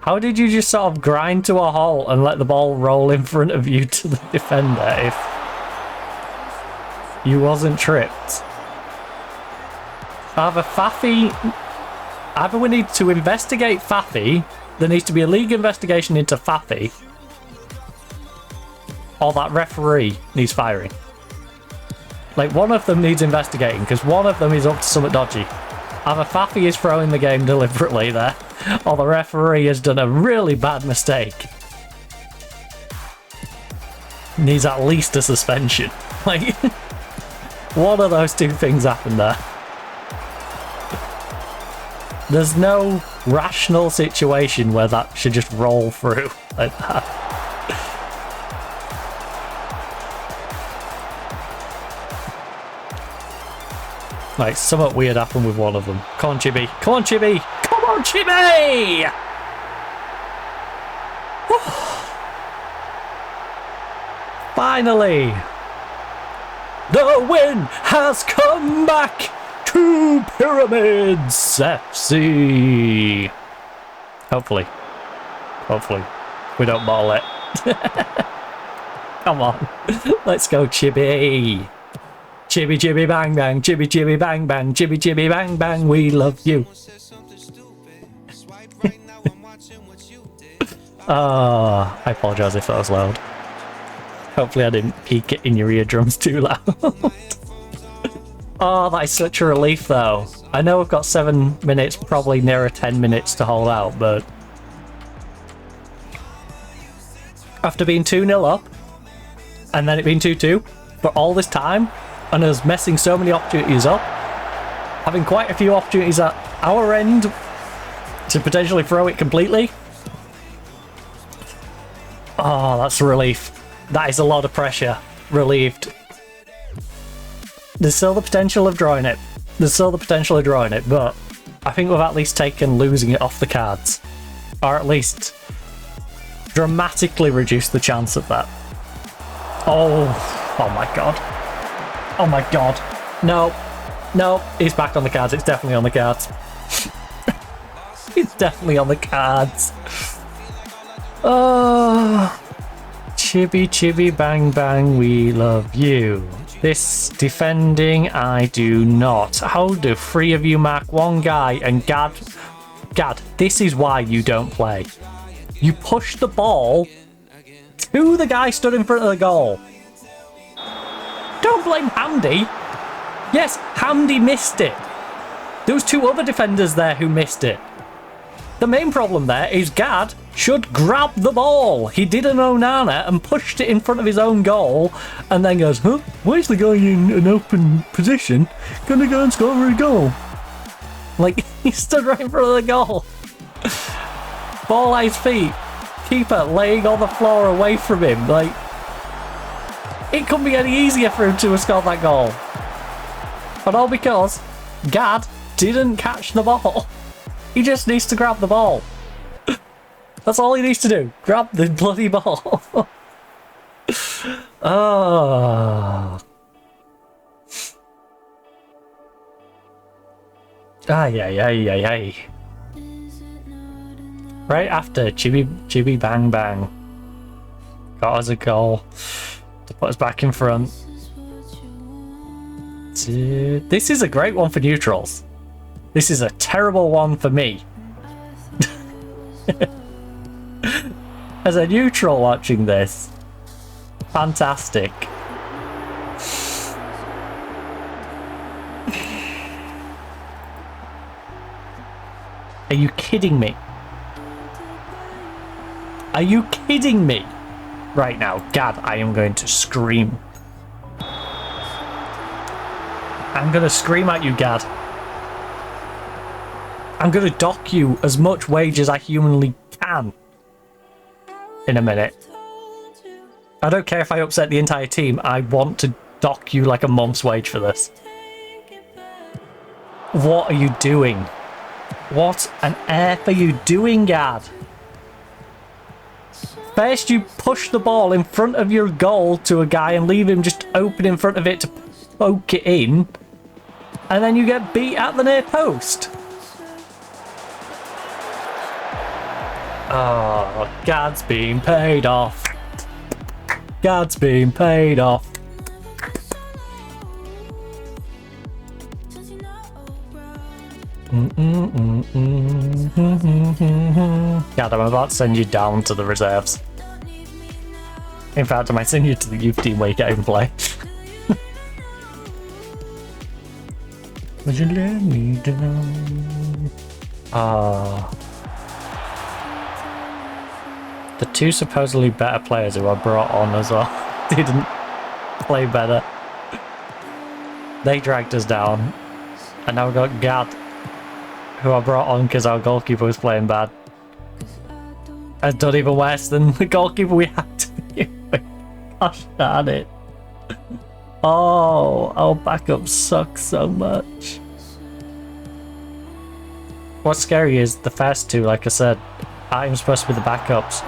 How did you just sort of grind to a halt and let the ball roll in front of you to the defender if you wasn't tripped? Either we need to investigate Faffy, there needs to be a league investigation into Faffy, or that referee needs firing. Like, one of them needs investigating, because one of them is up to something dodgy. Either Faffy is throwing the game deliberately there, or the referee has done a really bad mistake. Needs at least a suspension. Like, one of those two things happened there. There's no rational situation where that should just roll through like that. Like, something weird happened with one of them. Come on, Chibi. Come on, Chibi. Come on, Chibi! Finally! The win has come back to Pyramids FC! Hopefully. Hopefully. We don't bottle it. Come on. Let's go, Chibi. Chibi chibi bang bang, chibi chibi bang bang, chibi chibi bang bang, we love you. I apologise if that was loud. Hopefully I didn't peak it in your eardrums too loud. Oh, that is such a relief though. I know we've got 7 minutes, probably nearer 10 minutes to hold out, but after being 2-0 up, and then it being 2-2, for all this time, and us messing so many opportunities up, having quite a few opportunities at our end to potentially throw it completely. Oh, that's a relief. That is a lot of pressure. Relieved. There's still the potential of drawing it. There's still the potential of drawing it, but I think we've at least taken losing it off the cards. Or at least dramatically reduced the chance of that. Oh my god. Oh my god. No. No, he's back on the cards. It's definitely on the cards. It's definitely on the cards. Oh. Chibi chibi bang bang, we love you. This defending, I do not. How do 3 of you mark one guy and Gad, this is why you don't play. You push the ball to the guy stood in front of the goal. Don't blame Handy. Yes, Hamdi missed it. There was two other defenders there who missed it. The main problem there is Gad should grab the ball. He did an Onana and pushed it in front of his own goal and then goes, huh? Where's the guy in an open position? Gonna go and score a goal. Like, he stood right in front of the goal. Ball at his feet. Keeper laying on the floor away from him. Like, it couldn't be any easier for him to have scored that goal. But all because Gad didn't catch the ball. He just needs to grab the ball. That's all he needs to do. Grab the bloody ball. Oh. Ay. Right after Chibi Bang Bang got us a goal to put us back in front. This is a great one for neutrals. This is a terrible one for me. As a neutral watching this. Fantastic. Are you kidding me? Are you kidding me? Right now, Gad, I am going to scream. I'm going to scream at you, Gad. I'm going to dock you as much wage as I humanly can. In a minute. I don't care if I upset the entire team. I want to dock you like a month's wage for this. What are you doing? What on earth are you doing, Gad? First you push the ball in front of your goal to a guy and leave him just open in front of it to poke it in. And then you get beat at the near post. Oh, Gad's being paid off. Gad's being paid off. Gad, I'm about to send you down to the reserves. In fact, I might send you to the youth team where you can't even play. Would you let me down? Ah. The two supposedly better players who I brought on as well didn't play better. They dragged us down. And now we've got Gad, who I brought on because our goalkeeper was playing bad. Has done even worse than the goalkeeper we had to be with. Gosh darn it. Oh, our backup sucks so much. What's scary is the first two, like I said, I'm supposed to be the backups.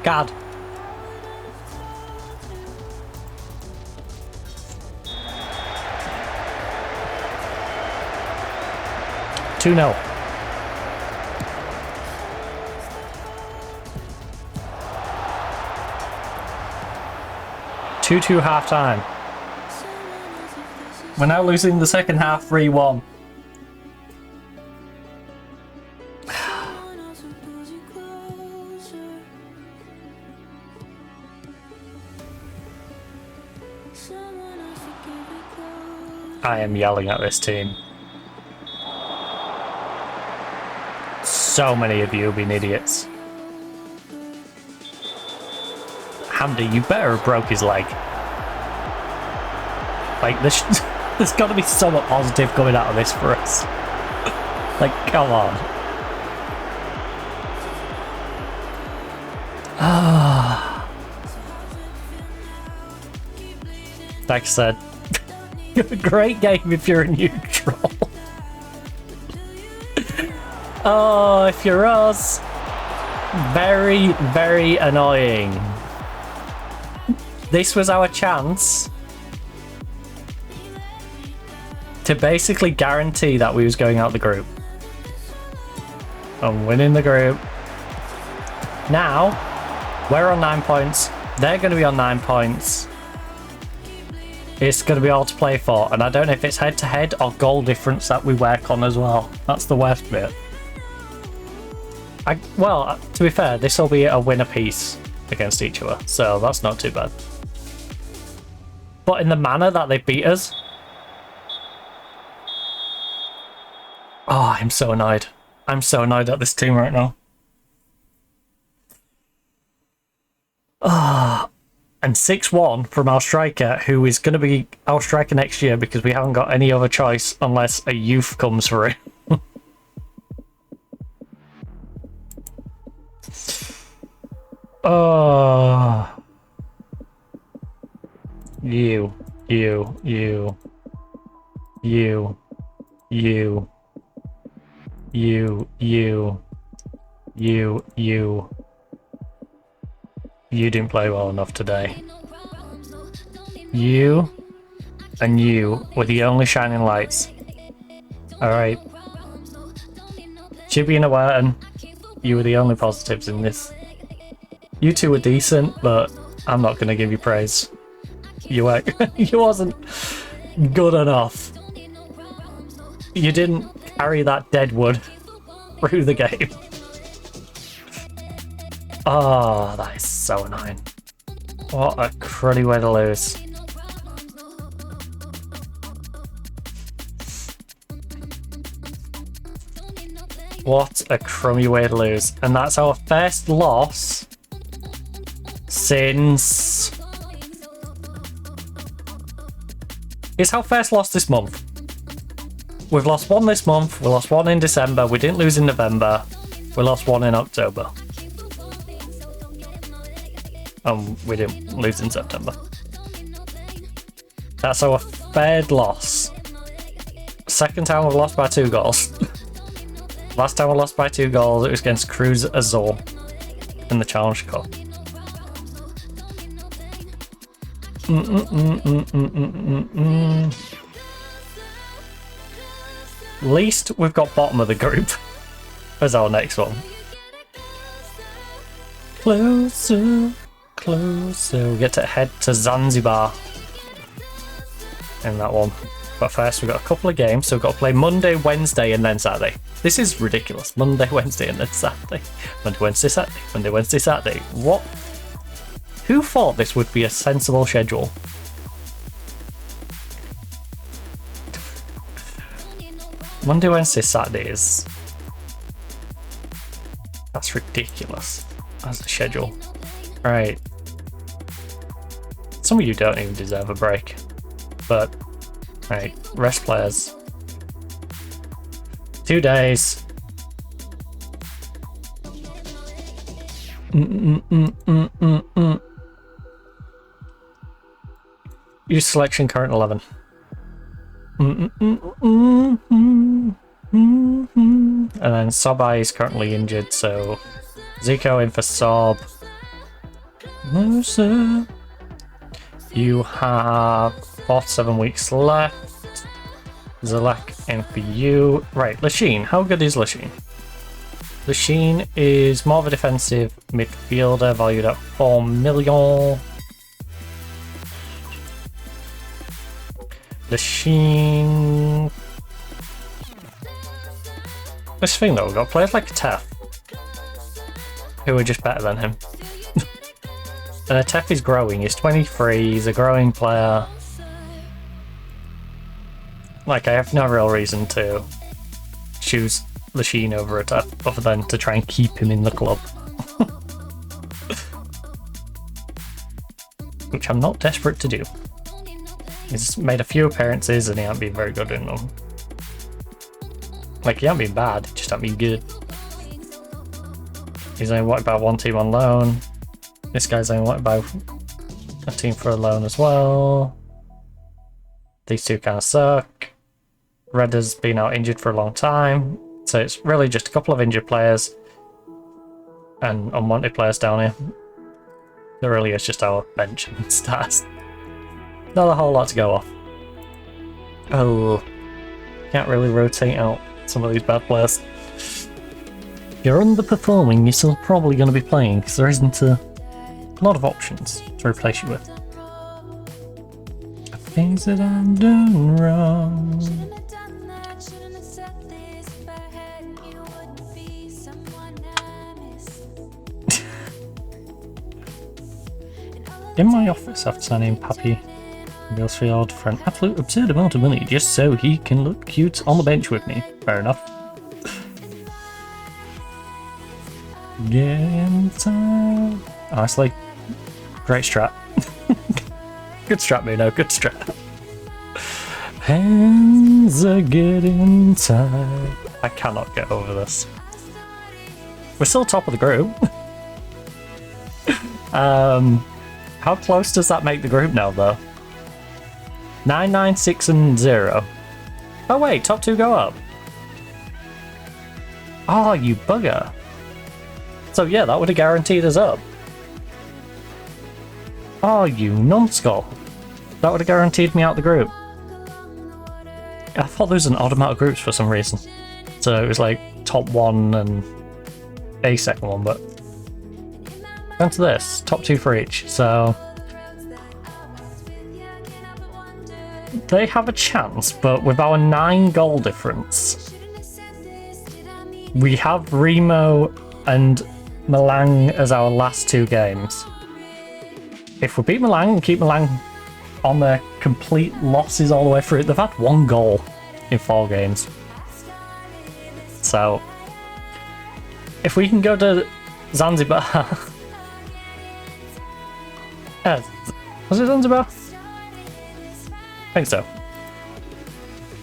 God. Two 0. 2-2 half time. We're now losing the second half 3-1. I am yelling at this team. So many of you being idiots. Hamdi, you better have broke his leg. Like, there's got to be somewhat positive coming out of this for us. Like, come on. Like I said, a great game if you're a neutral. Oh, if you're us, very, very annoying. This was our chance to basically guarantee that we was going out the group. I'm winning the group. Now, we're on 9 points. They're going to be on 9 points. it's going to be all to play for, and I don't know if it's head-to-head or goal difference that we work on as well. That's the worst bit. Well, to be fair, this will be a win apiece against each other, so that's not too bad. But in the manner that they beat us... Oh, I'm so annoyed. I'm so annoyed at this team right now. Ah, and 6-1 from our striker, who is going to be our striker next year because we haven't got any other choice unless a youth comes through. Oh, you. You didn't play well enough today. You and you were the only shining lights. Alright. Chibi and Awerton, you were the only positives in this. You two were decent, but I'm not going to give you praise. You wasn't good enough. You didn't carry that deadwood through the game. Oh, that is so annoying. What a cruddy way to lose. What a crummy way to lose. And that's our first loss since... It's our first loss this month. We've lost one this month, we lost one in December, we didn't lose in November, we lost one in October. We didn't lose in September. That's our third loss. Second time we lost by 2 goals. Last time we lost by 2 goals, it was against Cruz Azul in the Challenge Cup. Least we've got bottom of the group as our next one. Closer, closer. We get to head to Zanzibar in that one. But first we've got a couple of games, so we've got to play Monday, Wednesday, and then Saturday. This is ridiculous. Monday, Wednesday, and then Saturday. Monday, Wednesday, Saturday. Monday, Wednesday, Saturday. What? Who thought this would be a sensible schedule? Monday, Wednesday, Saturday is... That's ridiculous as a schedule. Right. Some of you don't even deserve a break. But, right, rest players. 2 days. Use selection current 11. And then Sobai is currently injured, so Zico in for Sob. You have 4 to 7 weeks left. Zalek in for you. Right, Lachine. How good is Lachine? Lachine is more of a defensive midfielder, valued at 4 million. Lachine. This thing though, we've got players like Tef, who are just better than him. And Tef is growing, he's 23, he's a growing player. Like, I have no real reason to choose Lachine over Tef, other than to try and keep him in the club. Which I'm not desperate to do. He's made a few appearances and he hasn't been very good in them. Like, he hasn't been bad, he just hasn't been good. He's only wanted by 1 team on loan. This guy's only wanted by a team for a loan as well. These two kind of suck. Red has been out injured for a long time. So it's really just a couple of injured players and unwanted players down here. There really is just our bench and stars. Not a whole lot to go off. Oh, can't really rotate out some of these bad players. If you're underperforming, you're still probably going to be playing because there isn't a lot of options to replace you with. things that I'm doing wrong. Shouldn't have done that, shouldn't have said this. If I hadn't, you would be someone I miss. In my office after signing Pappy Millsfield for an absolute absurd amount of money just so he can look cute on the bench with me. Fair enough. Get inside. Honestly, great strat. Good strat, Muno, good strat. Hands are getting tired. I cannot get over this. We're still top of the group. How close does that make the group now, though? 9, 9, 6, and 0. Oh wait, top 2 go up. Oh, you bugger. So yeah, that would have guaranteed us up. Oh, you numbskull. That would have guaranteed me out the group. I thought there was an odd amount of groups for some reason. So it was like top 1 and a second one, but... Down to this, top 2 for each, so... They have a chance, but with our 9 goal difference, we have Remo and Malang as our last 2 games. If we beat Malang and keep Malang on their complete losses all the way through, they've had 1 goal in 4 games. So, if we can go to Zanzibar... was it Zanzibar? I think so.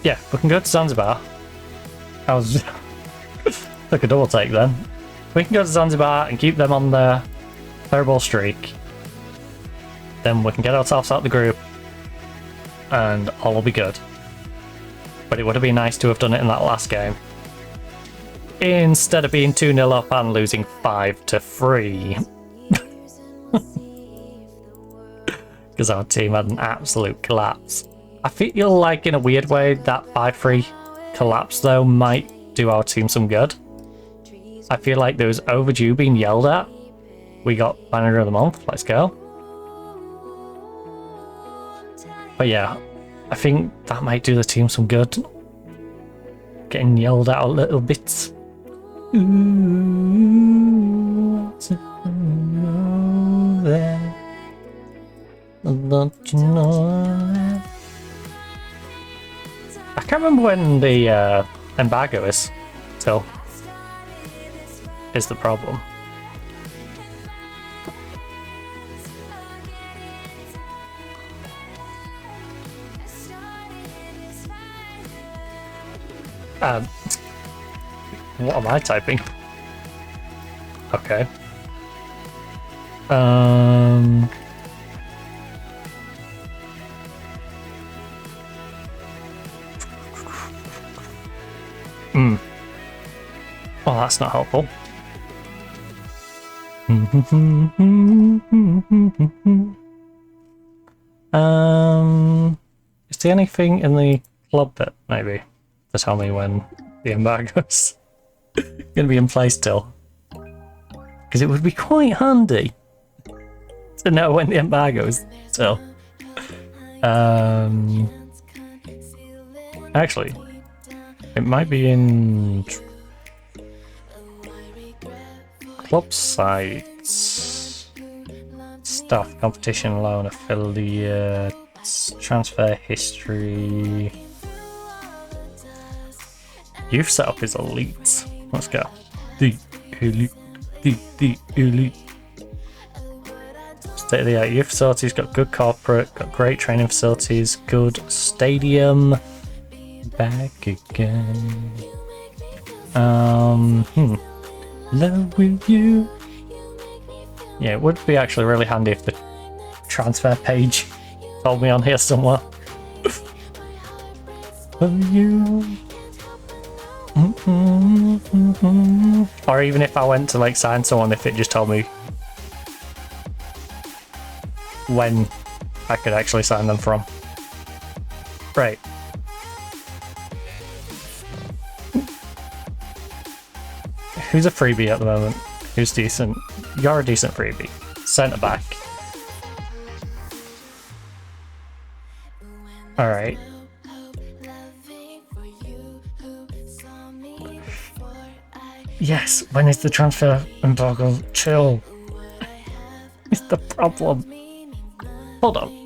Yeah, we can go to Zanzibar. I was took a double take then. We can go to Zanzibar and keep them on their terrible streak. Then we can get ourselves out of the group and all will be good. But it would have been nice to have done it in that last game. Instead of being 2-0 up and losing 5-3. Because our team had an absolute collapse. I feel like in a weird way that 5-3 collapse though might do our team some good. I feel like there was overdue being yelled at. We got manager of the month, let's go. But yeah, I think that might do the team some good. Getting yelled at a little bit. Ooh, what's it there? Don't you know that? I can't remember when the embargo is till. Is the problem. What am I typing? Okay. Well, that's not helpful. Is there anything in the club bit, maybe, to tell me when the embargo's gonna be in place still? Because it would be quite handy to know when the embargo's still. Actually, it might be in club sites, stuff, competition, loan, affiliates, transfer history. Youth setup is elite. Let's go. The elite. The elite. State of the art youth facilities, got good corporate, got great training facilities, good stadium. Back again. Love with you. Yeah, it would be actually really handy if the transfer page told me on here somewhere. For you. Or even if I went to like sign someone, if it just told me when I could actually sign them from. Right. Who's a freebie at the moment? Who's decent? You're a decent freebie. Centre back. Alright. Yes, when is the transfer embargo? Chill. It's the problem. Hold on.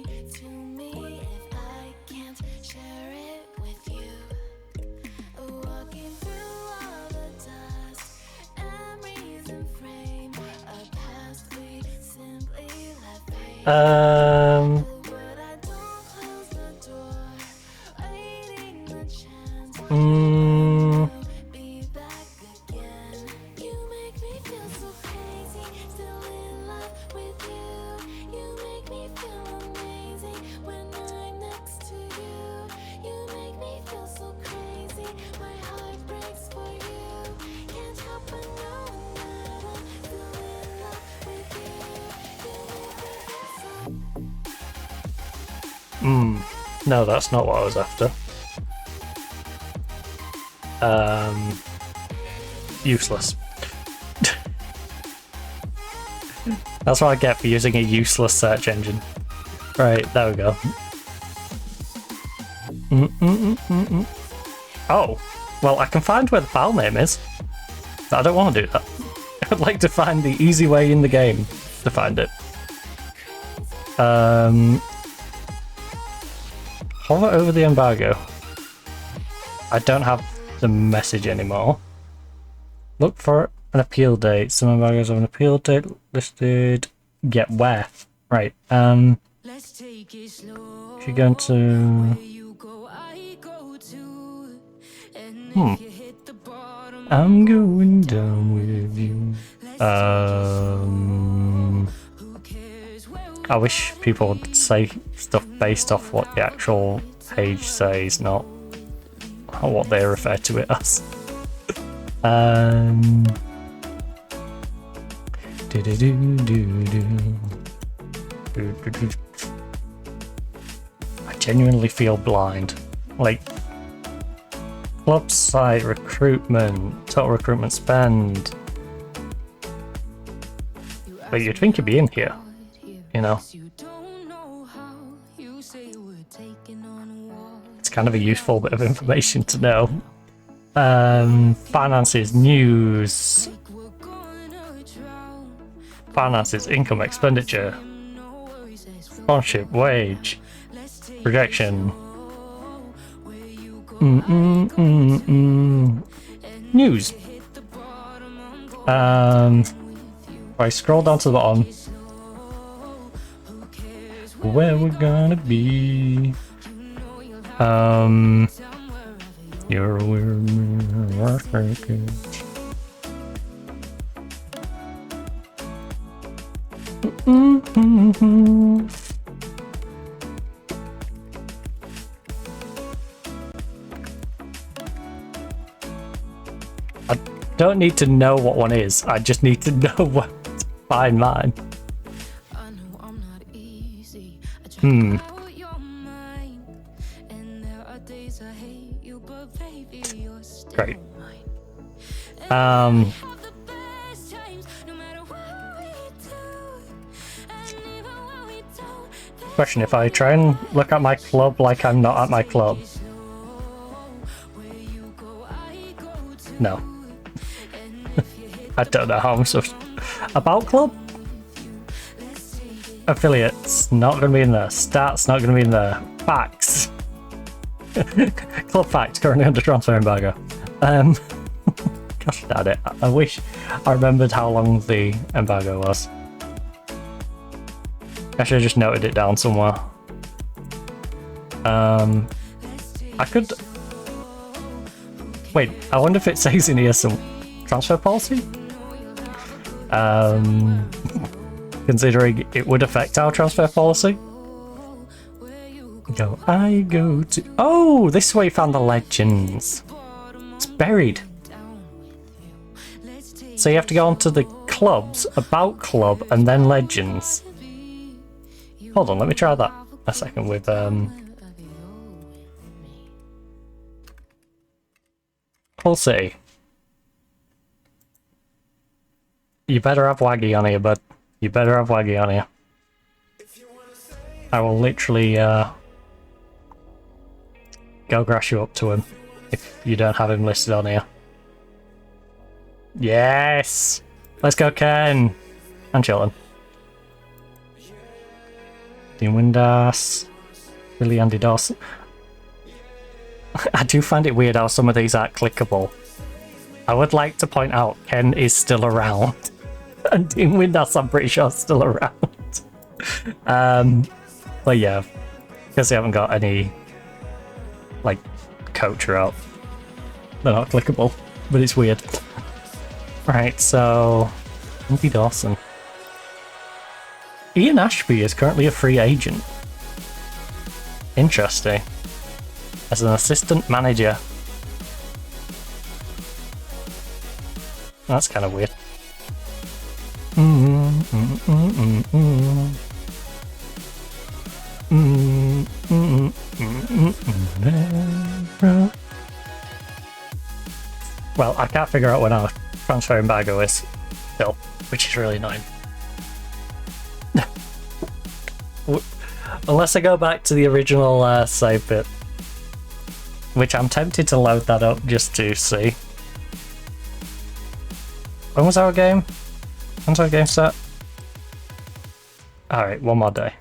No, that's not what I was after. Useless. That's what I get for using a useless search engine. Right, there we go. Oh, well, I can find where the file name is. I don't want to do that. I'd like to find the easy way in the game to find it. Hover over the embargo. I don't have the message anymore. Look for an appeal date. Some embargoes have an appeal date listed. Get where? Right. If you go into... I'm going down with you. I wish people would say stuff based off what the actual page says, not what they refer to it as. I genuinely feel blind. Like, club site, recruitment, total recruitment spend. But you'd think you'd be in here, you know? It's kind of a useful bit of information to know. Finances, news. Finances, income, expenditure. Sponsorship, wage. Projection. News. If I scroll down to the bottom, where we're gonna be. You're a weird man. I don't need to know what one is, I just need to know what to find mine. Great. Question, if I try and look at my club like I'm not at my club. No. I don't know how I'm supposed to... About club? Affiliates, not going to be in there. Stats, not going to be in there. Facts. Club facts, currently under transfer embargo. Gosh darn it. I wish I remembered how long the embargo was. I should have just noted it down somewhere. I could... Wait, I wonder if it says in here some transfer policy? Considering it would affect our transfer policy. I go to... Oh, this is where you found the legends. It's buried. So you have to go onto the clubs, about club, and then legends. Hold on, let me try that a second with Hull City. You better have Waggy on here, bud. You better have Waggy on here. I will literally go grass you up to him if you don't have him listed on here. Yes! Let's go, Ken! And Chilton. Dean Windass. Billy Andy Dawson. I do find it weird how some of these aren't clickable. I would like to point out Ken is still around. And Dean Windass, I'm pretty sure, is still around. But yeah, because they haven't got any, like, coach route, they're not clickable, but it's weird. Right, so Andy Dawson. Ian Ashby is currently a free agent. Interesting. As an assistant manager. That's kind of weird. Well, I can't figure out when our transfer embargo is still, which is really annoying. Unless I go back to the original save bit, which I'm tempted to load that up just to see. When was our game? When's our game set? Alright, one more day.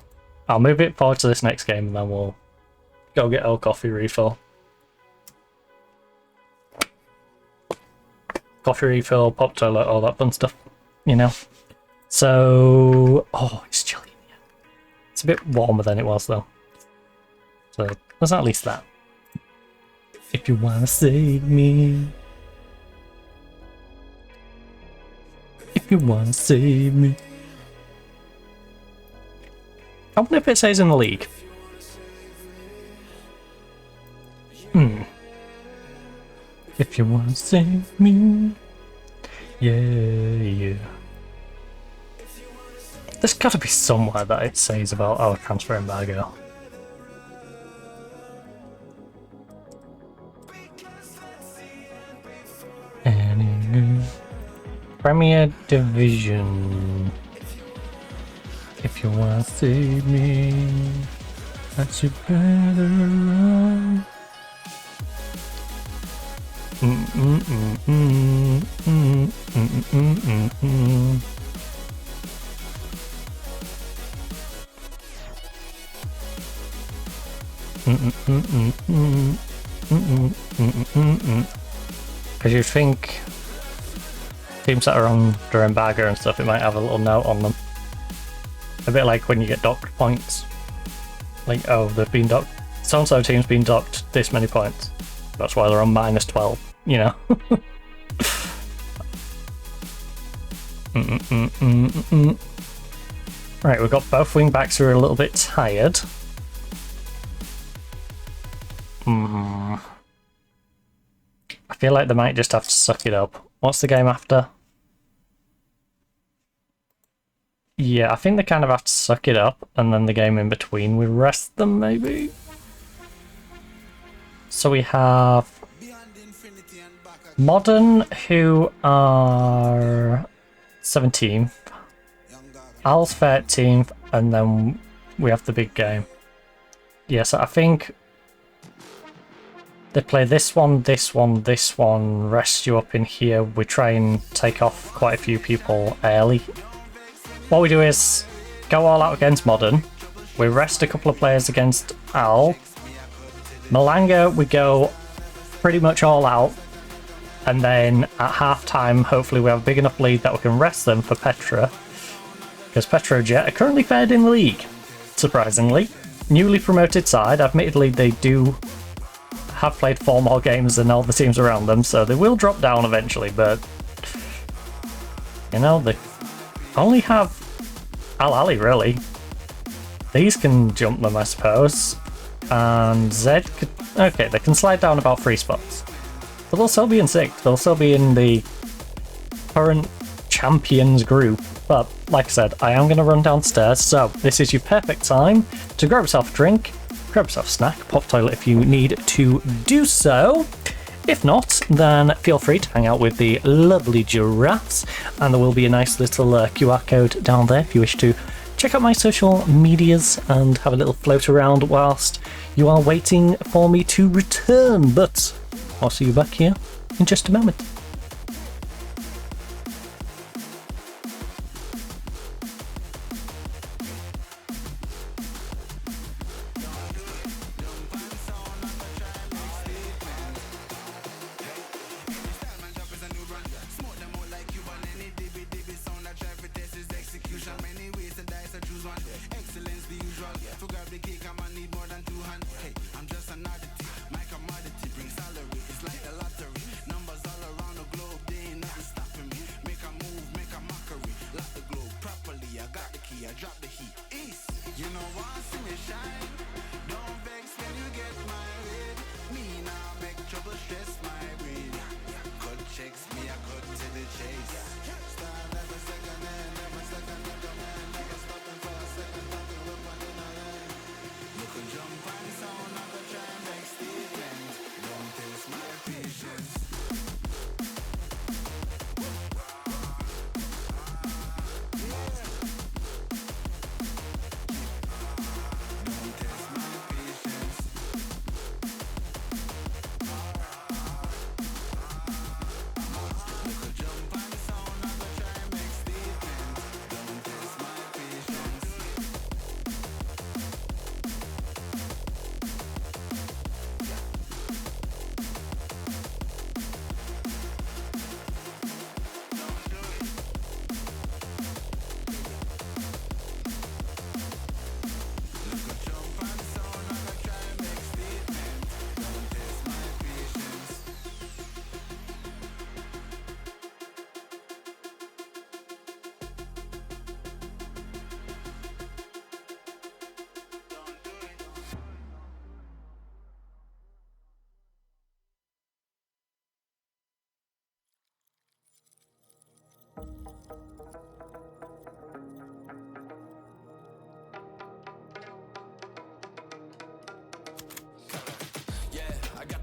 I'll move it forward to this next game and then we'll go get our coffee refill. Coffee refill, pop toilet, all that fun stuff, you know. So, oh, it's chilly in here. It's a bit warmer than it was though. So, there's at least that. If you wanna save me. If you wanna save me. I wonder if it says in the league. If you wanna save me. Yeah. There's gotta be somewhere that it says about our transfer embargo. Premier Division. If you wanna save me, that's you better run. Because you think teams that are on their embargo and stuff, it might have a little note on them. A bit like when you get docked points. Like, oh, they've been docked. So-and-so team's been docked this many points. That's why they're on minus 12, you know? Right, we've got both wing backs who are a little bit tired. I feel like they might just have to suck it up. What's the game after? Yeah, I think they kind of have to suck it up, and then the game in between we rest them, maybe? So we have Modern, who are 17th, Al's 13th, and then we have the big game. Yeah, so I think they play this one, this one, this one, rest you up in here. We try and take off quite a few people early. What we do is go all out against Modern. We rest a couple of players against Al. Malanga, we go pretty much all out. And then at half-time, hopefully we have a big enough lead that we can rest them for Petra. Because Petra Jet are currently third in the league, surprisingly. Newly promoted side, admittedly they do have played 4 more games than all the teams around them, so they will drop down eventually, but you know, they only have Al Ali, really. These can jump them, I suppose. And Zed could... okay, they can slide down about 3 spots. But they'll still be in 6th. They'll still be in the current champions group. But, like I said, I am going to run downstairs, so this is your perfect time to grab yourself a drink, grab yourself a snack, pop toilet if you need to do so. If not, then feel free to hang out with the lovely giraffes, and there will be a nice little QR code down there if you wish to check out my social medias and have a little float around whilst you are waiting for me to return. But I'll see you back here in just a moment.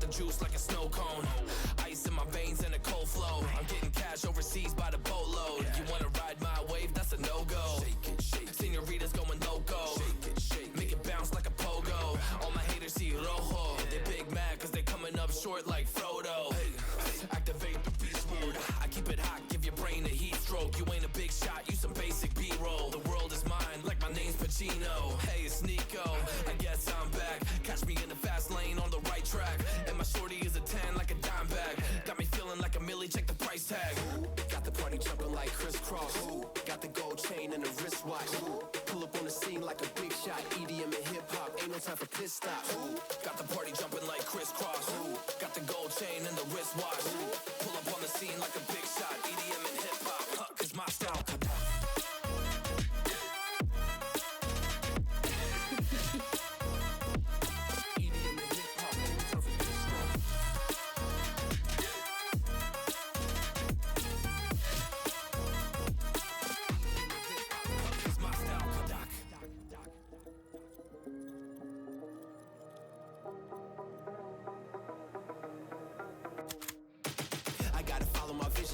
Juice like a snow cone, ice in my veins and a cold flow. I'm getting cash overseas by the boatload. You wanna ride my wave? That's a no-go. Senoritas going loco, make it bounce like a pogo. All my haters see rojo, they big mad cause they coming up short like Frodo. Activate the beast mode, I keep it hot, give your brain a heat stroke. You ain't a big shot, you some basic B-roll. The world is mine, like my name's Pacino. Hey, it's Nico, I guess I'm back. Catch me in the fast lane on the right track. And my shorty is a 10 like a dime bag. Got me feeling like a milli, check the price tag. Got the party jumping like crisscross. Got the gold chain and the wristwatch. Pull up on the scene like a big shot. EDM and hip hop, ain't no time for piss stops. Got the party jumping like crisscross. Got the gold chain and the wristwatch. Pull up on the scene like a big shot. EDM and hip hop, cause my style.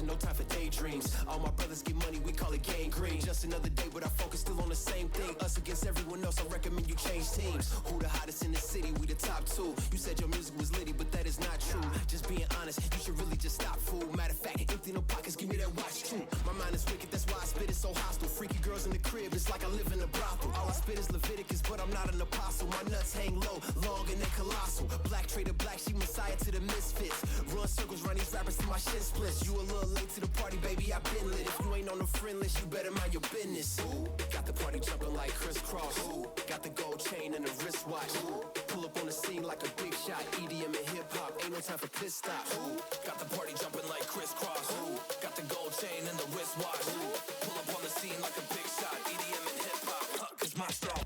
No time for daydreams. All my brothers get money, we call it gang green. Just another day, but our focus still on the same thing. Us against everyone else, I recommend you change teams. Who the hottest in the city? We the top two. You said your music was litty, but that is not true. Just being honest, you should really just stop, fool. Matter of fact, empty no pockets, give me that watch too. My mind is wicked, that's why I spit it so hostile. Freaky girls in the crib, it's like I live in a brothel. All I spit is Leviticus, but I'm not an apostle. My nuts hang low, long and they colossal. Black trader black, she messiah to the misfits. Run circles, run these rappers to my shit splits. You a little late to the party, baby, I been lit. If you ain't on the friend list, you better mind your business. Got the party jumping like crisscross. Got the gold chain and the wristwatch. Pull up on the scene like a big shot. EDM and hip hop, ain't no time for piss stops. Got the party jumping like crisscross. Got the gold chain and the wristwatch. Pull up on the scene like a big shot. EDM and hip hop, cause my style.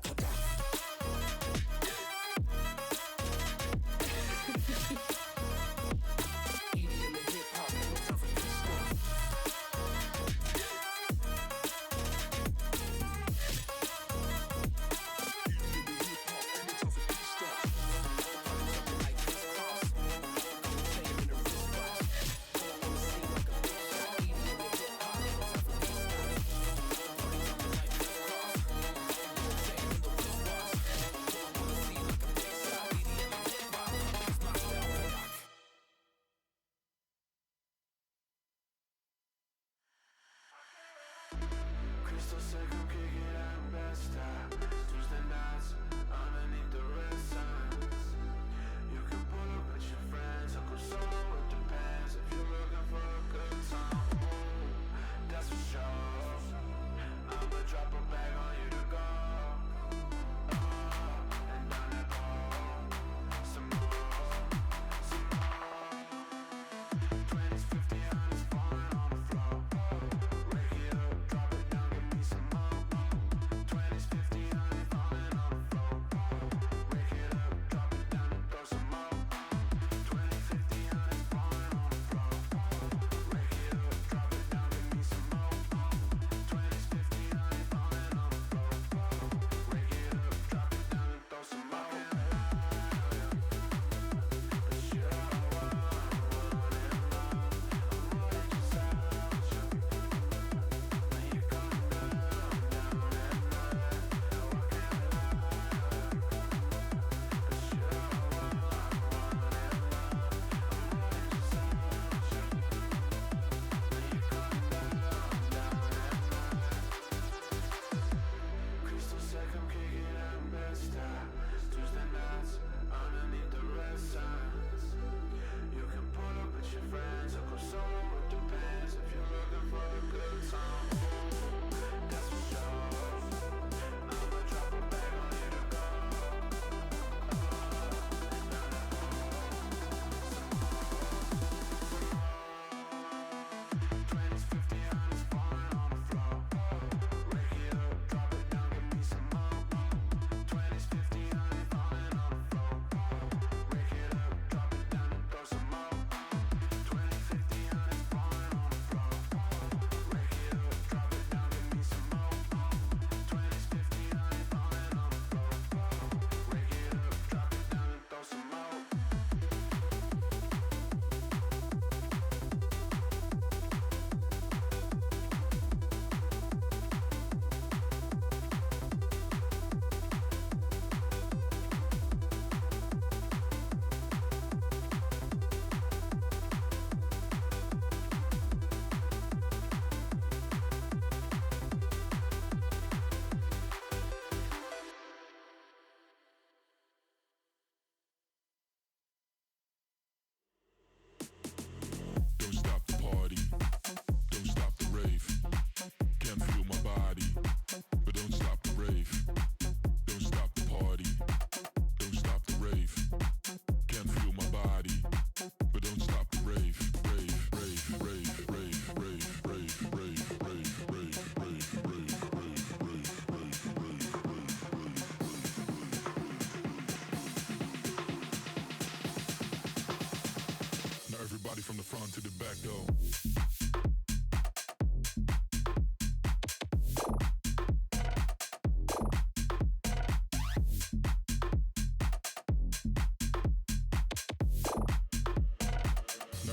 from the front to the back door.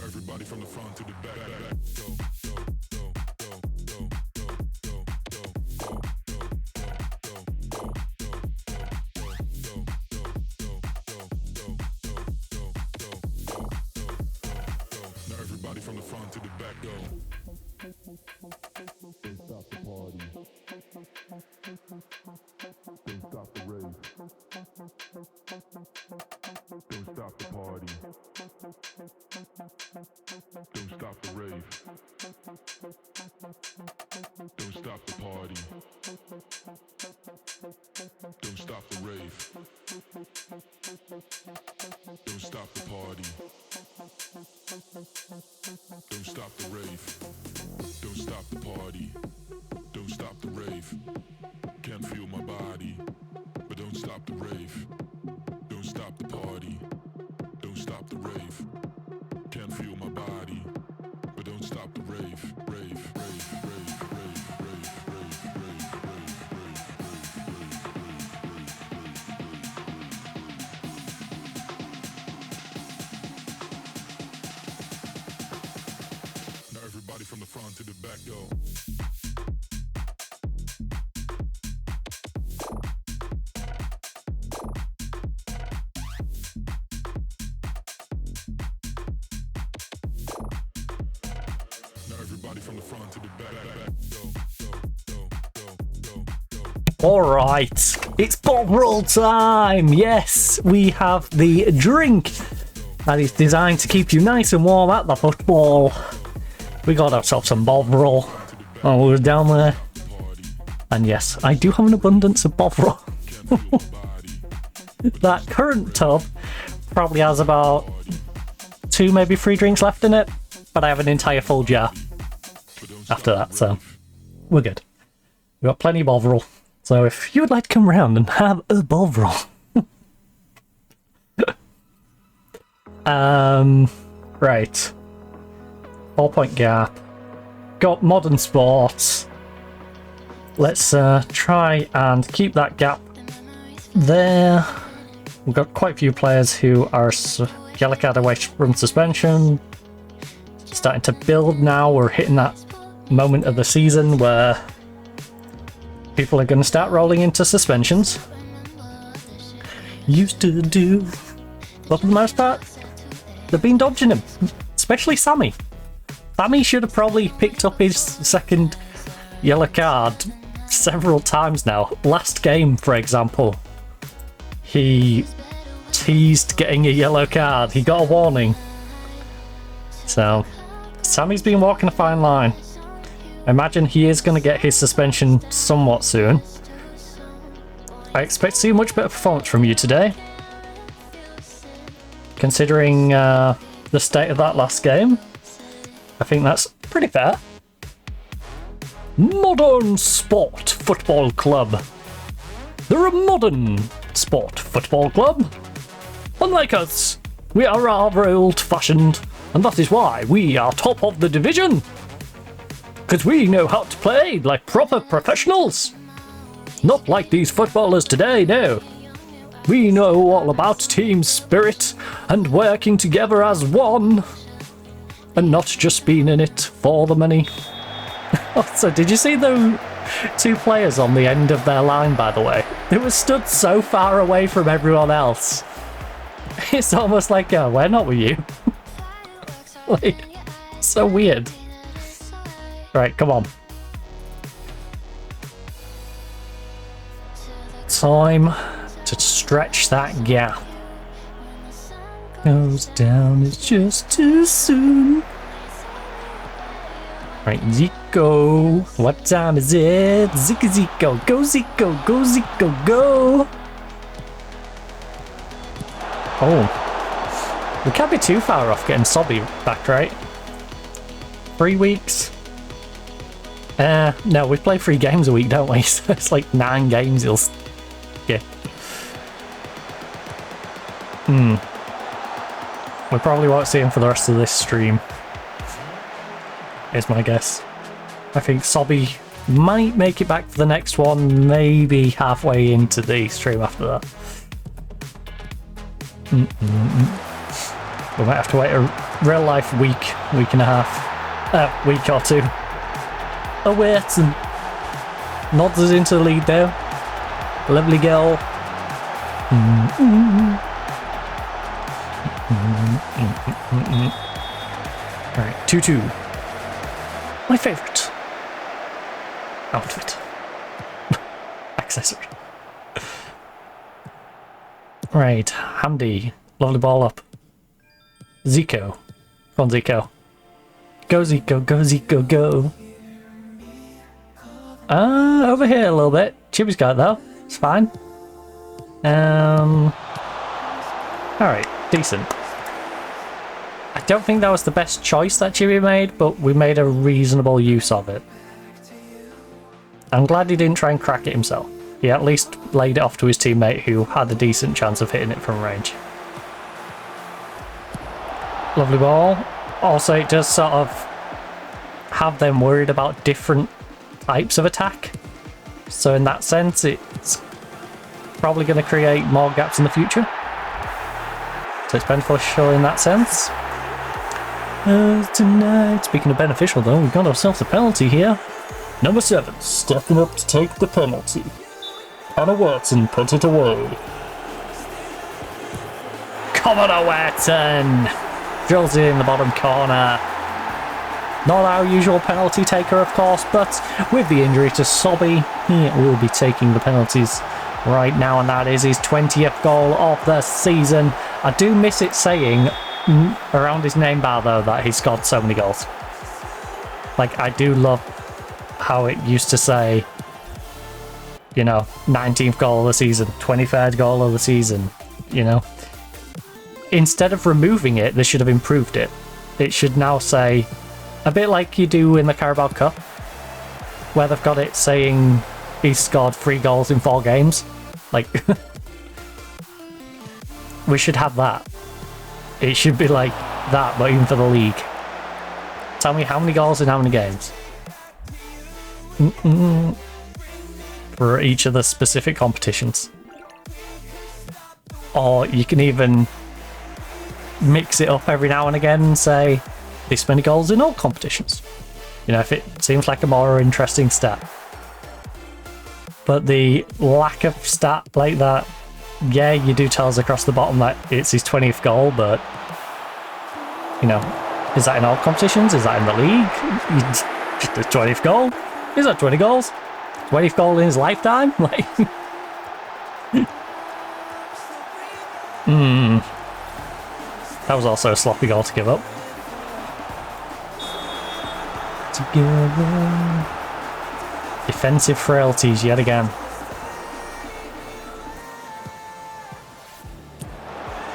Everybody from the front to the back, go, go, go, go, go, go, go, go, go, go, now everybody from the front to the back, go. Don't stop the party. Don't stop the rave. Don't stop the party. Don't stop the rave. Don't stop the party. Don't stop the rave. Don't stop the party. Don't stop the rave. Don't stop the party. Don't stop the rave. Can't feel my body, but don't stop the rave. Don't stop the party. Don't stop the rave. Can't feel my body, but don't stop the rave. Rave, rave, rave, rave, rave, rave, rave, rave, rave, rave. Now everybody from the front to the back, go. From the front to the back, go, go, go, go, go, Alright, it's Bovril time! Yes, we have the drink that is designed to keep you nice and warm at the football. We got ourselves some Bovril while we were down there. And yes, I do have an abundance of Bovril. That current tub probably has about 2, maybe 3 drinks left in it, but I have an entire full jar after that, so we're good. We've got plenty of Bovril. So if you would like to come round and have a Bovril. Right. 4-point gap. Got modern sports. Let's try and keep that gap there. We've got quite a few players who are yellow card away from suspension. Starting to build now. We're hitting that moment of the season where people are going to start rolling into suspensions. Used to do. But for the most part, they've been dodging him. Especially Sammy. Sammy should have probably picked up his second yellow card several times now. Last game, for example, he teased getting a yellow card. He got a warning. So, Sammy's been walking a fine line. I imagine he is going to get his suspension somewhat soon. I expect to see a much better performance from you today. Considering the state of that last game, I think that's pretty fair. Modern Sport Football Club. They're a modern sport football club. Unlike us, we are rather old-fashioned, and that is why we are top of the division. Because we know how to play like proper professionals. Not like these footballers today, no. We know all about team spirit and working together as one. And not just being in it for the money. Also, did you see the 2 players on the end of their line, by the way? They were stood so far away from everyone else. It's almost like, oh, where not with you? Like, so weird. Right, come on. Time to stretch that gap. Goes down, it's just too soon. Right, Zico. What time is it? Zico. Go Zico. Go Zico. Go. Oh. We can't be too far off getting Sobby back, right? 3 weeks. No, we play 3 games a week, don't we? So it's like 9 games he'll get. We probably won't see him for the rest of this stream. Is my guess. I think Sobby might make it back for the next one, maybe halfway into the stream after that. We might have to wait a real life week and a half, week or 2. Awaits and nods us into the lead there. Lovely goal. Alright, 2-2. My favourite outfit. Accessory. Right, Hamdi. Lovely ball up. Zico. Come on, Zico. Go, Zico. Go, Zico. Go. Over here a little bit. Chibi's got it though. It's fine. Alright, decent. I don't think that was the best choice that Chibi made, but we made a reasonable use of it. I'm glad he didn't try and crack it himself. He at least laid it off to his teammate who had a decent chance of hitting it from range. Lovely ball. Also, it does sort of have them worried about different types of attack. So in that sense, it's probably going to create more gaps in the future. So it's beneficial in that sense. Tonight, speaking of beneficial though, we've got ourselves a penalty here. Number 7, stepping up to take the penalty. Anna Watson put it away. Come on, Watson! Drills it in the bottom corner. Not our usual penalty taker, of course, but with the injury to Sobby, he will be taking the penalties right now, and that is his 20th goal of the season. I do miss it saying around his name bar, though, that he scored so many goals. Like, I do love how it used to say, you know, 19th goal of the season, 23rd goal of the season, you know. Instead of removing it, they should have improved it. It should now say, a bit like you do in the Carabao Cup, where they've got it saying he's scored 3 goals in 4 games. Like, we should have that. It should be like that, but even for the league. Tell me how many goals in how many games. For each of the specific competitions. Or you can even mix it up every now and again and say this many goals in all competitions. You know, if it seems like a more interesting stat. But the lack of stat like that, yeah, you do tell us across the bottom that it's his 20th goal, but, you know, is that in all competitions? Is that in the league? Just the 20th goal? Is that 20 goals? 20th goal in his lifetime? Like, that was also a sloppy goal to give up. Together. Defensive frailties yet again.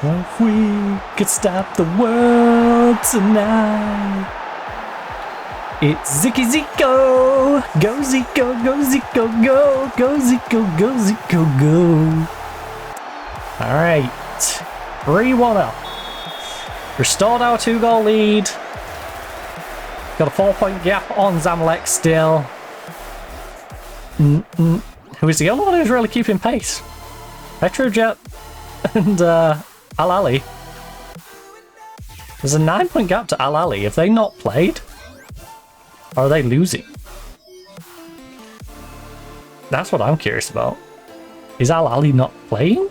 If we could stop the world tonight, it's Zicky Zico! Go Zico, go Zico, go! Go Zico, go Zico, go! Alright. 3-1 up. Restored our 2-goal lead. Got a 4-point gap on Zamalek still. Who is the only one who's really keeping pace? Petrojet and Al Ali. There's a 9-point gap to Al Ali. Have they not played? Or are they losing? That's what I'm curious about. Is Al Ali not playing?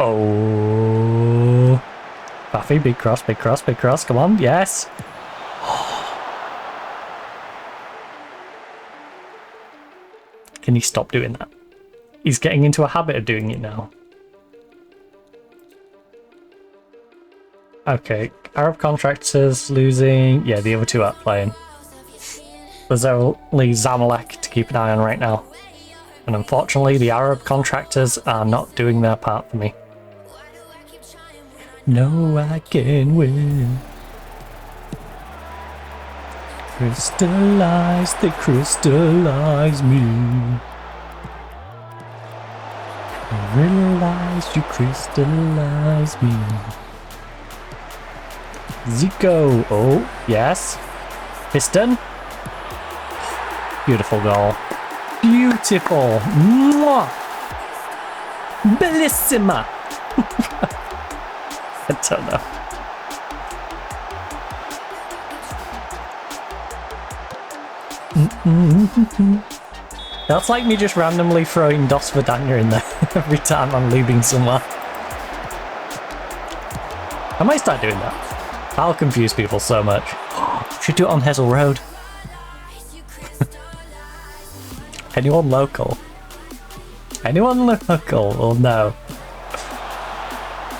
Oh. Buffy, big cross, big cross, big cross. Come on, yes. Can he stop doing that? He's getting into a habit of doing it now. Okay, Arab contractors losing. Yeah, the other two aren't playing. There's only Zamalek to keep an eye on right now. And unfortunately, the Arab contractors are not doing their part for me. No, I can win. Crystallize, they crystallize me. Realize you crystallize me. Zico, oh, yes. Piston. Beautiful goal. Beautiful. Mwah. Bellissima. I don't know. That's like me just randomly throwing Dos Verdania in there every time I'm leaving somewhere. I might start doing that. I'll confuse people so much. Should do it on Hazel Road. Anyone local? Anyone local will know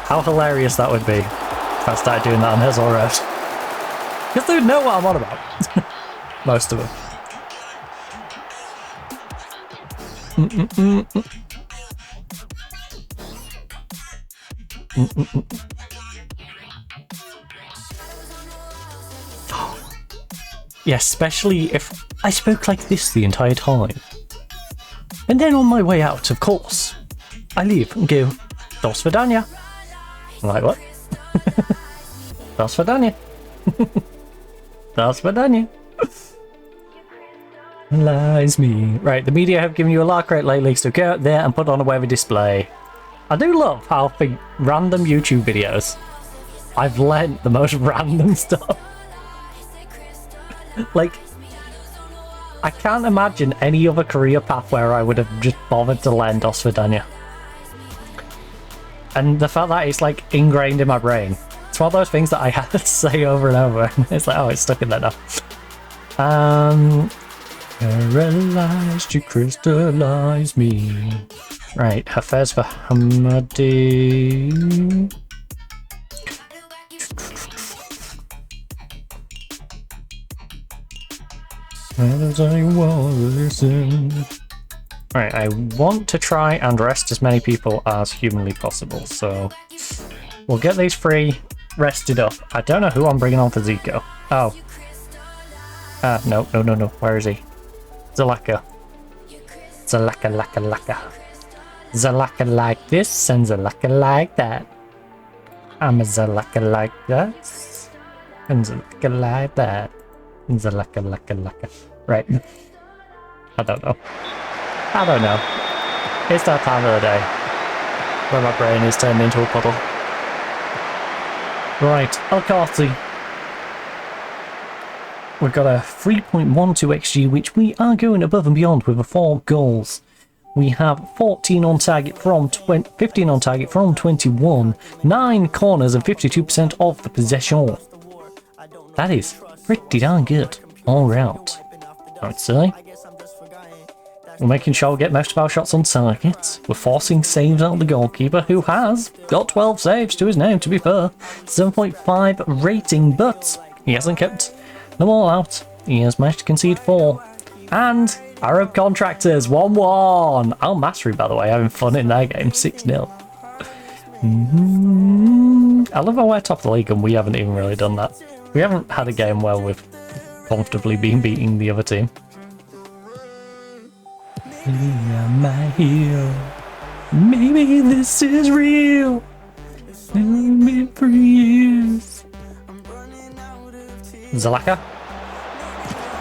how hilarious that would be if I started doing that on Hazel Road. Because they would know what I'm on about. Most of them. Yeah, especially if I spoke like this the entire time. And then on my way out, of course, I leave and go, Dos Verdania. I'm like, what? Dos Verdania. Dos Verdania. Lies me. Right, the media have given you a lark rate lately, so go out there and put on a weather display. I do love how for random YouTube videos, I've learnt the most random stuff. Like, I can't imagine any other career path where I would have just bothered to learn Dos Verdania. And the fact that it's like ingrained in my brain. It's one of those things that I have to say over and over. It's like, oh, it's stuck in there now. Paralyzed to crystallize me. Right, Hafez for Hamadi. As I want to listen. Right, I want to try and rest as many people as humanly possible, so we'll get these three rested up. I don't know who I'm bringing on for Zico. Oh. No. Where is he? Zalaka. Zalaka. Zalaka like this and Zalaka like that. I'm a Zalaka like that. And Zalaka like that. And Zalaka. Right. I don't know. It's that time of the day where my brain is turned into a puddle. Right, Alcati. We've got a 3.12 XG, which we are going above and beyond with 4 goals. We have 14 on target from 15 on target from 21, 9 corners and 52% of the possession. That is pretty darn good all round, I'd say. We're making sure we get most of our shots on target. We're forcing saves out of the goalkeeper, who has got 12 saves to his name, to be fair. 7.5 rating, but he hasn't kept them all out. He has managed to concede 4. And Arab Contractors, 1-1. Al Masri, by the way, having fun in their game, 6-0. I love how we're top of the league and we haven't even really done that. We haven't had a game where we've comfortably been beating the other team. My hero. Maybe this is real. Maybe for years. Zalaka.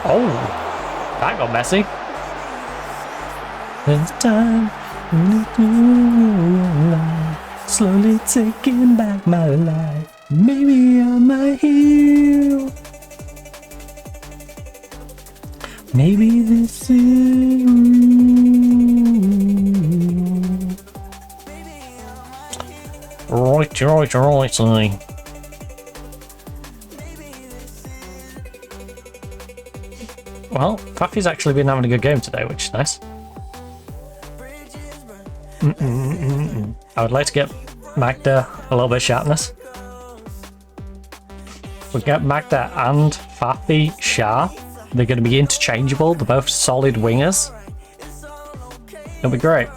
Oh, that got messy. It's time. Slowly taking back my life. Maybe I'm a hero. Maybe this is right. Well, Fafi's actually been having a good game today, which is nice. I would like to get Magda a little bit of sharpness. We'll get Magda and Fafi sharp. They're going to be interchangeable. They're both solid wingers. It'll be great.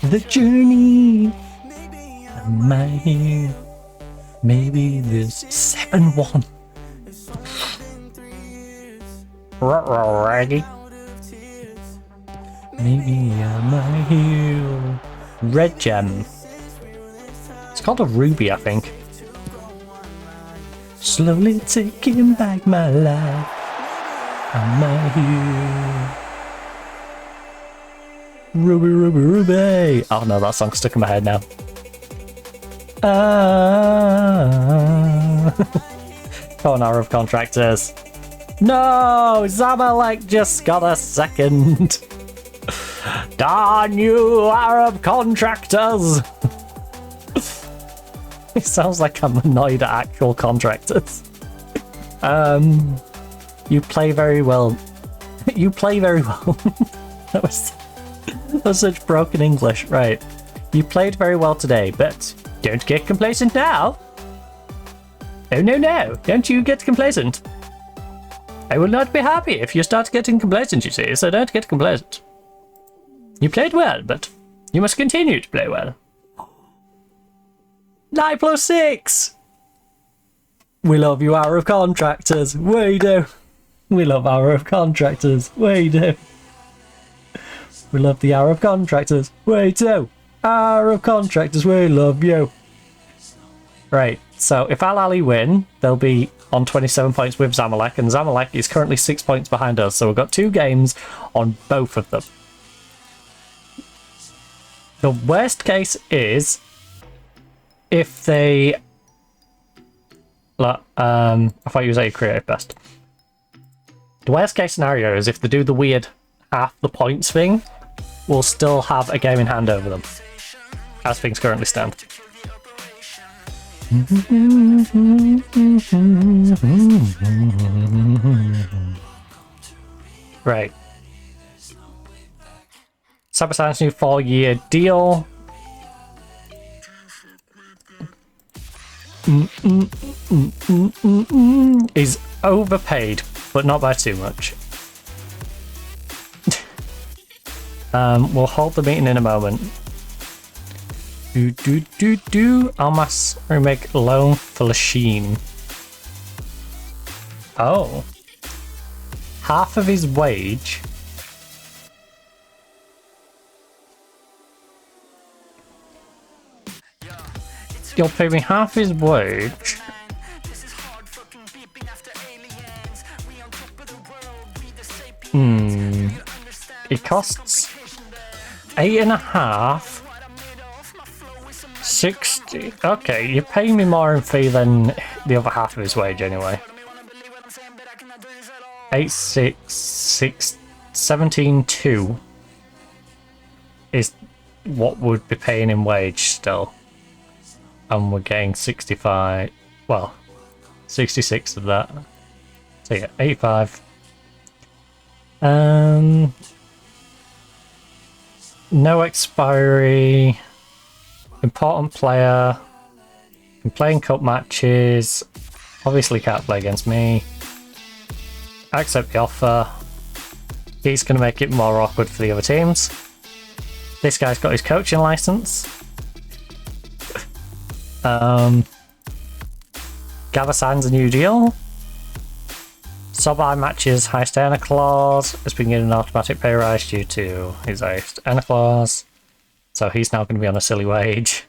The journey. Am I here? Maybe this 7-1. Raggy. Maybe am I here? Red gem. It's called a ruby, I think. Slowly taking back my life. Am I here? Ruby. Oh no, that song's stuck in my head now. Come on, Arab Contractors. No, Zamalek just got a second. Darn you, Arab Contractors. It sounds like I'm annoyed at actual contractors. You play very well. You play very well. That was such broken English. Right. You played very well today, but don't get complacent now. Oh no, don't you get complacent. I will not be happy if you start getting complacent, you see, so don't get complacent. You played well, but you must continue to play well. 9+6! We love you, Arab Contractors. We do. We love Arab Contractors. We do. We love the Arab Contractors. We do. Arab Contractors, we love you. Right, so if Al Ali win, they'll be on 27 points with Zamalek, and Zamalek is currently 6 points behind us, so we've got 2 games on both of them. The worst case is if they... I thought you were saying creative best. The worst case scenario is if they do the weird half the points thing, will still have a game in hand over them, as things currently stand. Right. Cybersign's new 4-year deal. Is overpaid, but not by too much. We'll hold the meeting in a moment. Almas remake loan for Lachine. Oh. Half of his wage. You'll pay me half his wage. It costs 8.5. 60. Okay, you're paying me more in fee than the other half of his wage anyway. 17.2 is what would be paying him wage still. And we're getting 65, well, 66 of that. So yeah, 85. No expiry. Important player. Been playing cup matches. Obviously can't play against me. Accept the offer. He's going to make it more awkward for the other teams. This guy's got his coaching license. Gabba signs a new deal. Sobai matches highest earner clause. Has been getting an automatic pay rise due to his highest earner clause. So he's now going to be on a silly wage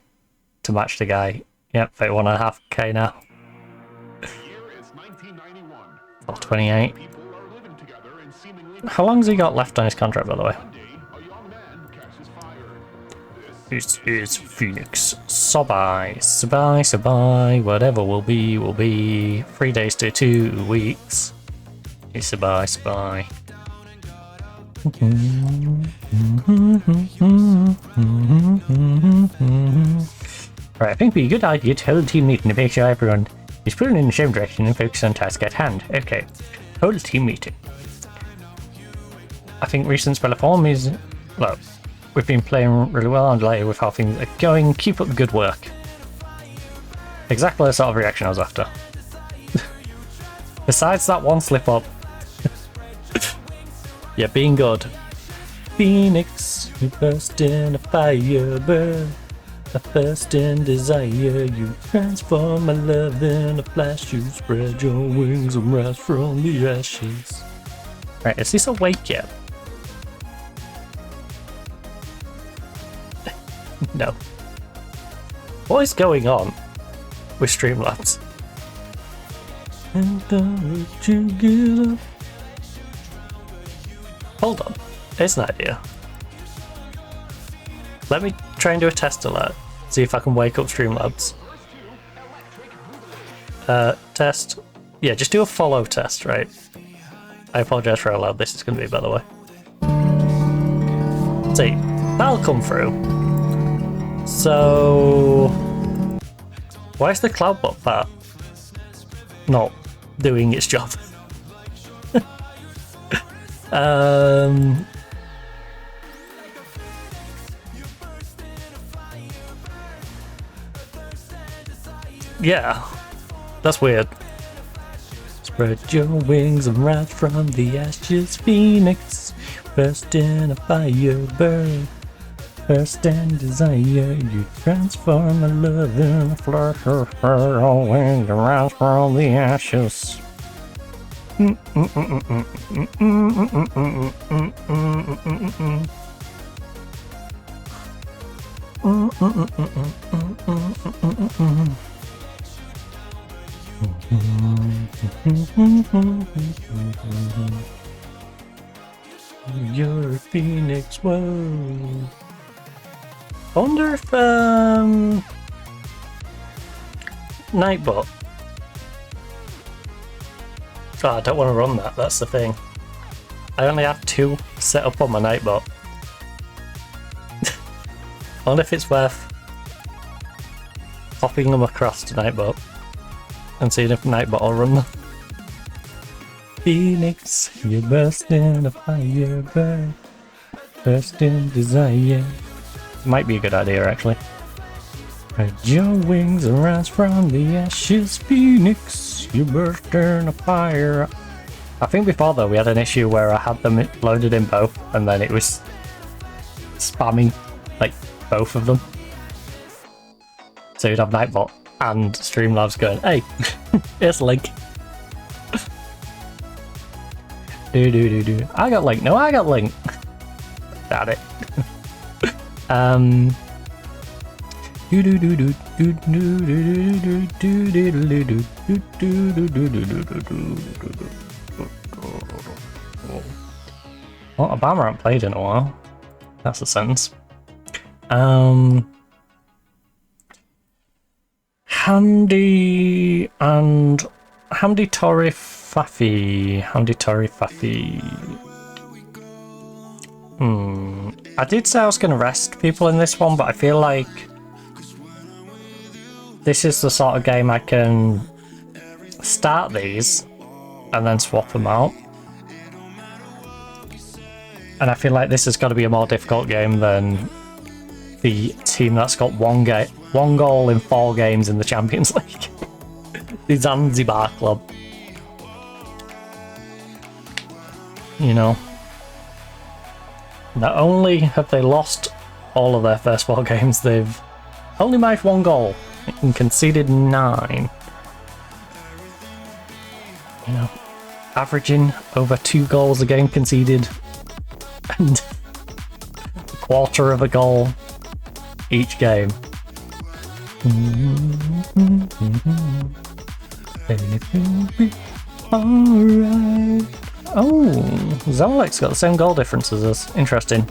to match the guy. Yep, 31.5k now. Or 28. How long has he got left on his contract, by the way? This is Phoenix. Sabai, whatever will be. 3 days to 2 weeks. It's Sabai. Right, I think it'd be a good idea to hold a team meeting to make sure everyone is pulling in the same direction and focus on task at hand. Okay, hold a team meeting. I think recent spell of form is, well, we've been playing really well and delighted with how things are going. Keep up the good work. Exactly the sort of reaction I was after. Besides that one slip up. Yeah, being good. Phoenix, you burst in a fire, burn. A thirst and desire, you transform my love in a flash. You spread your wings and rise from the ashes. Right, is this awake yet? No. What is going on with Streamlabs? And don't you give up. Hold on, here's an idea. Let me try and do a test alert. See if I can wake up Streamlabs. Test. Yeah, just do a follow test, right? I apologize for how loud this is going to be, by the way. See, that'll come through. So, why is the CloudBot part not doing its job? Yeah, that's weird. Spread your wings and rise from the ashes, Phoenix. Burst in a fire, burn. Thirst and desire, you transform a love in a flash. Spread your wings and rise from the ashes. You're a phoenix, whoa. I wonder if Nightbot. Oh, I don't want to run that, that's the thing. I only have 2 set up on my Nightbot. wonder if it's worth copying them across to Nightbot and seeing if Nightbot will run them. Phoenix, you burst in a fire, burst in desire. Might be a good idea, actually. Spread your wings and rise from the ashes, Phoenix, you burst in a fire. I think before though we had an issue where I had them loaded in both and then it was spamming like both of them. So you'd have Nightbot and Streamlabs going, hey, here's Link. I got Link, no I got Link. Got it. Well, Obama haven't played in a while. That's a sentence. Hamdi Tori Fafi. I did say I was going to rest people in this one, but I feel like this is the sort of game I can start these and then swap them out. And I feel like this has got to be a more difficult game than the team that's got one goal in 4 games in the Champions League. The Zanzibar club. You know. Not only have they lost all of their first 4 games, they've only made 1 goal and conceded 9. You know, averaging over 2 goals a game conceded and a quarter of a goal each game. Everything will be alright. Oh, Zamalek's got the same goal difference as us. Interesting.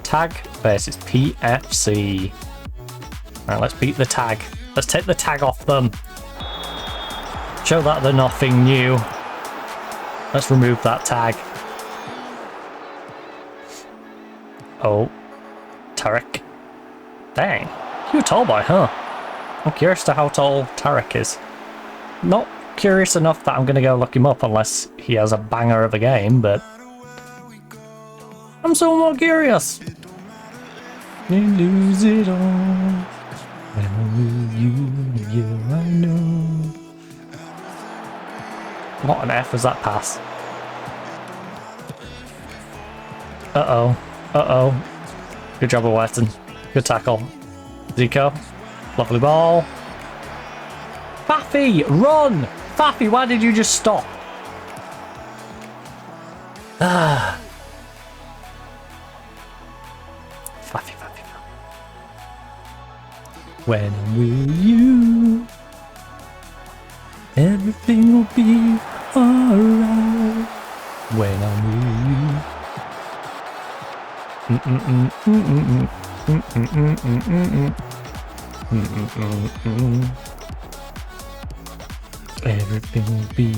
Tag versus PFC. Right, let's beat the tag. Let's take the tag off them. Show that they're nothing new. Let's remove that tag. Oh, Tarek. Dang, you're a tall boy, huh? I'm curious to how tall Tarek is. Not curious enough that I'm going to go look him up unless he has a banger of a game, but I'm so more curious. You lose it all. When I lose you, yeah, I know. What on earth was that pass? Uh-oh. Uh-oh. Good job, Weston. Good tackle. Zico. Lovely ball. Faffy, run! Faffy, why did you just stop? Ah. Faffy. When I'm with you, everything will be alright. When I'm with you. Everything will be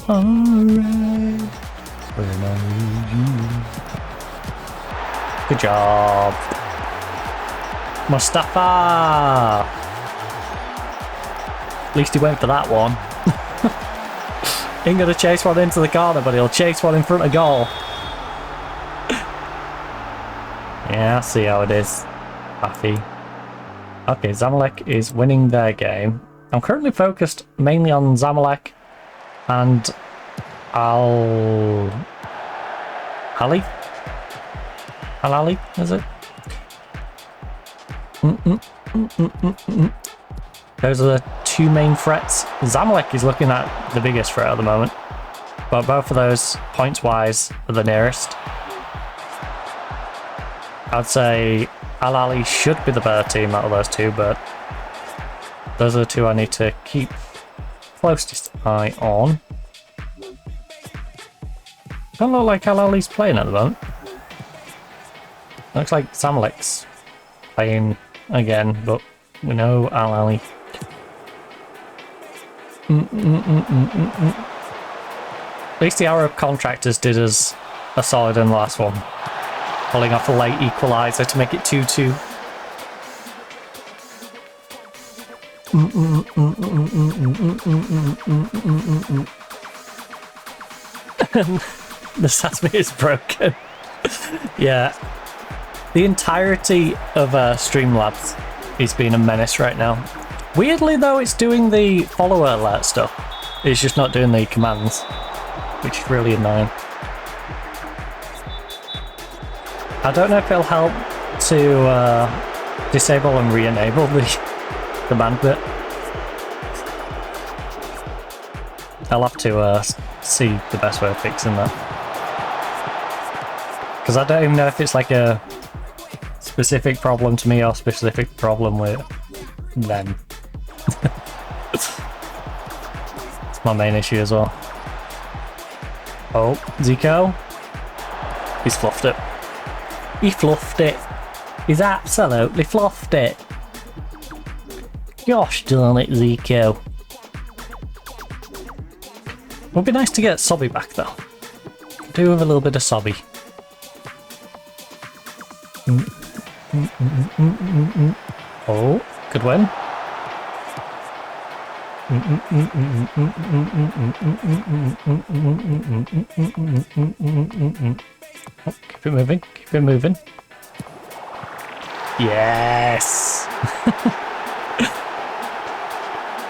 alright when I'm with you. Good job, Mustafa. At least he went for that one. Ain't gonna chase one into the corner, but he'll chase one in front of goal. Yeah, I see how it is. Happy. Okay, Zamalek is winning their game. I'm currently focused mainly on Zamalek and Al-Ali, is it? Those are the 2 main threats. Zamalek is looking at the biggest threat at the moment, but both of those, points-wise, are the nearest. I'd say Al-Ali should be the better team out of those 2, but those are the 2 I need to keep closest eye on. Don't look like Al-Ali's playing at the moment. Looks like Zamalek's playing again, but we know Al-Ali. At least the Arab contractors did us a solid in the last one, pulling off a late equaliser to make it 2-2. The Sesame is broken. Yeah. The entirety of Streamlabs is being a menace right now. Weirdly though, it's doing the follower alert stuff. It's just not doing the commands, which is really annoying. I don't know if it'll help to disable and re-enable the command bit. I'll have to see the best way of fixing that. Because I don't even know if it's like a specific problem to me or specific problem with them. It's my main issue as well. Oh, Zico. He's fluffed it. He fluffed it. He's absolutely fluffed it. Gosh darn it, Zico. Would be nice to get Sobby back though. Do have a little bit of Sobby. Oh, good win. Oh, keep it moving, keep it moving. Yes!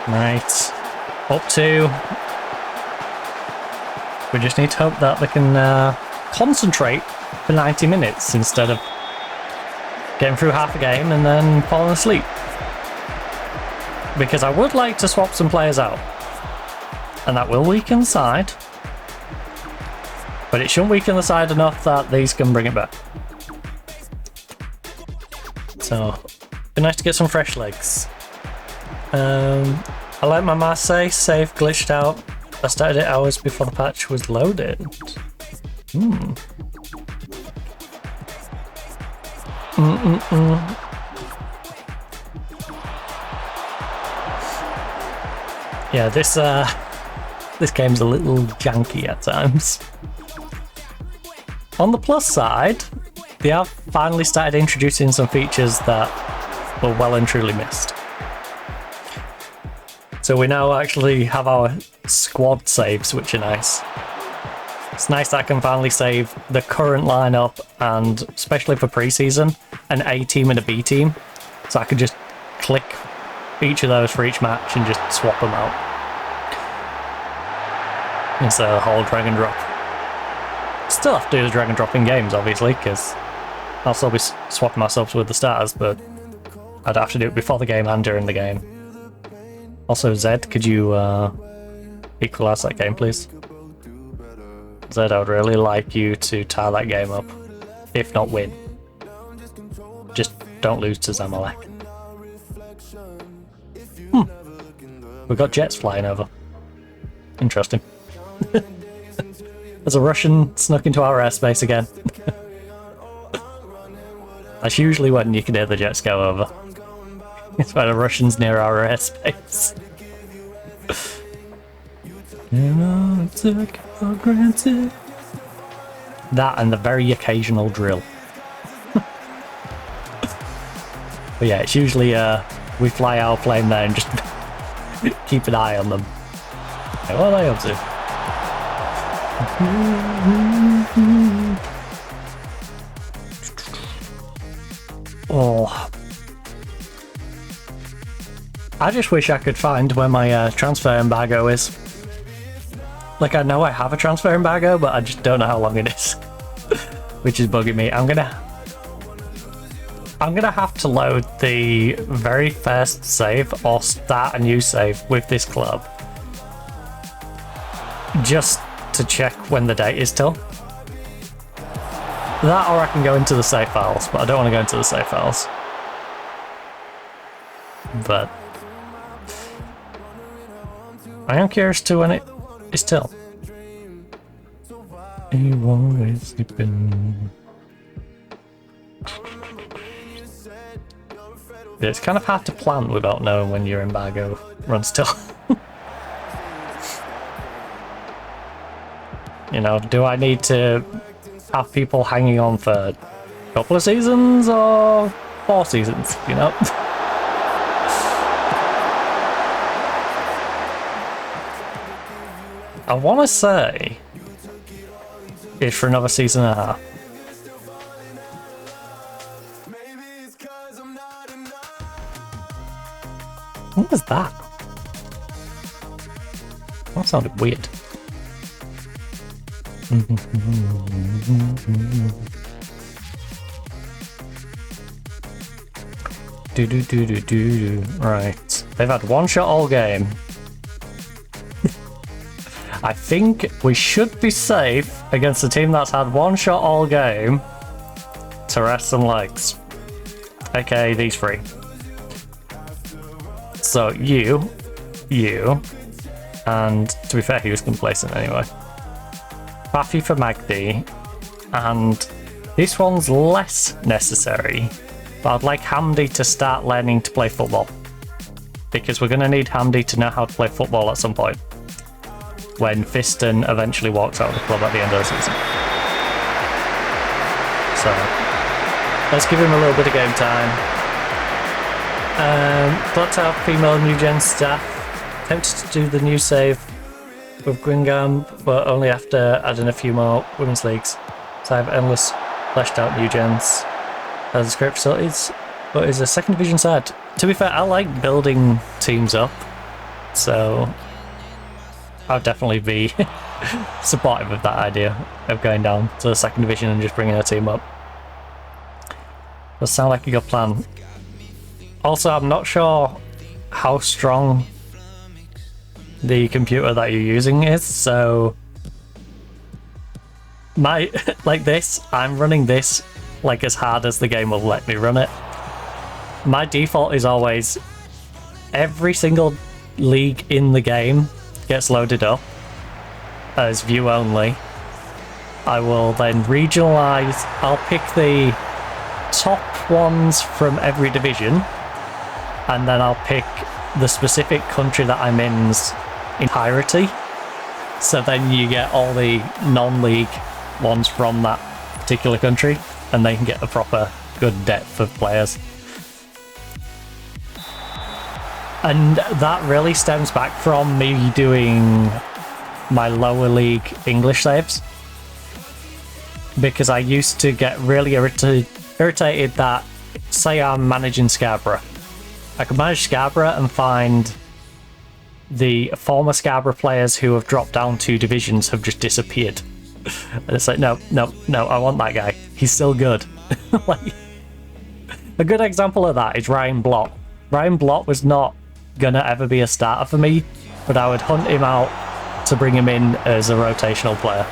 Right. Up 2. We just need to hope that they can concentrate for 90 minutes instead of getting through half a game and then falling asleep. Because I would like to swap some players out. And that will weaken the side. But it shouldn't weaken the side enough that these can bring it back. So, it'd be nice to get some fresh legs. I like my Marseille save glitched out. I started it hours before the patch was loaded. Yeah, this game's a little janky at times. On the plus side, they have finally started introducing some features that were well and truly missed. So we now actually have our squad saves, which are nice. It's nice that I can finally save the current lineup, and especially for pre-season, an A team and a B team. So I can just click each of those for each match and just swap them out. Instead of the whole drag and drop. Still have to do the drag and drop in games, obviously, because I'll still be swapping my subs with the starters, but I'd have to do it before the game and during the game. Also, Zed, could you equalise that game, please? Zed, I would really like you to tie that game up, if not win. Just don't lose to Zamalek. We've got jets flying over. Interesting. There's a Russian snuck into our airspace again. That's usually when you can hear the jets go over. It's when a Russian's near our airspace. Took for granted. That and the very occasional drill. But yeah, it's usually we fly our plane there and just keep an eye on them. Okay, what are they up to? Oh, I just wish I could find where my transfer embargo is. Like, I know I have a transfer embargo, but I just don't know how long it is. Which is bugging me. I'm gonna have to load the very first save or start a new save with this club. Just to check when the date is till. That, or I can go into the save files, but I don't want to go into the save files. But I am curious to when it is till. You always sleeping. Yeah, it's kind of hard to plan without knowing when your embargo runs till. You know, do I need to have people hanging on for a couple of seasons or 4 seasons, you know? I want to say it's for another season and a half. What was that? That sounded weird. Right. They've had one shot all game. I think we should be safe against a team that's had one shot all game to rest some legs. Okay, these three. So you, and to be fair, he was complacent anyway. Baffy for Magdi, and this one's less necessary, but I'd like Hamdi to start learning to play football. Because we're going to need Hamdi to know how to play football at some point. When Fiston eventually walks out of the club at the end of the season. So, let's give him a little bit of game time. Got to have female new gen staff. Tempted to do the new save with Gringham, but only after adding a few more women's leagues. So I have endless fleshed out new gens. Has great facilities, but is a second division side. To be fair, I like building teams up, so I'll definitely be supportive of that idea of going down to the second division and just bringing a team up. Does sound like a good plan. Also, I'm not sure how strong the computer that you're using is, so I'm running this like as hard as the game will let me run it. My default is always every single league in the game gets loaded up as view only. I will then regionalize. I'll pick the top ones from every division, and then I'll pick the specific country that I'm in's entirety. So then you get all the non-league ones from that particular country, and they can get a proper good depth of players. And that really stems back from me doing my lower league English saves. Because I used to get really irritated that, say I'm managing Scarborough. I could manage Scarborough and find the former Scarborough players who have dropped down 2 divisions have just disappeared. And it's like, no, I want that guy. He's still good. Like, a good example of that is Ryan Blott. Ryan Blott was not gonna ever be a starter for me, but I would hunt him out to bring him in as a rotational player.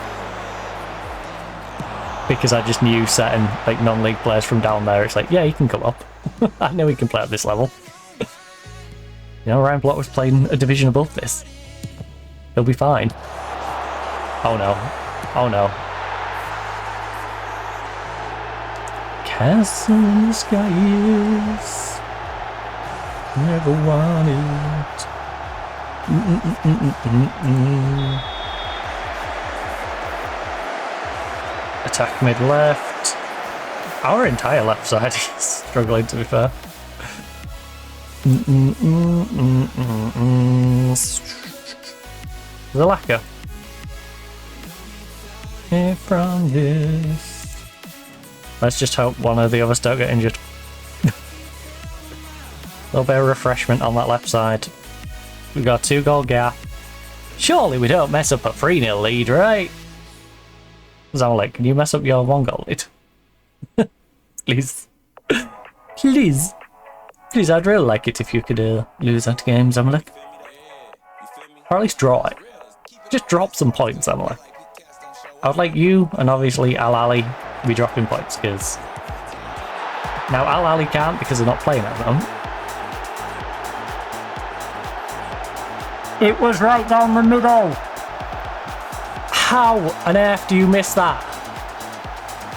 Because I just knew certain like non-league players from down there, it's like, yeah, he can come up. I know he can play at this level. You know, Ryan Blott was playing a division above this. He'll be fine. Oh no. Oh no. Castle in the skies. Never wanted. Attack mid left. Our entire left side is struggling, to be fair. Zalaka. Here from this. Let's just hope one of the others don't get injured. A little bit of refreshment on that left side. We've got a 2-goal gap. Surely we don't mess up a 3-0 lead, right? Zamalek, can you mess up your 1-goal lead? Please. Please. Please, I'd really like it if you could lose that game, Zamalek. Or at least draw it. Just drop some points, Zamalek. I would like you, and obviously Al-Ali, to be dropping points, because now Al-Ali can't because they're not playing at the moment. It was right down the middle. How on earth do you miss that?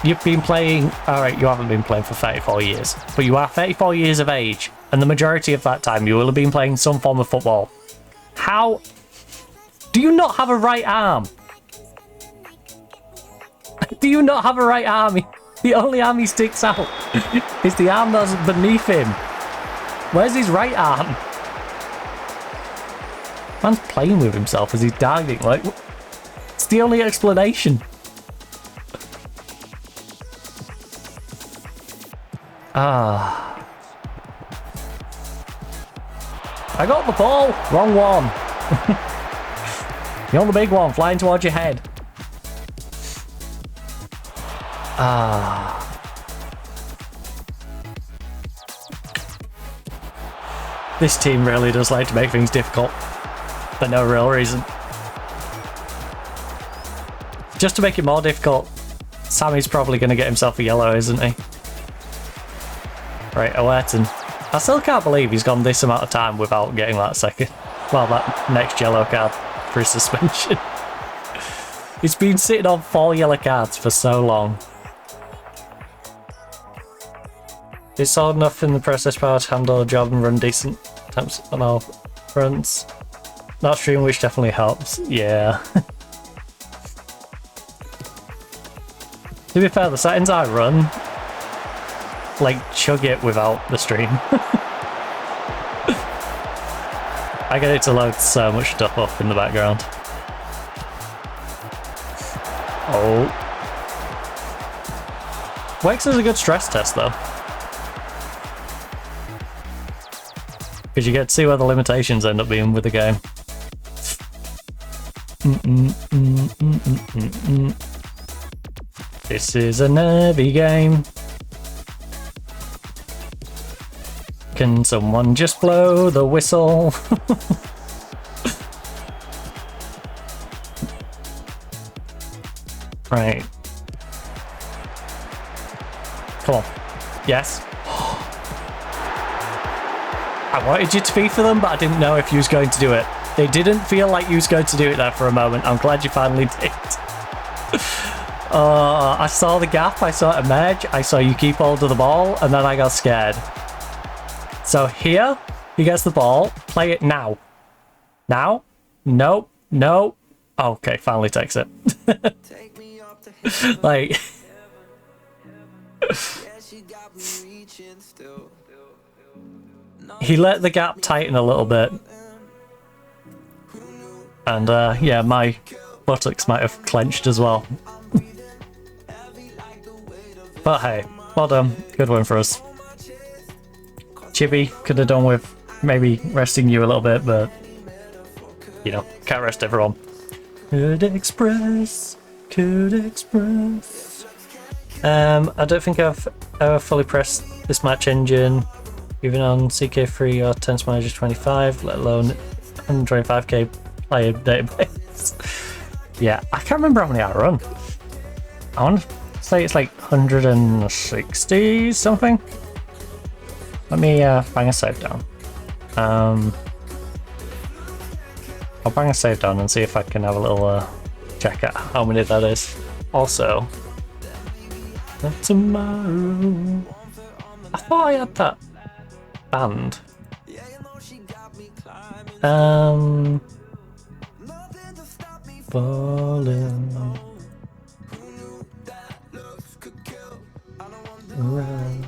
You've been playing... Alright, you haven't been playing for 34 years. But you are 34 years of age. And the majority of that time you will have been playing some form of football. How... Do you not have a right arm? Do you not have a right arm? The only arm he sticks out is the arm that's beneath him. Where's his right arm? Man's playing with himself as he's diving. Like, That's the only explanation. Ah. I got the ball! Wrong one! You're the big one, flying towards your head. Ah. This team really does like to make things difficult. For no real reason. Just to make it more difficult, Sammy's probably going to get himself a yellow, isn't he? Right, Awerton. I still can't believe he's gone this amount of time without getting that second. Well, that next yellow card for his suspension. He's been sitting on 4 yellow cards for so long. It's hard enough in the process power to handle a job and run decent attempts on all fronts. Not stream, which definitely helps. Yeah. To be fair, the settings I run, like, chug it without the stream. I get it to load so much stuff up in the background. Oh. Wex is a good stress test, though. Because you get to see where the limitations end up being with the game. This is a nervy game. Can someone just blow the whistle? Right. Come on. Yes. I wanted you to be for them, but I didn't know if you was going to do it. It didn't feel like you was going to do it there for a moment. I'm glad you finally did. I saw the gap, I saw it emerge, I saw you keep hold of the ball, and then I got scared. So here, he gets the ball, play it now. Now? Nope, no. Okay, finally takes it. Like... He let the gap tighten a little bit. And yeah, my buttocks might have clenched as well. But hey, well done. Good one for us. Chibi could have done with maybe resting you a little bit, but you know, can't rest everyone. Could express. I don't think I've ever fully pressed this match engine, even on CK3 or Tense Manager 25, let alone 125k player database. Yeah, I can't remember how many I run. I want to say it's like 160 something. Let me bang a save down. I'll bang a save down and see if I can have a little check at how many that is. Also, tomorrow. I thought I had that band. Falling around.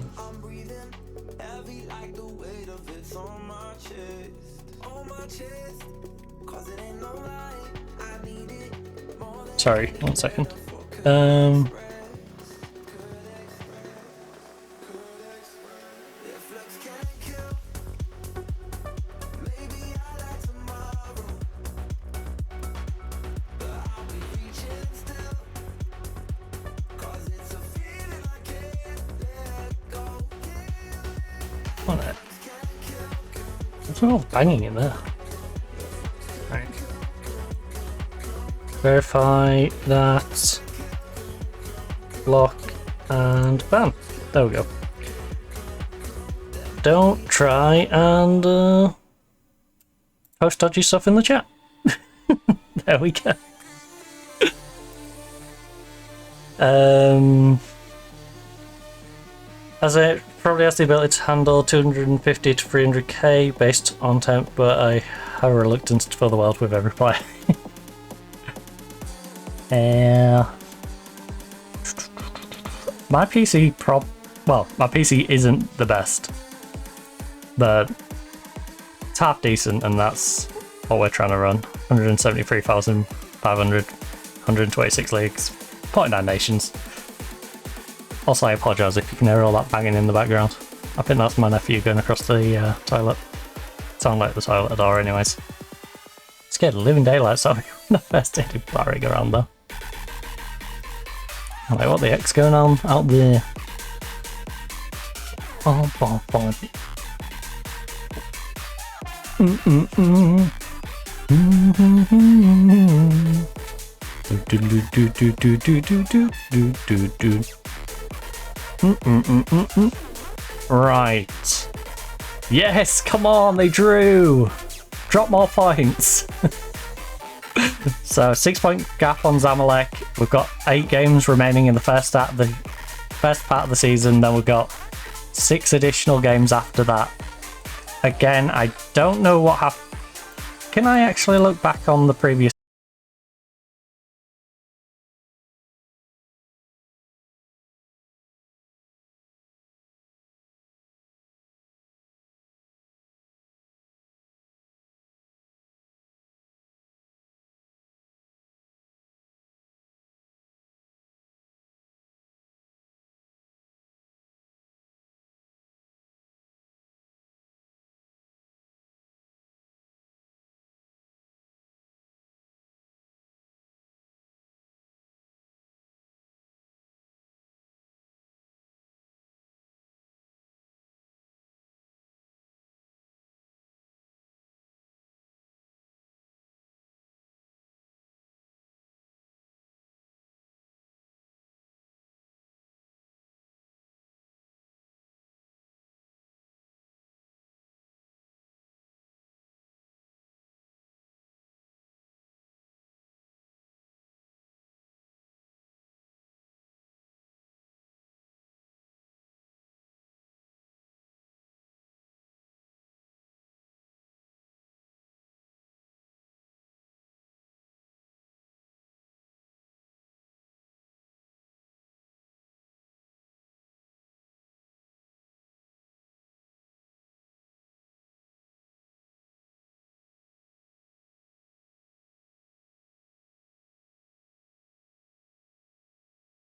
Sorry, 1 second. On it. There's a lot of banging in there. Right. Verify that. Block and bam. There we go. Don't try and post dodgy stuff in the chat. There we go. As it probably has the ability to handle 250 to 300k based on temp, but I have a reluctance to fill the world with every player. My PC my PC isn't the best, but it's half decent, and that's what we're trying to run. 173,500, 126 leagues, 0.9 nations. Also, I apologise if you can hear all that banging in the background. I think that's my nephew going across the toilet. Sound like the toilet door anyways. Scared of living daylights out the first day to blaring around though. I'm like, what the heck's going on out there? Oh, bon, bon. Right. Yes, come on, they drew. Drop more points. So 6-point gap on Zamalek. We've got 8 games remaining in the first part of the season. Then we've got 6 additional games after that. Again, I don't know what happened. Can I actually look back on the previous